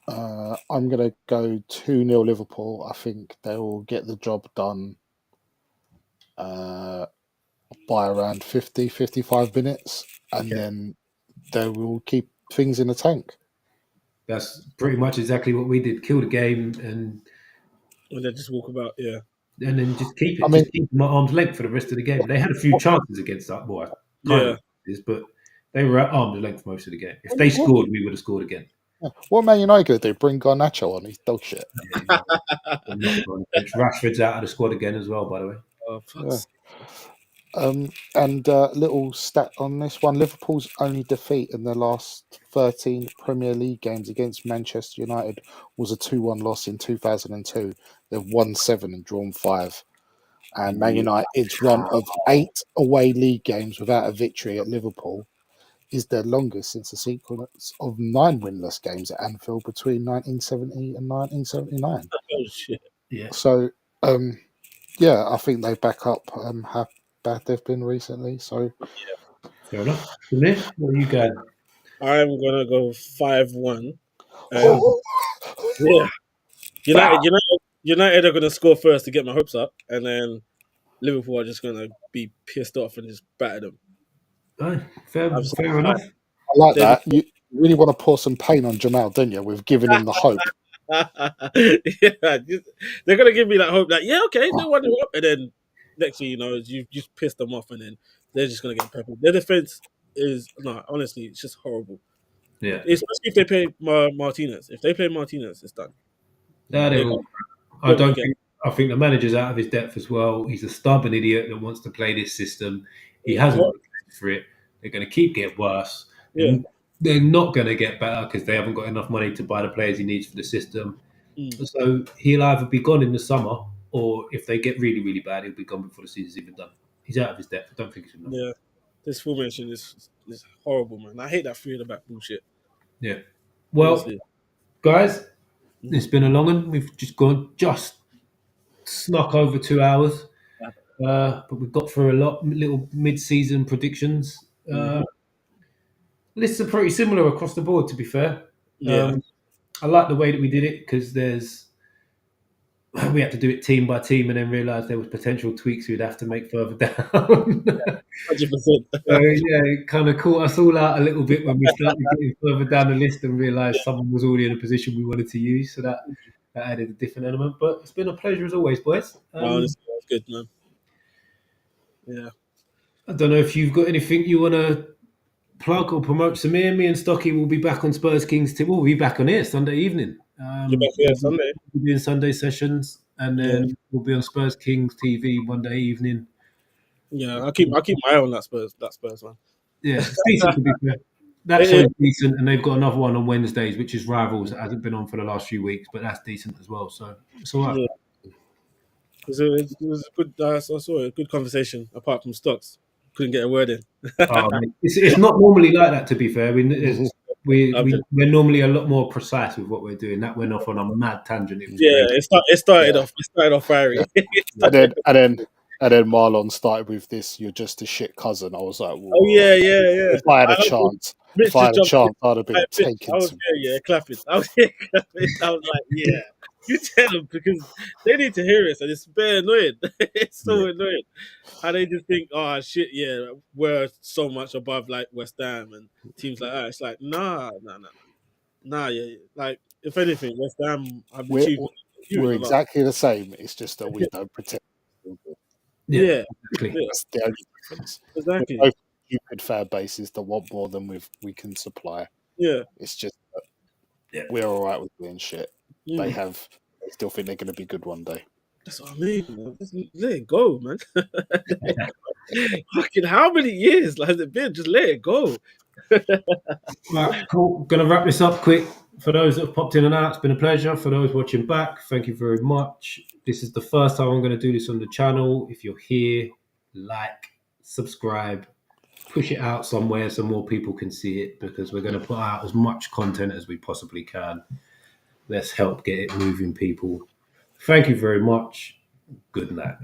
I'm going to go 2-0 Liverpool. I think they will get the job done by around 50-55 minutes, and then they will keep things in the tank. That's pretty much exactly what we did. Kill the game and then just walk about, and then just keep it. Keep them at arm's length for the rest of the game. They had a few chances against that boy, but They were at arm's length most of the game. If they scored, we would have scored again. Yeah. What Man United going to do? Bring Garnacho on? He's dog shit. Yeah, Rashford's out of the squad again as well, by the way. Oh, fuck's And little stat on this one: Liverpool's only defeat in their last 13 Premier League games against Manchester United was a 2-1 loss in 2002. They've won 7 and drawn 5. And Man United's run of 8 away league games without a victory at Liverpool is their longest since a sequence of 9 winless games at Anfield between 1970 and 1979. oh shit. Yeah. So, yeah, I think they back up how bad they've been recently. So, Fair enough. Samir, what are you going? I'm gonna go 5-1. Yeah. United are gonna score first to get my hopes up, and then Liverpool are just gonna be pissed off and just batter them. Oh, fair enough. I like that. You really want to pour some pain on Jamal, don't you? We've given him the hope. Yeah, they're gonna give me that hope that okay, they won it up, and then next thing you know, you just piss them off, and then they're just gonna get peppered. Their defense is honestly, it's just horrible. Yeah, especially if they play Martinez. If they play Martinez, it's done. I think the manager's out of his depth as well. He's a stubborn idiot that wants to play this system. He hasn't got for it. They're going to keep getting worse. Yeah. They're not going to get better because they haven't got enough money to buy the players he needs for the system. So he'll either be gone in the summer, or if they get really, really bad, he'll be gone before the season's even done. He's out of his depth. I don't think he's enough. Yeah, this formation is horrible, man. I hate that 3 at the back bullshit. Yeah. Well, honestly. Guys, it's been a long one. We've just snuck over 2 hours, but we've got through a little mid-season predictions. Lists are pretty similar across the board, to be fair. Yeah. I like the way that we did it because we had to do it team by team and then realise there was potential tweaks we'd have to make further down. 100%. So, yeah, it kind of caught us all out a little bit when we started getting further down the list and realised someone was already in a position we wanted to use. So that added a different element. But it's been a pleasure as always, boys. Honestly, that's good, man. Yeah. I don't know if you've got anything you want to plug or promote. Samir, me and Stocky will be back on Spurs Kings. We'll be back on here Sunday evening. You're back here Sunday. We'll be doing Sunday sessions, and then we'll be on Spurs Kings TV Monday evening. Yeah, I'll keep my eye on that Spurs one. Yeah, it's decent to be fair. That's show's decent, and they've got another one on Wednesdays, which is Rivals. That hasn't been on for the last few weeks, but that's decent as well. So it's all right. Yeah. It was a good. I saw a good conversation. Apart from Stocks, couldn't get a word in. It's not normally like that. To be fair, we're normally a lot more precise with what we're doing. That went off on a mad tangent. It started off fiery. And then Marlon started with this. You're just a shit cousin. I was like, whoa. Oh yeah. If I had a chance, I'd have been taken. I was clapping. I was like, yeah. You tell them because they need to hear it, and it's very annoying. It's so annoying how they just think, oh shit, yeah, we're so much above like West Ham and teams like that. It's like, nah. Yeah, like if anything, West Ham have achieved. We're exactly the same. It's just that we don't pretend. Yeah, that's the only difference. Exactly. Both stupid fan bases that want more than we can supply. Yeah, it's just that we're all right with doing shit. They still think they're going to be good one day. That's what I mean. Just let it go, man. Fucking how many years has it been? Just let it go. Right, cool. Going to wrap this up quick. For those that have popped in and out, it's been a pleasure. For those watching back, thank you very much. This is the first time I'm going to do this on the channel. If you're here, like, subscribe, push it out somewhere so more people can see it, because we're going to put out as much content as we possibly can. Let's help get it moving, people. Thank you very much. Good night.